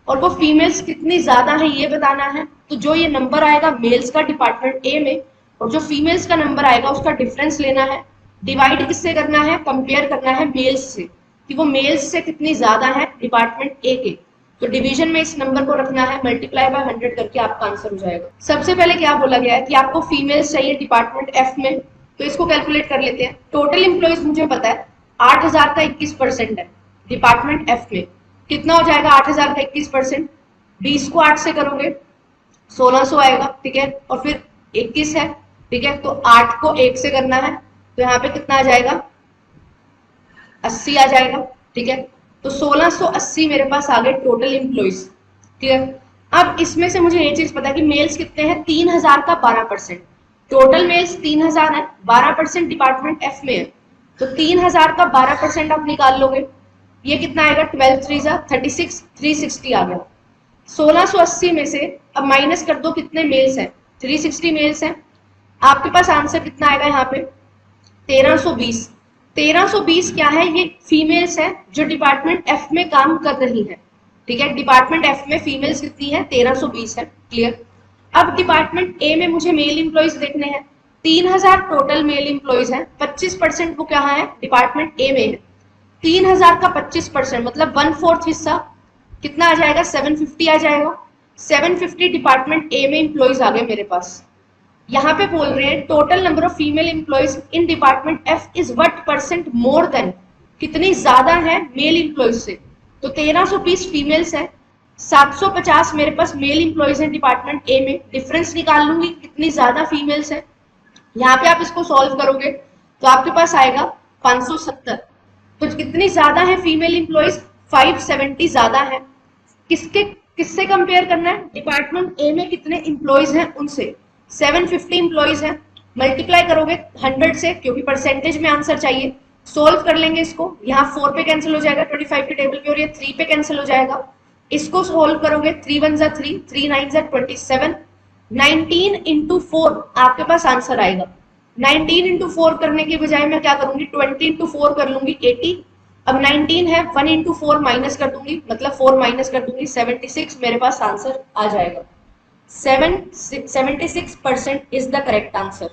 और वो फीमेल्स कितनी ज्यादा है ये बताना है। तो जो ये नंबर आएगा मेल्स का डिपार्टमेंट ए में और जो फीमेल्स का नंबर आएगा उसका डिफरेंस लेना है, डिवाइड किससे करना है? कंपेयर करना है मेल्स से कि वो मेल्स से कितनी ज्यादा है डिपार्टमेंट ए के। तो डिवीजन में इस नंबर को रखना है, मल्टीप्लाई बाय 100 करके आपका आंसर हो जाएगा। सबसे पहले क्या बोला गया है कि आपको फीमेल्स चाहिए डिपार्टमेंट एफ में, तो इसको कैलकुलेट कर लेते हैं। टोटल एम्प्लॉइज मुझे पता है 8000 का 21% है डिपार्टमेंट एफ में, कितना हो जाएगा 8000 का 21%? 20 को 8 से करोगे 1600 आएगा। ठीक है, और फिर 21 है, ठीक है, तो 8 को 1 से करना है तो यहाँ पे कितना आ जाएगा? 80 आ जाएगा। ठीक है, तो 1680 मेरे पास आ गए टोटल एम्प्लॉइज। ठीक है, अब इसमें से मुझे ये चीज पता है कि मेल्स कितने हैं? 3000 का 12%, टोटल मेल्स 3000 है, 12% डिपार्टमेंट एफ में है, तो 3000 का 12% आप निकाल लोगे, ये कितना आएगा? 12 3 जा 36, 360 आ गया। 1680 में से अब माइनस कर दो, कितने मेल्स हैं? 360 मेल्स हैं, आपके पास आंसर कितना आएगा यहाँ पे? 1320। 1320 क्या है? ये फीमेल्स है जो डिपार्टमेंट एफ में काम कर रही है। ठीक है, डिपार्टमेंट एफ में फीमेल्स कितनी है? 1320 है। क्लियर। अब डिपार्टमेंट ए में मुझे मेल एम्प्लॉइज देखने हैं, 3000 टोटल मेल एम्प्लॉइज है, 25% वो कहाँ है? डिपार्टमेंट ए में है। 3000 का 25% मतलब 1/4 हिस्सा कितना आ जाएगा? 750 आ जाएगा। 750 डिपार्टमेंट ए में एम्प्लॉइज आ गए मेरे पास। यहाँ पे बोल रहे हैं total number of female employees in department F is what percent more then, कितनी ज्यादा है मेल एम्प्लॉइज से। तो 1320 फीमेल्स है, 750 मेरे पास मेल एम्प्लॉइज हैं डिपार्टमेंट ए में, डिफरेंस निकाल लूंगी कितनी ज्यादा फीमेल्स है। यहाँ पे आप इसको सॉल्व करोगे तो आपके पास आएगा 570। तो कितनी ज्यादा है फीमेल एम्प्लॉइज? 570 ज्यादा है। किससे कंपेयर करना है? डिपार्टमेंट ए में कितने एम्प्लॉइज हैं उनसे। 750 एम्प्लॉइज हैं, मल्टीप्लाई करोगे 100 से क्योंकि परसेंटेज में आंसर चाहिए। सोल्व कर लेंगे इसको, यहाँ 4 पे कैंसिल हो जाएगा 25 के टेबल पे और ये 3 पे कैंसिल हो जाएगा। इसको सोल्व करोगे 3 1 जा 3, 3 9 जा 27, 19 इंटू 4 आपके पास आंसर आएगा। 19 इंटू 4 करने के बजाय मैं क्या करूंगी? 20 इंटू 4 कर लूंगी 80। अब 19 है, 1 इंटू 4 माइनस कर दूंगी, मतलब 4 माइनस कर दूंगी, 76 मेरे पास आंसर आ जाएगा। 76% इज द करेक्ट आंसर।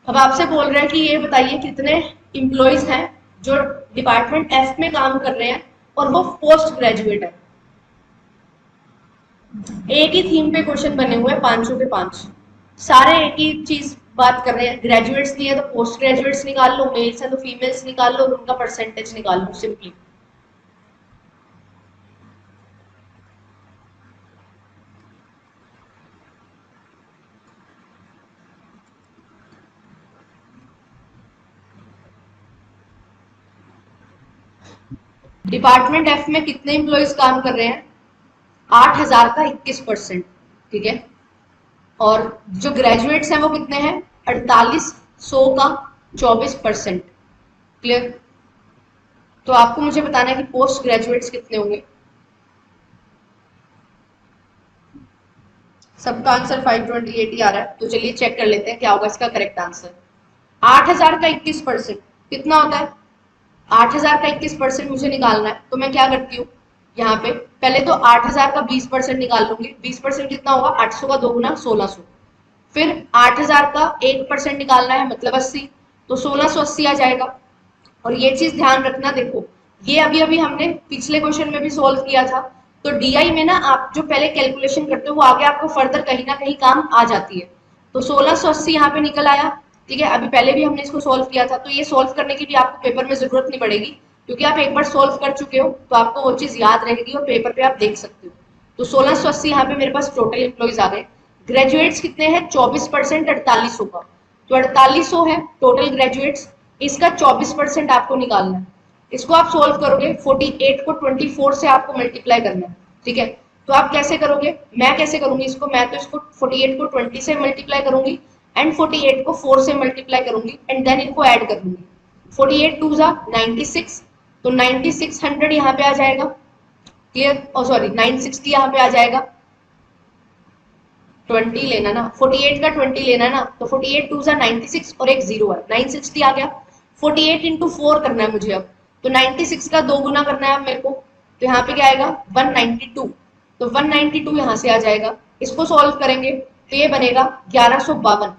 अब आपसे बोल रहे हैं कि ये बताइए कितने एम्प्लॉइज हैं जो डिपार्टमेंट एफ में काम कर रहे हैं और वो पोस्ट ग्रेजुएट है। एक ही थीम पे क्वेश्चन बने हुए हैं, 500 के 5, सारे एक ही चीज बात कर रहे हैं। ग्रेजुएट्स नहीं है तो पोस्ट ग्रेजुएट्स निकाल लो, मेल्स है तो फीमेल्स निकाल लो और उनका परसेंटेज निकाल लो सिंपली। डिपार्टमेंट एफ में कितने एम्प्लॉयज काम कर रहे हैं? 8,000 का 21%। ठीक है। और जो ग्रेजुएट्स हैं वो कितने हैं? 4800 का 24%। क्लियर? तो आपको मुझे बताना है कि पोस्ट ग्रेजुएट्स कितने होंगे। सबका आंसर 528 ही आ रहा है, तो चलिए चेक कर लेते हैं क्या होगा इसका करेक्ट आंसर। 8,000 का 21% कितना होता है? 8,000 का 21% मुझे निकालना है, तो मैं क्या करती हूँ, यहाँ पे पहले तो 8,000 का 20% निकाल लूंगी। 20% कितना होगा? 800 का 2 गुना 1600। फिर 8,000 का 1% निकालना है, मतलब 80, तो 1680 आ जाएगा। और ये चीज ध्यान रखना, देखो ये अभी अभी हमने पिछले क्वेश्चन में भी सोल्व किया था। तो डीआई में ना आप जो पहले कैलकुलेशन करते हो वो आगे आपको फर्दर कहीं ना कहीं काम आ जाती है। तो 1680 यहाँ पे निकल आया। ठीक है, अभी पहले भी हमने इसको सोल्व किया था, तो ये सोल्व करने की भी आपको पेपर में जरूरत नहीं पड़ेगी, क्योंकि आप एक बार सोल्व कर चुके हो तो आपको वो चीज याद रहेगी और पेपर पे आप देख सकते हो। तो 1680 यहाँ पे मेरे पास टोटल एम्प्लॉइज आ गए। ग्रेजुएट्स कितने हैं? 24%, 4800 का। तो 4800 है टोटल ग्रेजुएट्स, इसका 24% आपको निकालना है। इसको आप सोल्व करोगे, 48 को 24 से आपको मल्टीप्लाई करना है। ठीक है, तो आप कैसे करोगे? मैं कैसे करूंगी इसको, मैं तो इसको 48 को 20 से मल्टीप्लाई करूंगी एंड 48 को 4 से मल्टीप्लाई करूंगी एंड देन इनको ऐड कर दूंगी। 48 टू जा 96, तो 9600 यहाँ पे आ जाएगा। क्लियर? ओ सॉरी, 960 यहाँ पे आ जाएगा। 20 लेना ना, 48 का 20 लेना ना, तो 48 टू सा 96 और एक जीरो है, 960 आ गया। 48 इंटू 4 करना है मुझे अब, तो 96 का 2 गुना करना है अब मेरे को, तो यहाँ पे क्या आएगा? 192। तो 192 यहाँ से आ जाएगा। इसको सॉल्व करेंगे तो ये बनेगा 1152,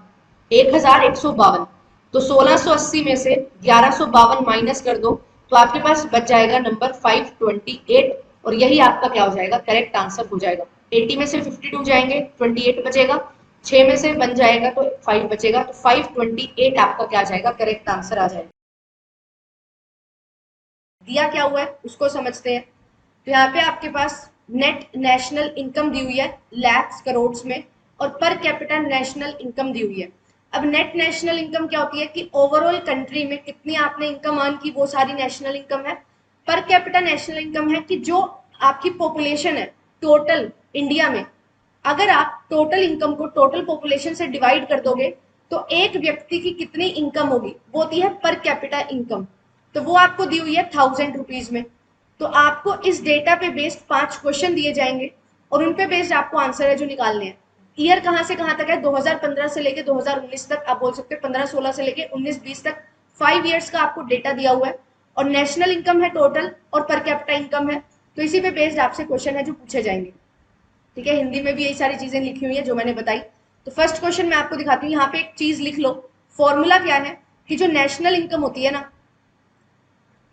1152। तो 1680 में से 1152 माइनस कर दो, तो आपके पास बच जाएगा नंबर 528, और यही आपका क्या हो जाएगा? करेक्ट आंसर हो जाएगा। 80 में से 52 जाएंगे, 28 बचेगा, 6 में से बन जाएगा तो 5 बचेगा, तो 528 आपका क्या आ जाएगा? करेक्ट आंसर आ जाएगा। दिया क्या हुआ है उसको समझते हैं। तो यहाँ पे आपके पास नेट नेशनल इनकम दी हुई है लैक्स करोड़ में, और पर कैपिटा नेशनल इनकम दी हुई है। अब नेट नेशनल इनकम क्या होती है कि ओवरऑल कंट्री में कितनी आपने इनकम अर्न की, वो सारी नेशनल इनकम है। पर कैपिटा नेशनल इनकम है कि जो आपकी पॉपुलेशन है टोटल इंडिया में, अगर आप टोटल इनकम को टोटल पॉपुलेशन से डिवाइड कर दोगे तो एक व्यक्ति की कितनी इनकम होगी, वो होती है पर कैपिटा इनकम। तो वो आपको दी हुई है 1000 रुपीज में। तो आपको इस डेटा पे बेस्ड 5 क्वेश्चन दिए जाएंगे और उन पे बेस्ड आपको आंसर है जो निकालने हैं। ईयर कहाँ से कहाँ तक है? 2015 से लेके 2019 तक, आप बोल सकते हैं 15-16 से लेके 19-20 तक, 5 ईयर्स का आपको डेटा दिया हुआ है। और नेशनल इनकम है टोटल और पर कैपिटा इनकम है, तो इसी पे बेस्ड आपसे क्वेश्चन है जो पूछे जाएंगे। ठीक है, हिंदी में भी यही सारी चीजें लिखी हुई है जो मैंने बताई। तो फर्स्ट क्वेश्चन मैं आपको दिखाती हूँ, यहाँ पे एक चीज लिख लो। फॉर्मूला क्या है कि जो नेशनल इनकम होती है ना,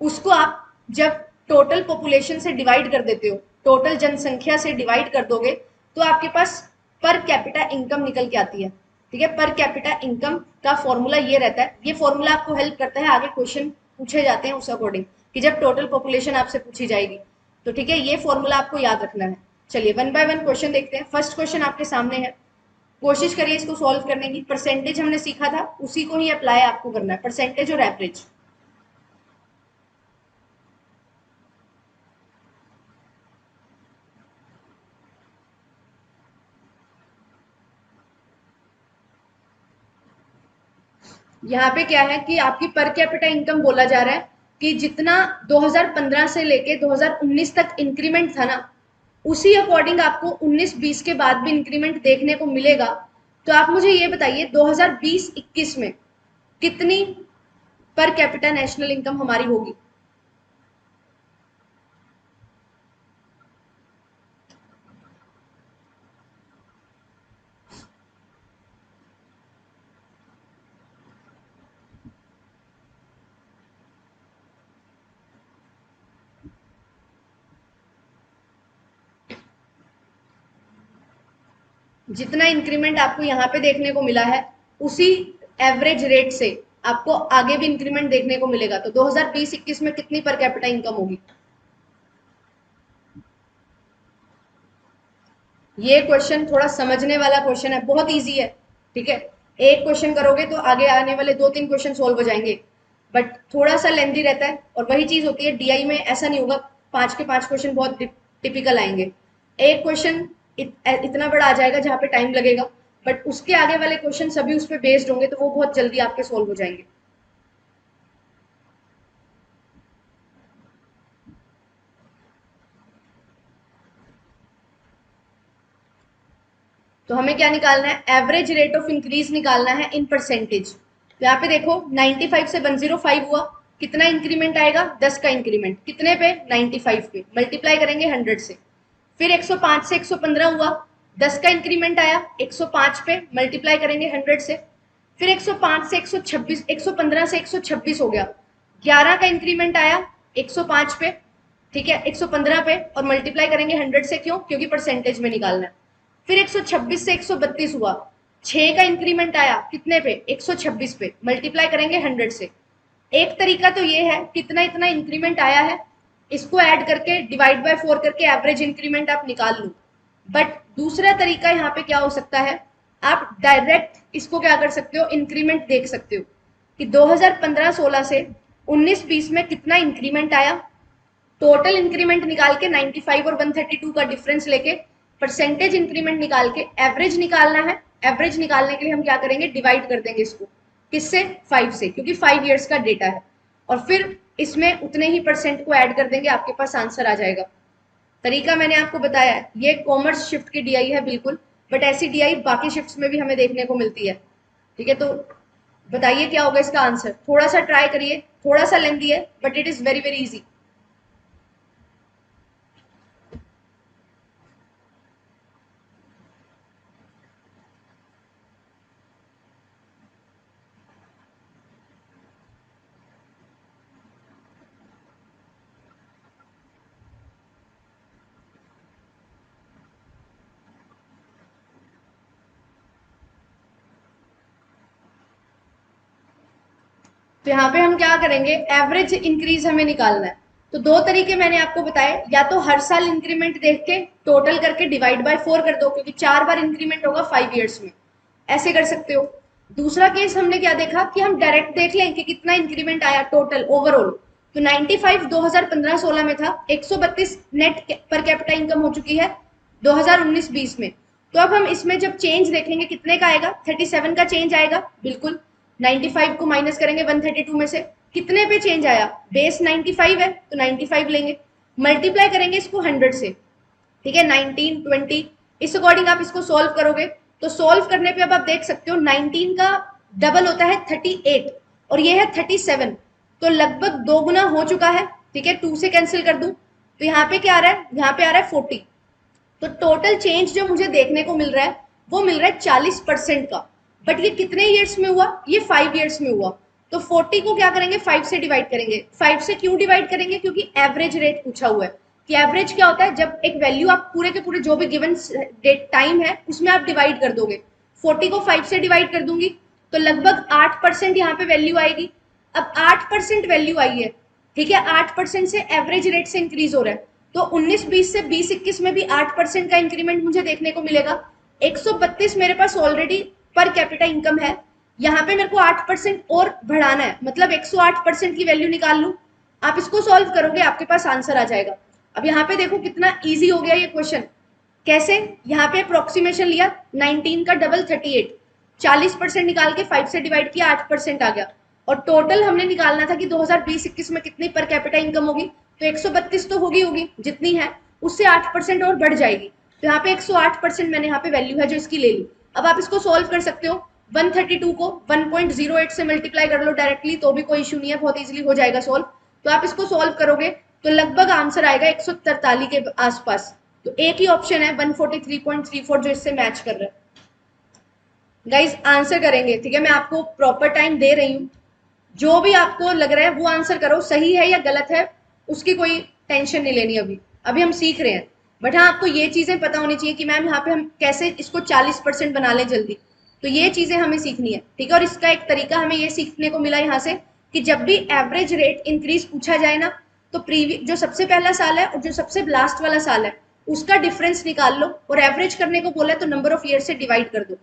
उसको आप जब टोटल पॉपुलेशन से डिवाइड कर देते हो, टोटल जनसंख्या से डिवाइड कर दोगे, तो आपके पास पर कैपिटा इनकम निकल के आती है। ठीक है, पर कैपिटा इनकम का फॉर्मूला ये रहता है। ये फॉर्मूला आपको हेल्प करता है, आगे क्वेश्चन पूछे जाते हैं उस अकॉर्डिंग, कि जब टोटल पॉपुलेशन आपसे पूछी जाएगी। तो ठीक है, ये फॉर्मूला आपको याद रखना है। चलिए वन बाय वन क्वेश्चन देखते हैं। फर्स्ट क्वेश्चन आपके सामने है, कोशिश करिए इसको सॉल्व करने की। परसेंटेज हमने सीखा था, उसी को ही अप्लाई आपको करना है, परसेंटेज और एवरेज। यहाँ पे क्या है कि आपकी पर कैपिटा इनकम बोला जा रहा है कि जितना 2015 से लेके 2019 तक इंक्रीमेंट था ना, उसी अकॉर्डिंग आपको 19-20 के बाद भी इंक्रीमेंट देखने को मिलेगा। तो आप मुझे ये बताइए 2020-21 में कितनी पर कैपिटा नेशनल इनकम हमारी होगी? जितना इंक्रीमेंट आपको यहाँ पे देखने को मिला है उसी एवरेज रेट से आपको आगे भी इंक्रीमेंट देखने को मिलेगा। तो 2020-21 में कितनी पर कैपिटा इनकम होगी? ये क्वेश्चन थोड़ा समझने वाला क्वेश्चन है, बहुत इजी है। ठीक है, एक क्वेश्चन करोगे तो आगे आने वाले 2-3 क्वेश्चन सोल्व हो जाएंगे, बट थोड़ा सा लेंथी रहता है। और वही चीज होती है डीआई में, ऐसा नहीं होगा 5 के 5 क्वेश्चन बहुत टिपिकल आएंगे। एक क्वेश्चन इतना बड़ा आ जाएगा जहाँ पे टाइम लगेगा, बट उसके आगे वाले क्वेश्चन सभी उस पर बेस्ड होंगे, तो वो बहुत जल्दी आपके सोल्व हो जाएंगे। तो हमें क्या निकालना है? एवरेज रेट ऑफ इंक्रीज निकालना है इन परसेंटेज। तो यहाँ पे देखो 95 से 105 हुआ, कितना इंक्रीमेंट आएगा? 10 का इंक्रीमेंट। कितने पे? 95 पे। मल्टीप्लाई करेंगे 100 से। फिर 105 से 115 हुआ, 10 का इंक्रीमेंट आया 105 पे, मल्टीप्लाई करेंगे 100 से। फिर 105 से 126, 115 से 126 हो गया, 11 का इंक्रीमेंट आया 105 पे, ठीक है, 115 पे, और मल्टीप्लाई करेंगे 100 से। क्यों? क्योंकि परसेंटेज में निकालना है। फिर 126 से 132 हुआ, 6 का इंक्रीमेंट आया कितने पे? 126 पे, मल्टीप्लाई करेंगे 100 से। एक तरीका तो ये है, कितना इतना इंक्रीमेंट आया है इसको ऐड करके डिवाइड बाय 4 करके एवरेज इंक्रीमेंट आप निकाल लो। बट दूसरा तरीका यहाँ पे क्या हो सकता है, आप डायरेक्ट इसको क्या कर सकते हो, इंक्रीमेंट देख सकते हो कि 2015-16 से 19-20 में कितना इंक्रीमेंट आया। टोटल इंक्रीमेंट निकाल के 95 और 132 का डिफरेंस लेके परसेंटेज इंक्रीमेंट निकाल के एवरेज निकालना है। एवरेज निकालने के लिए हम क्या करेंगे? डिवाइड कर देंगे इसको, किससे? 5 से, क्योंकि 5 ईयर्स का डेटा है। और फिर इसमें उतने ही परसेंट को ऐड कर देंगे, आपके पास आंसर आ जाएगा। तरीका मैंने आपको बताया है, ये कॉमर्स शिफ्ट की डीआई है बिल्कुल, बट ऐसी डीआई बाकी शिफ्ट्स में भी हमें देखने को मिलती है। ठीक है, तो बताइए क्या होगा इसका आंसर? थोड़ा सा ट्राई करिए, थोड़ा सा लेंथी है but it is very very easy. तो यहाँ पे हम क्या करेंगे? एवरेज इंक्रीज हमें निकालना है। तो दो तरीके मैंने आपको बताए, या तो हर साल इंक्रीमेंट देख के टोटल करके डिवाइड बाय 4 कर दो, क्योंकि 4 बार इंक्रीमेंट होगा 5 ईयर्स में, ऐसे कर सकते हो। दूसरा केस हमने क्या देखा कि हम डायरेक्ट देख लें कि कितना इंक्रीमेंट आया टोटल ओवरऑल। तो 95 2015-16 में था, 132 नेट पर कैपिटा इनकम हो चुकी है 2019-20 में। तो अब हम इसमें जब चेंज देखेंगे कितने का आएगा? 37 का चेंज आएगा बिल्कुल। 95 को माइनस करेंगे 132 में से, कितने पे चेंज आया? बेस 95 है तो 95 लेंगे, मल्टीप्लाई करेंगे इसको 100 से। ठीक है, 19 20 इस अकॉर्डिंग आप इसको सॉल्व करोगे। तो सॉल्व करने पे अब आप देख सकते हो 19 का डबल होता है 38 और ये है 37, तो लगभग दो गुना हो चुका है। ठीक है, 2 से कैंसिल कर दूं तो यहाँ पे क्या आ रहा है? यहाँ पे आ रहा है 40। तो टोटल चेंज जो मुझे देखने को मिल रहा है वो मिल रहा है 40% का। बट ये कितने ईयर्स में हुआ? ये 5 ईयर्स में हुआ। तो 40 को क्या करेंगे? 5 से डिवाइड करेंगे। 5 से क्यों डिवाइड करेंगे? क्योंकि एवरेज रेट पूछा हुआ है कि एवरेज क्या होता है, जब एक वैल्यू आप पूरे के पूरे जो भी गिवन डेट टाइम है उसमें आप डिवाइड कर दोगे। 40 को 5 से डिवाइड कर दूंगी तो लगभग 8% यहाँ पे वैल्यू आएगी। अब 8% वैल्यू आई है, ठीक है, 8% से एवरेज रेट से इंक्रीज हो रहा है। तो 19-20 से 20-21 में भी 8% का इंक्रीमेंट मुझे देखने को मिलेगा। 132 मेरे पास ऑलरेडी पर कैपिटा इनकम है, यहाँ पे मेरे को 8% और बढ़ाना है, मतलब 108% की वैल्यू निकाल लूं। आप इसको सॉल्व करोगे आपके पास आंसर आ जाएगा। अब यहाँ पे देखो कितना इजी हो गया ये क्वेश्चन। कैसे? यहाँ पे अप्रोक्सीमेशन लिया, 19 का डबल 38, 40% निकाल के 5 से डिवाइड किया, 8% आ गया। और टोटल हमने निकालना था कि 2020-21 में कितनी पर कैपिटा इनकम होगी, तो 132 तो होगी जितनी है, उससे 8% और बढ़ जाएगी। तो यहाँ पे 108% मैंने यहाँ पे वैल्यू है जो इसकी ले ली। अब आप इसको सोल्व कर सकते हो। 132 को 1.08 से मल्टीप्लाई कर लो डायरेक्टली, तो भी कोई इशू नहीं है, बहुत इजीली हो जाएगा सोल्व। तो आप इसको सोल्व करोगे तो लगभग आंसर आएगा 143 के आसपास। तो एक ही ऑप्शन है 143.34 जो इससे मैच कर रहा है। गाइज आंसर करेंगे, ठीक है, मैं आपको प्रॉपर टाइम दे रही हूँ। जो भी आपको लग रहा है वो आंसर करो, सही है या गलत है उसकी कोई टेंशन नहीं लेनी। अभी अभी हम सीख रहे हैं, बट हाँ, आपको ये चीजें पता होनी चाहिए कि मैम यहाँ पे हम कैसे इसको 40% बना लें जल्दी। तो ये चीजें हमें सीखनी है, ठीक है। और इसका एक तरीका हमें ये सीखने को मिला यहाँ से कि जब भी एवरेज रेट इंक्रीज पूछा जाए ना, तो प्रीवियस जो सबसे पहला साल है और जो सबसे लास्ट वाला साल है उसका डिफरेंस निकाल लो, और एवरेज करने को बोला है तो नंबर ऑफ ईयर से डिवाइड कर दो।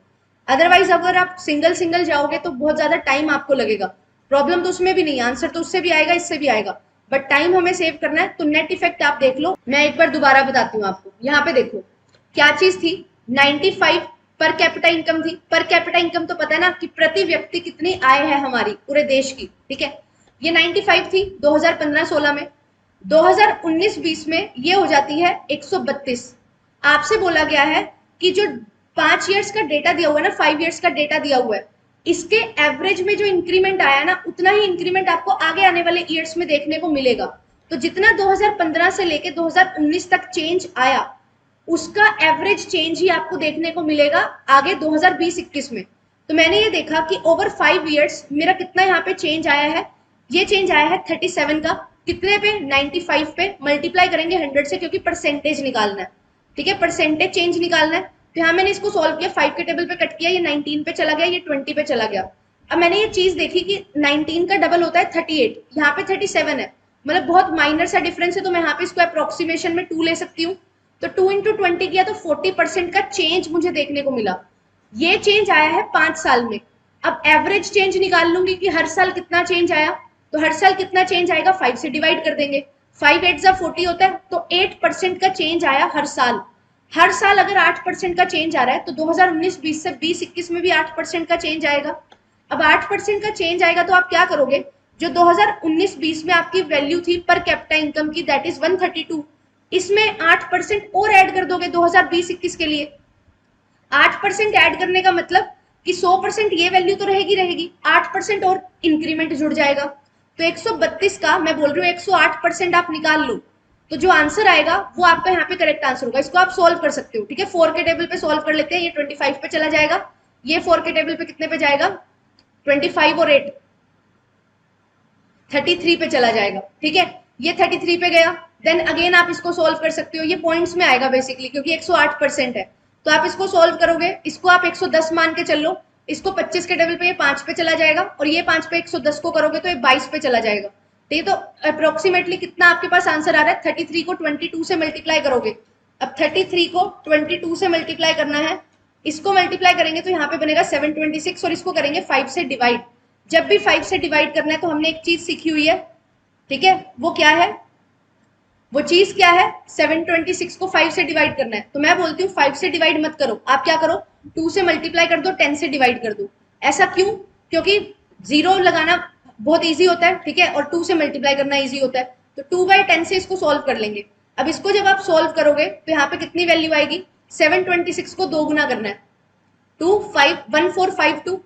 अदरवाइज अगर आप सिंगल सिंगल जाओगे तो बहुत ज्यादा टाइम आपको लगेगा। प्रॉब्लम तो उसमें भी नहीं, आंसर तो उससे भी आएगा इससे भी आएगा, बट टाइम हमें सेव करना है। तो नेट इफेक्ट आप देख लो, मैं एक बार दोबारा बताती हूँ आपको। यहाँ पे देखो क्या चीज थी, 95 पर कैपिटा इनकम थी। पर कैपिटा इनकम तो पता है ना कि प्रति व्यक्ति कितनी आय है हमारी पूरे देश की, ठीक है। ये 95 थी 2015-16 में। 2019-20 में ये हो जाती है 132। आपसे बोला गया है कि जो 5 ईयर्स का डेटा दिया हुआ है ना, 5 ईयर्स का डेटा दिया हुआ है, इसके एवरेज में जो इंक्रीमेंट आया ना, उतना ही इंक्रीमेंट आपको आगे आने वाले ईयर्स में देखने को मिलेगा। तो जितना 2015 से लेके 2019 तक चेंज आया, उसका एवरेज चेंज ही आपको देखने को मिलेगा आगे 2020-21 में। तो मैंने ये देखा कि ओवर 5 ईयर्स मेरा कितना यहाँ पे चेंज आया है। ये चेंज आया है 37 का, कितने पे, 95 पे। मल्टीप्लाई करेंगे 100 से, क्योंकि परसेंटेज निकालना है, ठीक है, परसेंटेज चेंज निकालना है। तो यहाँ मैंने इसको सॉल्व किया, 5 के टेबल पे कट किया, ये 19 पे चला गया, ये 20 पे चला गया। अब मैंने ये चीज देखी कि 19 का डबल होता है 38, यहाँ पे 37 है, मतलब बहुत माइनर सा डिफरेंस है। तो मैं यहाँ पे इसको अप्रोक्सीमेशन में 2 ले सकती हूँ। तो 2 × 20 किया तो 40% का चेंज मुझे देखने को मिला। ये चेंज आया है 5 साल में। अब एवरेज चेंज निकाल लूंगी कि हर साल कितना चेंज आया। तो हर साल कितना चेंज आएगा, 5 से डिवाइड कर देंगे। 5 8 40 होता है, तो 8% का चेंज आया हर साल। हर साल अगर 8% का चेंज आ रहा है, तो 2019-20 से 20-21 में भी 8% का चेंज आएगा। अब 8% का चेंज आएगा तो आप क्या करोगे, जो 2019-20 में आपकी वैल्यू थी पर कैपिटा इनकम की, दैट इज 132, इसमें 8% और ऐड कर दोगे 2020-21 के लिए। 8% ऐड करने का मतलब कि 100% ये वैल्यू तो रहेगी रहेगी, 8% और इंक्रीमेंट जुड़ जाएगा। तो 132 का मैं बोल रही हूँ 108% आप निकाल लो, तो जो आंसर आएगा वो आपका यहाँ पे करेक्ट आंसर होगा। इसको आप सोल्व कर सकते हो, ठीक है। 4 के टेबल पे सोल्व कर लेते हैं, ये 25 पे चला जाएगा। ये 4 के टेबल पे कितने पे जाएगा, 25 और 8 33 पे चला जाएगा, ठीक है। ये 33 पे गया। देन अगेन आप इसको सोल्व कर सकते हो, ये पॉइंट्स में आएगा बेसिकली, क्योंकि 108% है। तो आप इसको सोल्व करोगे, इसको आप 110 मान के चलो। इसको 25 के टेबल पे ये 5 पे चला जाएगा, और ये 5 पे 110 को करोगे तो ये 22 पे चला जाएगा। तो ये तो अप्रोक्सीमेटली कितना आपके पास आंसर आ रहा है, 33 को 22 से मल्टीप्लाई करोगे। अब 33 को 22 से मल्टीप्लाई करना है, इसको मल्टीप्लाई करेंगे तो यहाँ पे बनेगा 726, और इसको करेंगे 5 से डिवाइड। जब भी 5 से डिवाइड करना है तो हमने एक चीज सीखी हुई है, ठीक है। वो क्या है, वो चीज क्या है, 726 को 5 से डिवाइड करना है। तो मैं बोलती हूँ 5 से डिवाइड मत करो, आप क्या करो, 2 से मल्टीप्लाई कर दो, 10 से डिवाइड कर दो। ऐसा क्यों, क्योंकि जीरो लगाना बहुत ईजी होता है, ठीक है, और 2 से मल्टीप्लाई करना ईजी होता है। तो 2/10 से इसको सॉल्व कर लेंगे। अब इसको जब आप सॉल्व करोगे तो यहाँ पे कितनी वैल्यू आएगी, 726 को 2 गुना करना है, 1452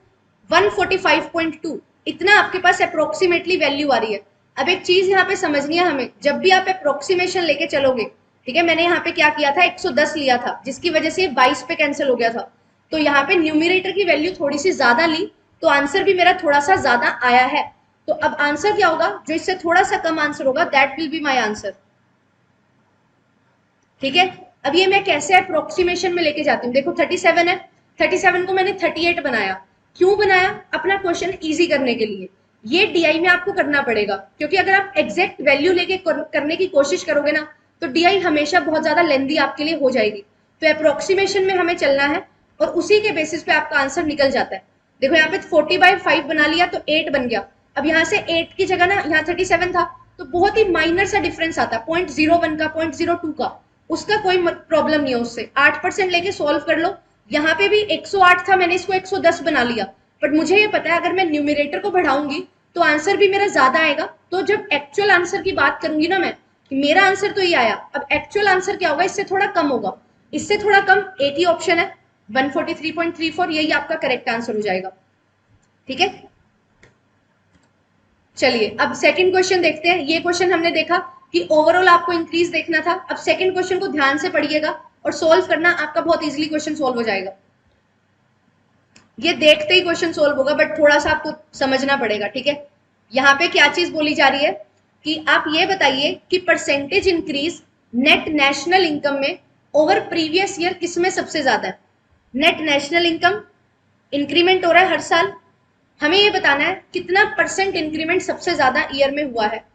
145.2, इतना आपके पास अप्रोक्सीमेटली वैल्यू आ रही है। अब एक चीज यहाँ पे समझनी है हमें, जब भी आप अप्रोक्सीमेशन लेके चलोगे, ठीक है। मैंने यहाँ पे क्या किया था, 110 लिया था, जिसकी वजह से 22 पे कैंसिल हो गया था। तो यहाँ पे न्यूमिरेटर की वैल्यू थोड़ी सी ज्यादा ली, तो आंसर भी मेरा थोड़ा सा ज्यादा आया है। तो अब आंसर क्या होगा, जो इससे थोड़ा सा कम आंसर होगा, that will be my answer, ठीक है। अब ये मैं कैसे अप्रोक्सीमेशन में लेके जाती हूँ, देखो 37 है, 37 को मैंने 38 बनाया। क्यों बनाया, अपना क्वेश्चन इजी करने के लिए। ये डीआई में आपको करना पड़ेगा, क्योंकि अगर आप एग्जैक्ट वैल्यू लेके करने की कोशिश करोगे ना, तो डीआई हमेशा बहुत ज्यादा लेंदी आपके लिए हो जाएगी। तो अप्रोक्सीमेशन में हमें चलना है, और उसी के बेसिस पे आपका आंसर निकल जाता है। देखो यहाँ पे 40/5 बना लिया तो 8 बन गया। अब यहाँ से 8 की जगह ना यहाँ 37 था, तो बहुत ही माइनर सा डिफरेंस आता है, 0.01 का, 0.02 का, उसका कोई प्रॉब्लम नहीं है उससे। 8% लेके सॉल्व कर लो। यहाँ पे भी 108 था, मैंने इसको 110 बना लिया, बट मुझे ये पता है अगर मैं न्यूमिरेटर को बढ़ाऊंगी तो आंसर भी मेरा ज्यादा आएगा। तो जब एक्चुअल आंसर की बात करूंगी ना मैं, कि मेरा आंसर तो ये आया, अब एक्चुअल आंसर क्या होगा, इससे थोड़ा कम होगा, इससे थोड़ा कम, एक ही ऑप्शन है 143.34, यही आपका करेक्ट आंसर हो जाएगा, ठीक है। चलिए अब सेकंड क्वेश्चन देखते हैं। ये क्वेश्चन हमने देखा कि ओवरऑल आपको इंक्रीज देखना था। अब सेकंड क्वेश्चन को ध्यान से पढ़िएगा और सोल्व करना, आपका बहुत इजीली क्वेश्चन सोल्व हो जाएगा। ये देखते ही क्वेश्चन सोल्व होगा, बट थोड़ा सा आपको समझना पड़ेगा, ठीक है। यहाँ पे क्या चीज बोली जा रही है कि आप ये बताइए कि percentage increase net national income में ओवर प्रीवियस ईयर किसमें सबसे ज्यादा है? नेट नेशनल इनकम इंक्रीमेंट हो रहा है हर साल, हमें ये बताना है कितना परसेंट इंक्रीमेंट सबसे ज्यादा ईयर में हुआ है।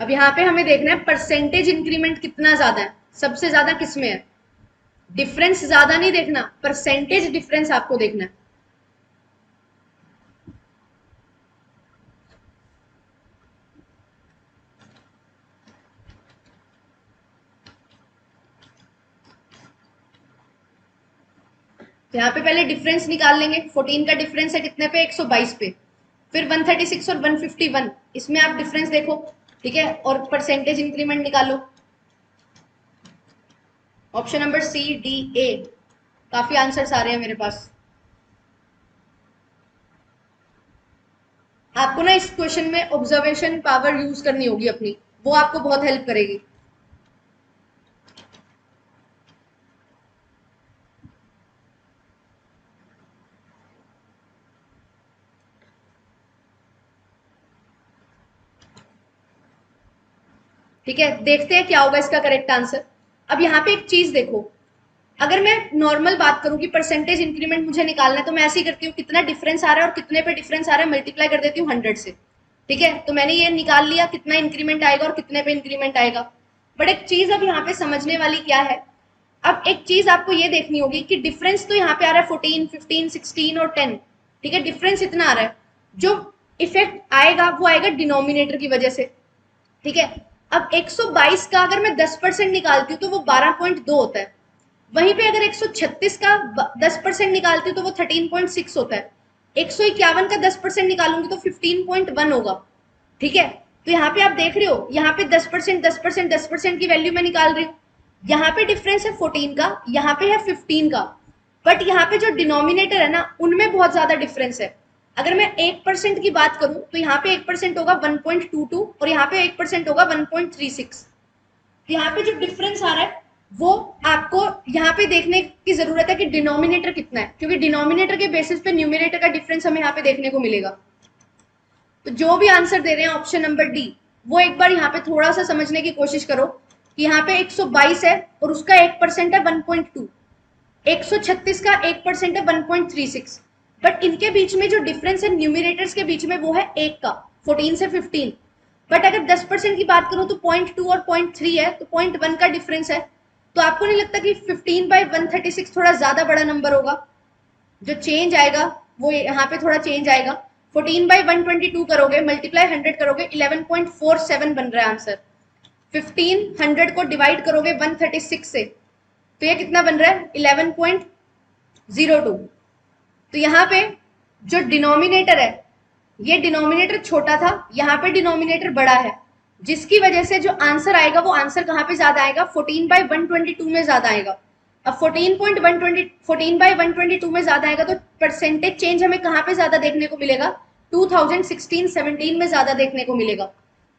अब यहाँ पे हमें देखना है परसेंटेज इंक्रीमेंट कितना ज्यादा है, सबसे ज्यादा किसमें है। डिफरेंस ज्यादा नहीं देखना, परसेंटेज डिफरेंस आपको देखना है। तो यहाँ पे पहले डिफरेंस निकाल लेंगे। 14 का डिफरेंस है कितने पे? 122 पे। फिर 136 और 151, इसमें आप डिफरेंस देखो, ठीक है, और परसेंटेज इंक्रीमेंट निकालो। Option number C D A, काफी आंसर्स आ रहे हैं मेरे पास। आपको ना इस क्वेश्चन में ऑब्जर्वेशन पावर यूज करनी होगी अपनी, वो आपको बहुत हेल्प करेगी। ठीक है, देखते हैं क्या होगा इसका करेक्ट आंसर। अब यहाँ पे एक चीज देखो, अगर मैं नॉर्मल बात करूं कि परसेंटेज इंक्रीमेंट मुझे निकालना है, तो मैं ऐसे ही करती हूँ, कितना डिफरेंस आ रहा है और कितने पे डिफरेंस आ रहा है मल्टीप्लाई कर देती हूँ 100 से। ठीक है, तो मैंने ये निकाल लिया कितना इंक्रीमेंट आएगा और कितने पे इंक्रीमेंट आएगा। बट एक चीज अब यहाँ पे समझने वाली क्या है, अब एक चीज आपको ये देखनी होगी कि डिफरेंस तो यहाँ पे आ रहा है 14, 15, 16 और 10। ठीक है, डिफरेंस इतना आ रहा है, जो इफेक्ट आएगा वो आएगा डिनोमिनेटर की वजह से। ठीक है, अब 122 का अगर मैं 10% निकालती हूँ तो वो 12.2 होता है। वहीं पे अगर 136 का 10% निकालती हूँ तो वो 13.6 होता है। 151 का 10% निकालूंगी तो 15.1 होगा। ठीक है, तो यहाँ पे आप देख रहे हो, यहाँ पे 10% 10% 10% की वैल्यू मैं निकाल रही हूँ। यहाँ पे डिफरेंस है 14 का, यहाँ पे है 15 का, बट यहाँ पे जो डिनोमिनेटर है ना, उनमें बहुत ज्यादा डिफरेंस है। अगर मैं 1% की बात करूं तो यहाँ पे 1% होगा 1.22 और यहाँ पे 1% होगा 1.36। तो यहाँ पे जो डिफरेंस आ रहा है वो आपको यहाँ पे देखने की जरूरत है कि डिनोमिनेटर कितना है, क्योंकि डिनोमिनेटर के बेसिस पे न्यूमिनेटर का डिफरेंस हमें यहाँ पे देखने को मिलेगा। तो जो भी आंसर दे रहे हैं ऑप्शन नंबर डी, वो एक बार यहाँ पे थोड़ा सा समझने की कोशिश करो कि यहाँ पे 122 है और उसका 1% है 1.2, 136 का 1% है 1.36, बट इनके बीच में जो डिफरेंस है न्यूमिनेटर्स के बीच में वो है 1 का, 14 से 15। बट अगर 10% की बात करूं तो 0.2 और 0.3 है, तो 0.1 का डिफरेंस है। तो आपको नहीं लगता कि 15/136 थोड़ा ज्यादा बड़ा नंबर होगा? जो चेंज आएगा वो यहाँ पे थोड़ा चेंज आएगा। 14/122 करोगे, मल्टीप्लाई 100 करोगे, 11.47 बन रहा है आंसर। 1500 को डिवाइड करोगे 136 से तो ये कितना बन रहा है? 11.02। तो यहाँ पे जो डिनोमिनेटर है, ये डिनोमिनेटर छोटा था, यहाँ पे डिनोमिनेटर बड़ा है, जिसकी वजह से जो आंसर आएगा वो आंसर कहाँ पे ज्यादा आएगा? 14/122 में ज्यादा आएगा। अब 14/122 में ज्यादा आएगा तो परसेंटेज चेंज हमें कहाँ पे ज्यादा देखने को मिलेगा? 2016-17 में ज्यादा देखने को मिलेगा।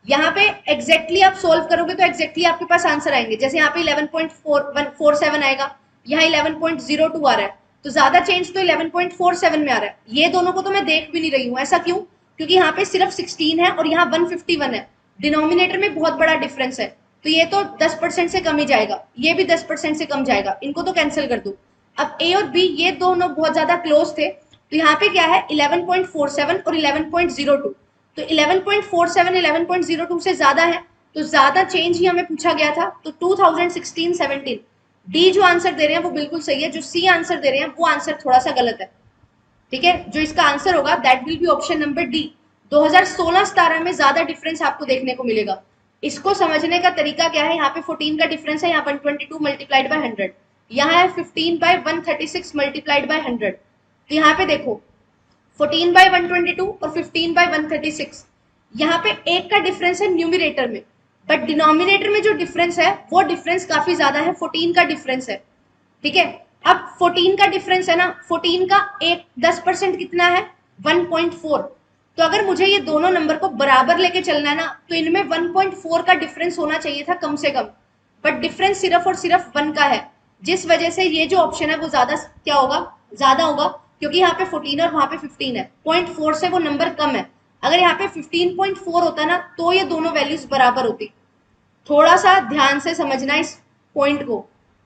यहाँ पे एग्जैक्टली आप सोल्व करोगे तो एग्जैक्टली आपके पास आंसर आएंगे। जैसे यहाँ पे 11.47 आएगा, यहाँ 11.02 आ रहा है, तो ज्यादा चेंज तो 11.47 में आ रहा है। ये दोनों को तो मैं देख भी नहीं रही हूँ। ऐसा क्यों? क्योंकि यहाँ पे सिर्फ 16 है और यहाँ 151 है, डिनोमिनेटर में बहुत बड़ा डिफरेंस है, तो ये तो 10% से कम ही जाएगा, ये भी 10% से कम जाएगा, इनको तो कैंसिल कर दो। अब ए और बी ये दोनों बहुत ज्यादा क्लोज थे, तो यहाँ पे क्या है? 11.47 और 11.02। तो 11.47 11.02 से ज्यादा है, तो ज्यादा चेंज ही हमें पूछा गया था। तो 2016-17 डी जो आंसर दे रहे हैं वो बिल्कुल सही है, जो सी आंसर दे रहे हैं वो आंसर थोड़ा सा गलत है। ठीक है, जो इसका आंसर होगा that will B option number D. 2016-17 में ज्यादा डिफरेंस आपको देखने को मिलेगा। इसको समझने का तरीका क्या है? यहाँ पे 14 का डिफरेंस है, यहाँ 122 मल्टीप्लाइड बाय 100, यहाँ है 15/136 मल्टीप्लाइड बाय 100। तो यहाँ पे देखो 14/122 और 15/136, यहाँ पे एक का डिफरेंस है न्यूमिनेटर में, बट डिनोमिनेटर में जो डिफरेंस है वो डिफरेंस काफी ज्यादा है, 14 का डिफरेंस है। ठीक है, अब 14 का डिफरेंस है ना, 14 का एक 10% कितना है 1.4। तो अगर मुझे ये दोनों नंबर को बराबर लेके चलना है ना, तो इनमें 1.4 का डिफरेंस होना चाहिए था कम से कम, बट डिफरेंस सिर्फ और सिर्फ 1 का है, जिस वजह से ये जो ऑप्शन है वो ज्यादा क्या होगा, ज्यादा होगा, क्योंकि यहाँ पे 14 और वहां पे 15 है, 0.4 से वो नंबर कम है। अगर यहाँ पे 15.4 होता ना तो ये दोनों वैल्यूज बराबर होती। थोड़ा सा ध्यान से समझना इस पॉइंट को,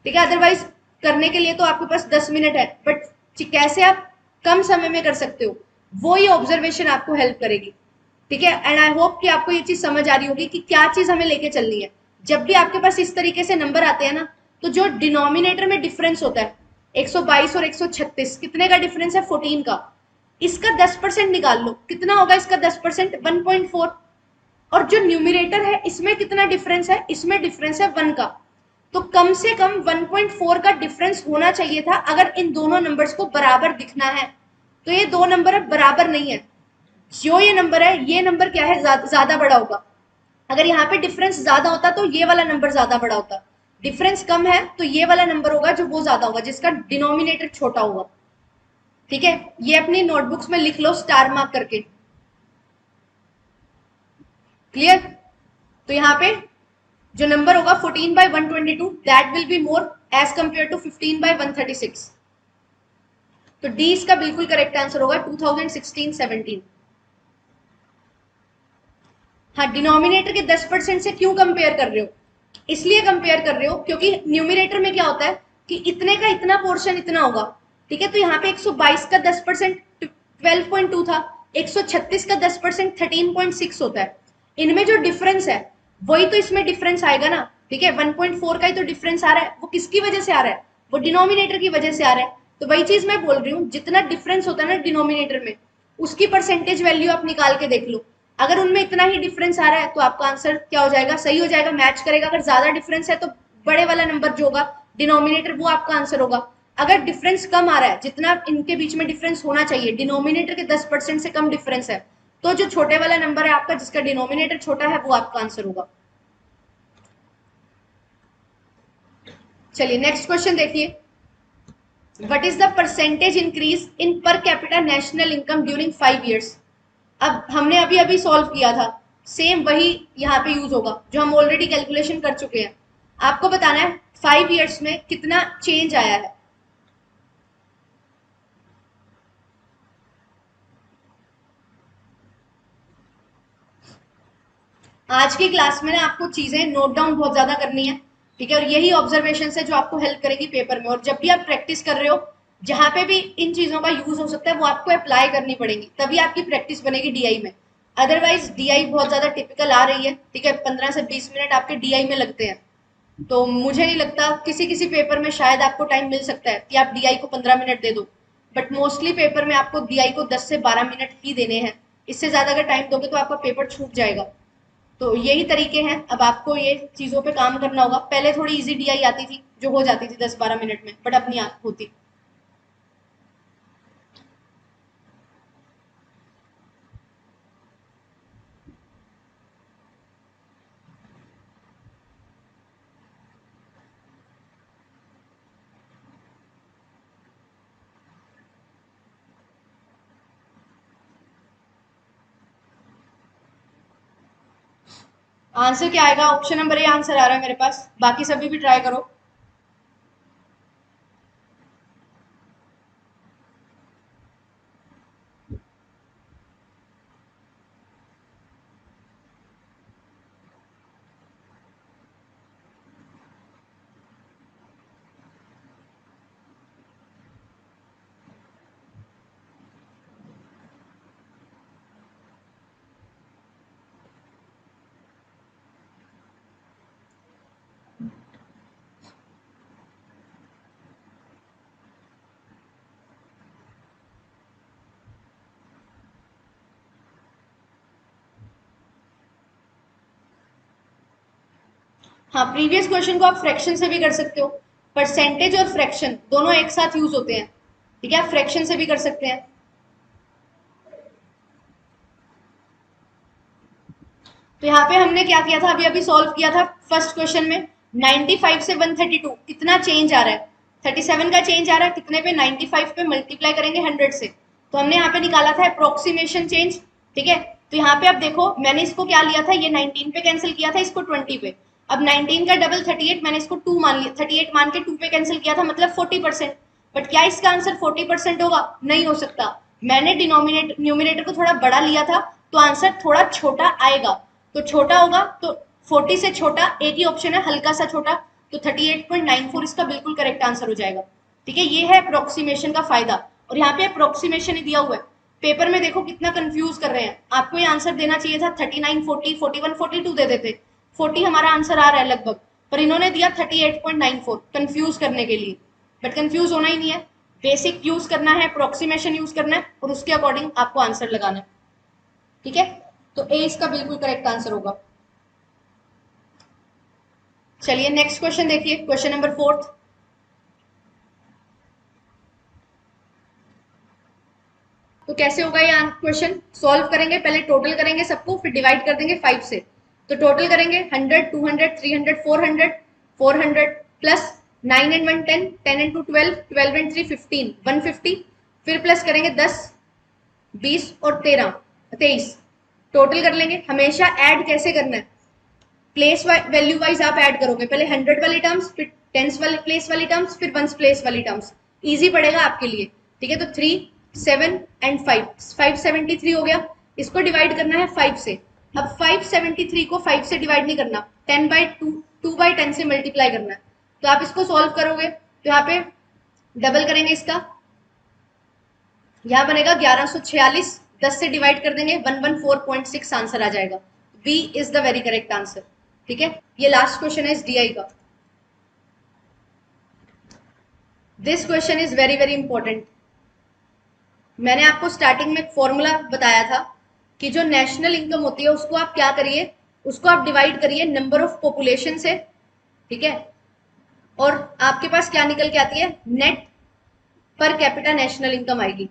ठीक है, अदरवाइज करने के लिए तो आपके पास 10 मिनट है, बट कैसे आप कम समय में कर सकते हो वो ये ऑब्जर्वेशन आपको हेल्प करेगी, ठीक है। एंड आई होप कि आपको ये चीज समझ आ रही होगी कि क्या चीज हमें लेके चलनी है। जब भी आपके पास इस तरीके से नंबर आते हैं ना, तो जो डिनोमिनेटर में डिफरेंस होता है 122 और 136, कितने का डिफरेंस है 14 का, इसका 10% निकाल लो, कितना होगा इसका 10%, 1.4। और जो न्यूमिनेटर है इसमें कितना डिफरेंस है, इसमें डिफरेंस है 1 का। तो कम से कम 1.4 का डिफरेंस होना चाहिए था अगर इन दोनों नंबर्स को बराबर दिखना है। तो ये दो नंबर अब बराबर नहीं है, जो ये नंबर है ये नंबर क्या है, ज्यादा बड़ा होगा। अगर यहाँ पे डिफरेंस ज्यादा होता तो ये वाला नंबर ज्यादा बड़ा होता, डिफरेंस कम है तो ये वाला नंबर होगा जो वो ज्यादा होगा, जिसका डिनोमिनेटर छोटा होगा, ठीक है। ये अपनी नोटबुक्स में लिख लो स्टार मार्क करके, क्लियर। तो यहाँ पे जो नंबर होगा 14/122 that will be more as compare to 15/136। तो डी इसका बिल्कुल करेक्ट आंसर होगा 2016-17। हाँ, डिनोमिनेटर के 10% से क्यों कंपेयर कर रहे हो, इसलिए कंपेयर कर रहे हो क्योंकि न्यूमिनेटर में क्या होता है कि इतने का इतना पोर्शन इतना होगा, ठीक है। तो यहाँ पे 122 का 10% 12.2 था, 136 का 10% 13.6 होता है। इनमें जो डिफरेंस है वही तो इसमें डिफरेंस आएगा ना, ठीक है। 1.4 का ही तो डिफरेंस आ रहा है, वो किसकी वजह से आ रहा है, वो डिनोमिनेटर की वजह से आ रहा है। तो वही चीज मैं बोल रही हूँ, जितना डिफरेंस होता है ना डिनोमिनेटर में, उसकी परसेंटेज वैल्यू आप निकाल के देख लो। अगर उनमें इतना ही डिफरेंस आ रहा है तो आपका आंसर क्या हो जाएगा, सही हो जाएगा, मैच करेगा। अगर ज्यादा डिफरेंस है तो बड़े वाला नंबर जो होगा डिनोमिनेटर, वो आपका आंसर होगा। अगर डिफरेंस कम आ रहा है, जितना इनके बीच में डिफरेंस होना चाहिए, डिनोमिनेटर के 10% से कम डिफरेंस है, तो जो छोटे वाला नंबर है आपका, जिसका डिनोमिनेटर छोटा है, वो आपका आंसर होगा। चलिए नेक्स्ट क्वेश्चन देखिए, what is the percentage increase in per capita national income during 5 years। अब हमने अभी अभी सॉल्व किया था, सेम वही यहाँ पे यूज होगा जो हम ऑलरेडी कैलकुलेशन कर चुके हैं। आपको बताना है 5 years में कितना चेंज आया है। आज की क्लास में ना आपको चीजें नोट डाउन बहुत ज्यादा करनी है, ठीक है, और यही ऑब्जर्वेशन है जो आपको हेल्प करेगी पेपर में। और जब भी आप प्रैक्टिस कर रहे हो, जहां पे भी इन चीजों का यूज हो सकता है वो आपको अप्लाई करनी पड़ेगी, तभी आपकी प्रैक्टिस बनेगी डीआई में। अदरवाइज डीआई बहुत ज्यादा टिपिकल आ रही है, ठीक है, 15 से 20 मिनट आपके डीआई में लगते हैं। तो मुझे नहीं लगता, किसी किसी पेपर में शायद आपको टाइम मिल सकता है कि आप डीआई को 15 मिनट दे दो, बट मोस्टली पेपर में आपको डीआई को 10 से 12 मिनट ही देने हैं। इससे ज्यादा अगर टाइम दोगे तो आपका पेपर छूट जाएगा। तो यही तरीके हैं, अब आपको ये चीजों पे काम करना होगा। पहले थोड़ी इजी डीआई आती थी जो हो जाती थी 10-12 मिनट में, बट अपनी आप होती। आंसर क्या आएगा, ऑप्शन नंबर ए आंसर आ रहा है मेरे पास, बाकी सभी भी ट्राई करो। हाँ, प्रीवियस क्वेश्चन को आप फ्रैक्शन से भी कर सकते हो। परसेंटेज और फ्रैक्शन दोनों एक साथ यूज होते हैं, ठीक है, आप फ्रैक्शन से भी कर सकते हैं। तो यहाँ पे हमने क्या किया था, अभी अभी सॉल्व किया था फर्स्ट क्वेश्चन में, 95 से 132 कितना चेंज आ रहा है। 37 का चेंज आ रहा है कितने पे, 95 पे, मल्टीप्लाई करेंगे 100 से, तो हमने यहाँ पे निकाला था अप्रोक्सीमेशन चेंज। ठीक है, तो यहाँ पे अब देखो मैंने इसको क्या लिया था, ये 19 पे कैंसिल किया था, इसको 20 पे। अब 19 का डबल 38, मैंने इसको 2 मान लिया, 38 मान के 2 पे कैंसिल किया था, मतलब 40%। बट क्या इसका आंसर 40% होगा? नहीं हो सकता। मैंने न्यूमिनेटर को थोड़ा बड़ा लिया था, तो आंसर थोड़ा छोटा आएगा। तो छोटा होगा तो 40 से छोटा एक ही ऑप्शन है, हल्का सा छोटा, तो 38.94 इसका बिल्कुल करेक्ट आंसर हो जाएगा। ठीक है, ये है अप्रोक्सीमेशन का फायदा। और यहाँ पे अप्रोक्सीमेशन ही दिया हुआ है। पेपर में देखो कितना कंफ्यूज कर रहे हैं, आपको ये आंसर देना चाहिए था 39, 40, 41, 42 दे देते, 40 हमारा आंसर आ रहा है लगभग, पर इन्होंने दिया 38.94 कंफ्यूज करने के लिए। बट कंफ्यूज होना ही नहीं है, बेसिक यूज करना है, अप्रोक्सीमेशन यूज करना है, और उसके अकॉर्डिंग आपको आंसर लगाना है। ठीक है, तो ए इसका बिल्कुल करेक्ट आंसर होगा। चलिए नेक्स्ट क्वेश्चन देखिए, क्वेश्चन नंबर 4। तो कैसे होगा ये क्वेश्चन, सॉल्व करेंगे, पहले टोटल करेंगे सबको, फिर डिवाइड कर देंगे 5 से। तो टोटल करेंगे 100, 200, 300, 400, 400 प्लस 9 एंड 1 10, 10 एंड 2 12, 12 एंड 3 15, 150, फिर प्लस करेंगे 10, 20 और 13, 23। टोटल कर लेंगे। हमेशा ऐड कैसे करना है, प्लेस वैल्यू वाइज आप ऐड करोगे, पहले 100 वाली टर्म्स, फिर टेंस वाली प्लेस वाली टर्म्स, फिर वंस प्लेस वाली टर्म्स, इजी पड़ेगा आपके लिए। ठीक है, तो 3, 7 एंड 5, 573 हो गया। इसको डिवाइड करना है 5 से। अब 573 को 5 से डिवाइड नहीं करना, 10/2, 2/10 से मल्टीप्लाई करना है। तो आप इसको सॉल्व करोगे तो यहाँ पे डबल करेंगे इसका, यहाँ बनेगा 1146, 10 से डिवाइड कर देंगे 114.6 आंसर आ जाएगा। B is the very correct answer. ठीक है, ये लास्ट क्वेश्चन है इस डीआई का। This question is very very important. मैंने आपको स्टार्टिंग में एक फॉर्मूला बताया था कि जो नेशनल इनकम होती है उसको आप क्या करिए, उसको आप डिवाइड करिए नंबर ऑफ पॉपुलेशन से। ठीक है, और आपके पास क्या निकल के आती है, net per capita national income आएगी।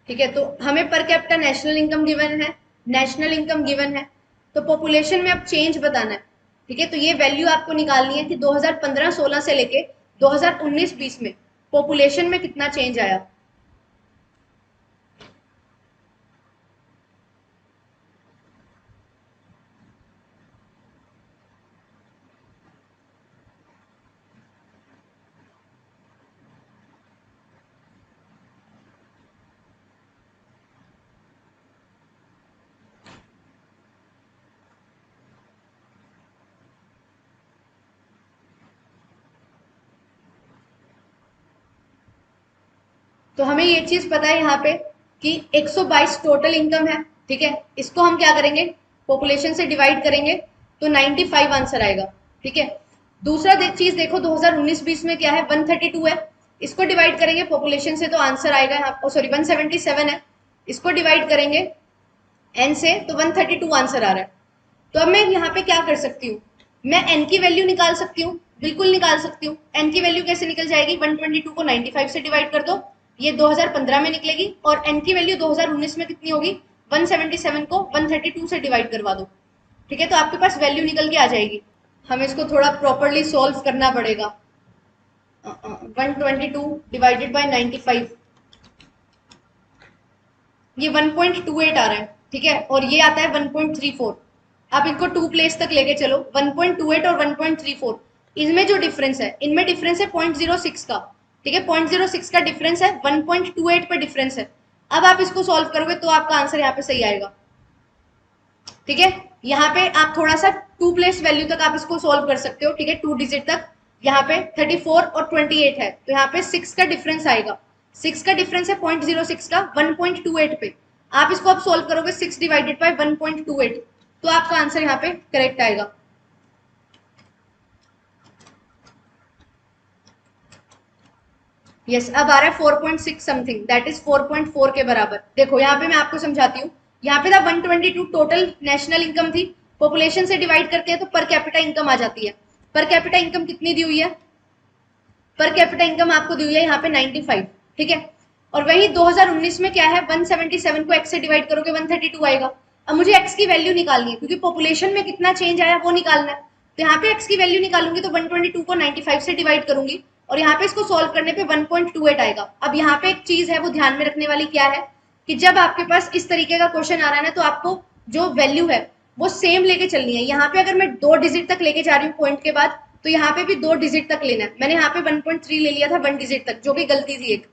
ठीक है, तो हमें per capita national income given है, नेशनल इनकम गिवन है, तो पॉपुलेशन में अब चेंज बताना है। ठीक है, तो ये वैल्यू आपको निकालनी है कि 2015-16 से लेके 2019-20 में पॉपुलेशन में कितना चेंज आया। तो हमें ये चीज पता है यहाँ पे कि 122 टोटल इनकम है। ठीक है, इसको हम क्या करेंगे, पॉपुलेशन से डिवाइड करेंगे तो 95 आंसर आएगा। ठीक है, दूसरा चीज देखो 2019-20 में क्या है, 132 है, इसको डिवाइड करेंगे पॉपुलेशन से तो आंसर आएगा यहाँ, सॉरी 177 है, इसको डिवाइड करेंगे एन से तो 132 आंसर आ रहा है। तो अब मैं यहाँ पे क्या कर सकती हूँ, मैं एन की वैल्यू निकाल सकती हूँ, बिल्कुल निकाल सकती हूँ। एन की वैल्यू कैसे निकल जाएगी, 122 को 95 से डिवाइड कर दो, ये 2015 में निकलेगी, और एन की वैल्यू 2019 में कितनी होगी, 177 को 132 से डिवाइड करवा दो। ठीक है, तो आपके पास वैल्यू निकल के आ जाएगी। हमें इसको थोड़ा प्रॉपरली सॉल्व करना पड़ेगा। 122 डिवाइडेड बाय 95, ये 1.28 आ रहा है। ठीक है, और ये आता है 1.34। आप इनको 2 प्लेस तक लेके चलो, 1.28 और 1.34, इनमें जो डिफरेंस है, इनमें डिफरेंस है 0.06 का। ठीक है, 0.06 का डिफरेंस है, 1.28 पर डिफरेंस है। अब आप इसको सॉल्व करोगे तो आपका आंसर यहाँ पे सही आएगा। ठीक है, यहाँ पे आप थोड़ा सा 2 प्लेस वैल्यू तक आप इसको सॉल्व कर सकते हो। ठीक है, 2 डिजिट तक, यहाँ पे 34 और 28 है, तो यहाँ पे 6 का डिफरेंस आएगा। 6 का डिफरेंस है 0.06 का 1.28 पे। आप इसको अब सॉल्व करोगे 6 डिवाइडेड बाय 1.28, तो आपका आंसर यहाँ पे करेक्ट आएगा। यस, अब आ रहा है 4.6 समथिंग, दैट इज 4.4 के बराबर। देखो यहाँ पे मैं आपको समझाती हूँ, यहाँ पे था 122 टोटल नेशनल इनकम थी, पॉपुलेशन से डिवाइड करते हैं तो पर कैपिटा इनकम आ जाती है। पर कैपिटा इनकम कितनी दी हुई है, पर कैपिटा इनकम आपको दी हुई है यहाँ पे 95। ठीक है, और वही 2019 में क्या है, 177 को x से डिवाइड करोगे 132 आएगा। अब मुझे x की वैल्यू निकालनी है, क्योंकि पॉपुलेशन में कितना चेंज आया वो निकालना है। तो यहाँ पे x की वैल्यू निकालूंगी तो 122 को 95 से डिवाइड करूंगी और यहाँ पे इसको सॉल्व करने पे 1.28 आएगा। अब यहाँ पे एक चीज है वो ध्यान में रखने वाली, क्या है कि जब आपके पास इस तरीके का क्वेश्चन आ रहा है ना, तो आपको जो वैल्यू है वो सेम लेके चलनी है। यहाँ पे अगर मैं 2 डिजिट तक लेके जा रही हूँ पॉइंट के बाद, तो यहाँ पे भी 2 डिजिट तक लेना है। मैंने यहाँ पे 1.3 ले लिया था 1 डिजिट तक, जो कि गलती थी एक,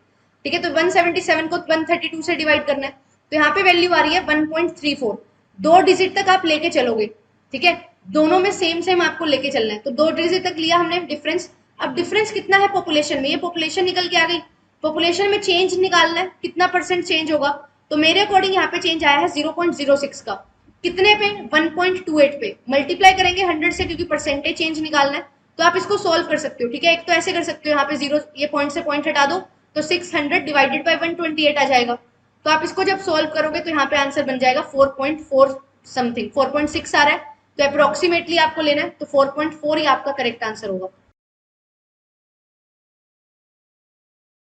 ठीक है। तो 177 को 132 से डिवाइड करना है, तो यहाँ पे वैल्यू आ रही है 1.34। 2 डिजिट तक आप लेके चलोगे, ठीक है, दोनों में सेम सेम आपको लेके चलना है। तो 2 डिजिट तक लिया हमने डिफरेंस। अब डिफरेंस कितना है पॉपुलेशन में, ये पॉपुलेशन निकल के आ गई। पॉपुलेशन में चेंज निकालना है, कितना परसेंट चेंज होगा, तो मेरे अकॉर्डिंग यहाँ पे चेंज आया है 0.06 का। कितने पे, 1.28 पे। मल्टीप्लाई करेंगे 100 से, क्योंकि परसेंटेज चेंज निकालना है। तो आप इसको सोल्व कर सकते हो, ठीक है। एक तो ऐसे कर सकते हो, यहाँ पे जीरो, ये पॉइंट से पॉइंट हटा दो तो 600 डिवाइडेड बाई 128 आ जाएगा। तो आप इसको जब सोल्व करोगे तो यहाँ पे आंसर बन जाएगा 4.4 समथिंग, 4.6 आ रहा है। तो अप्रोक्सीमेटली आपको लेना है, तो 4.4 ही आपका करेक्ट आंसर होगा।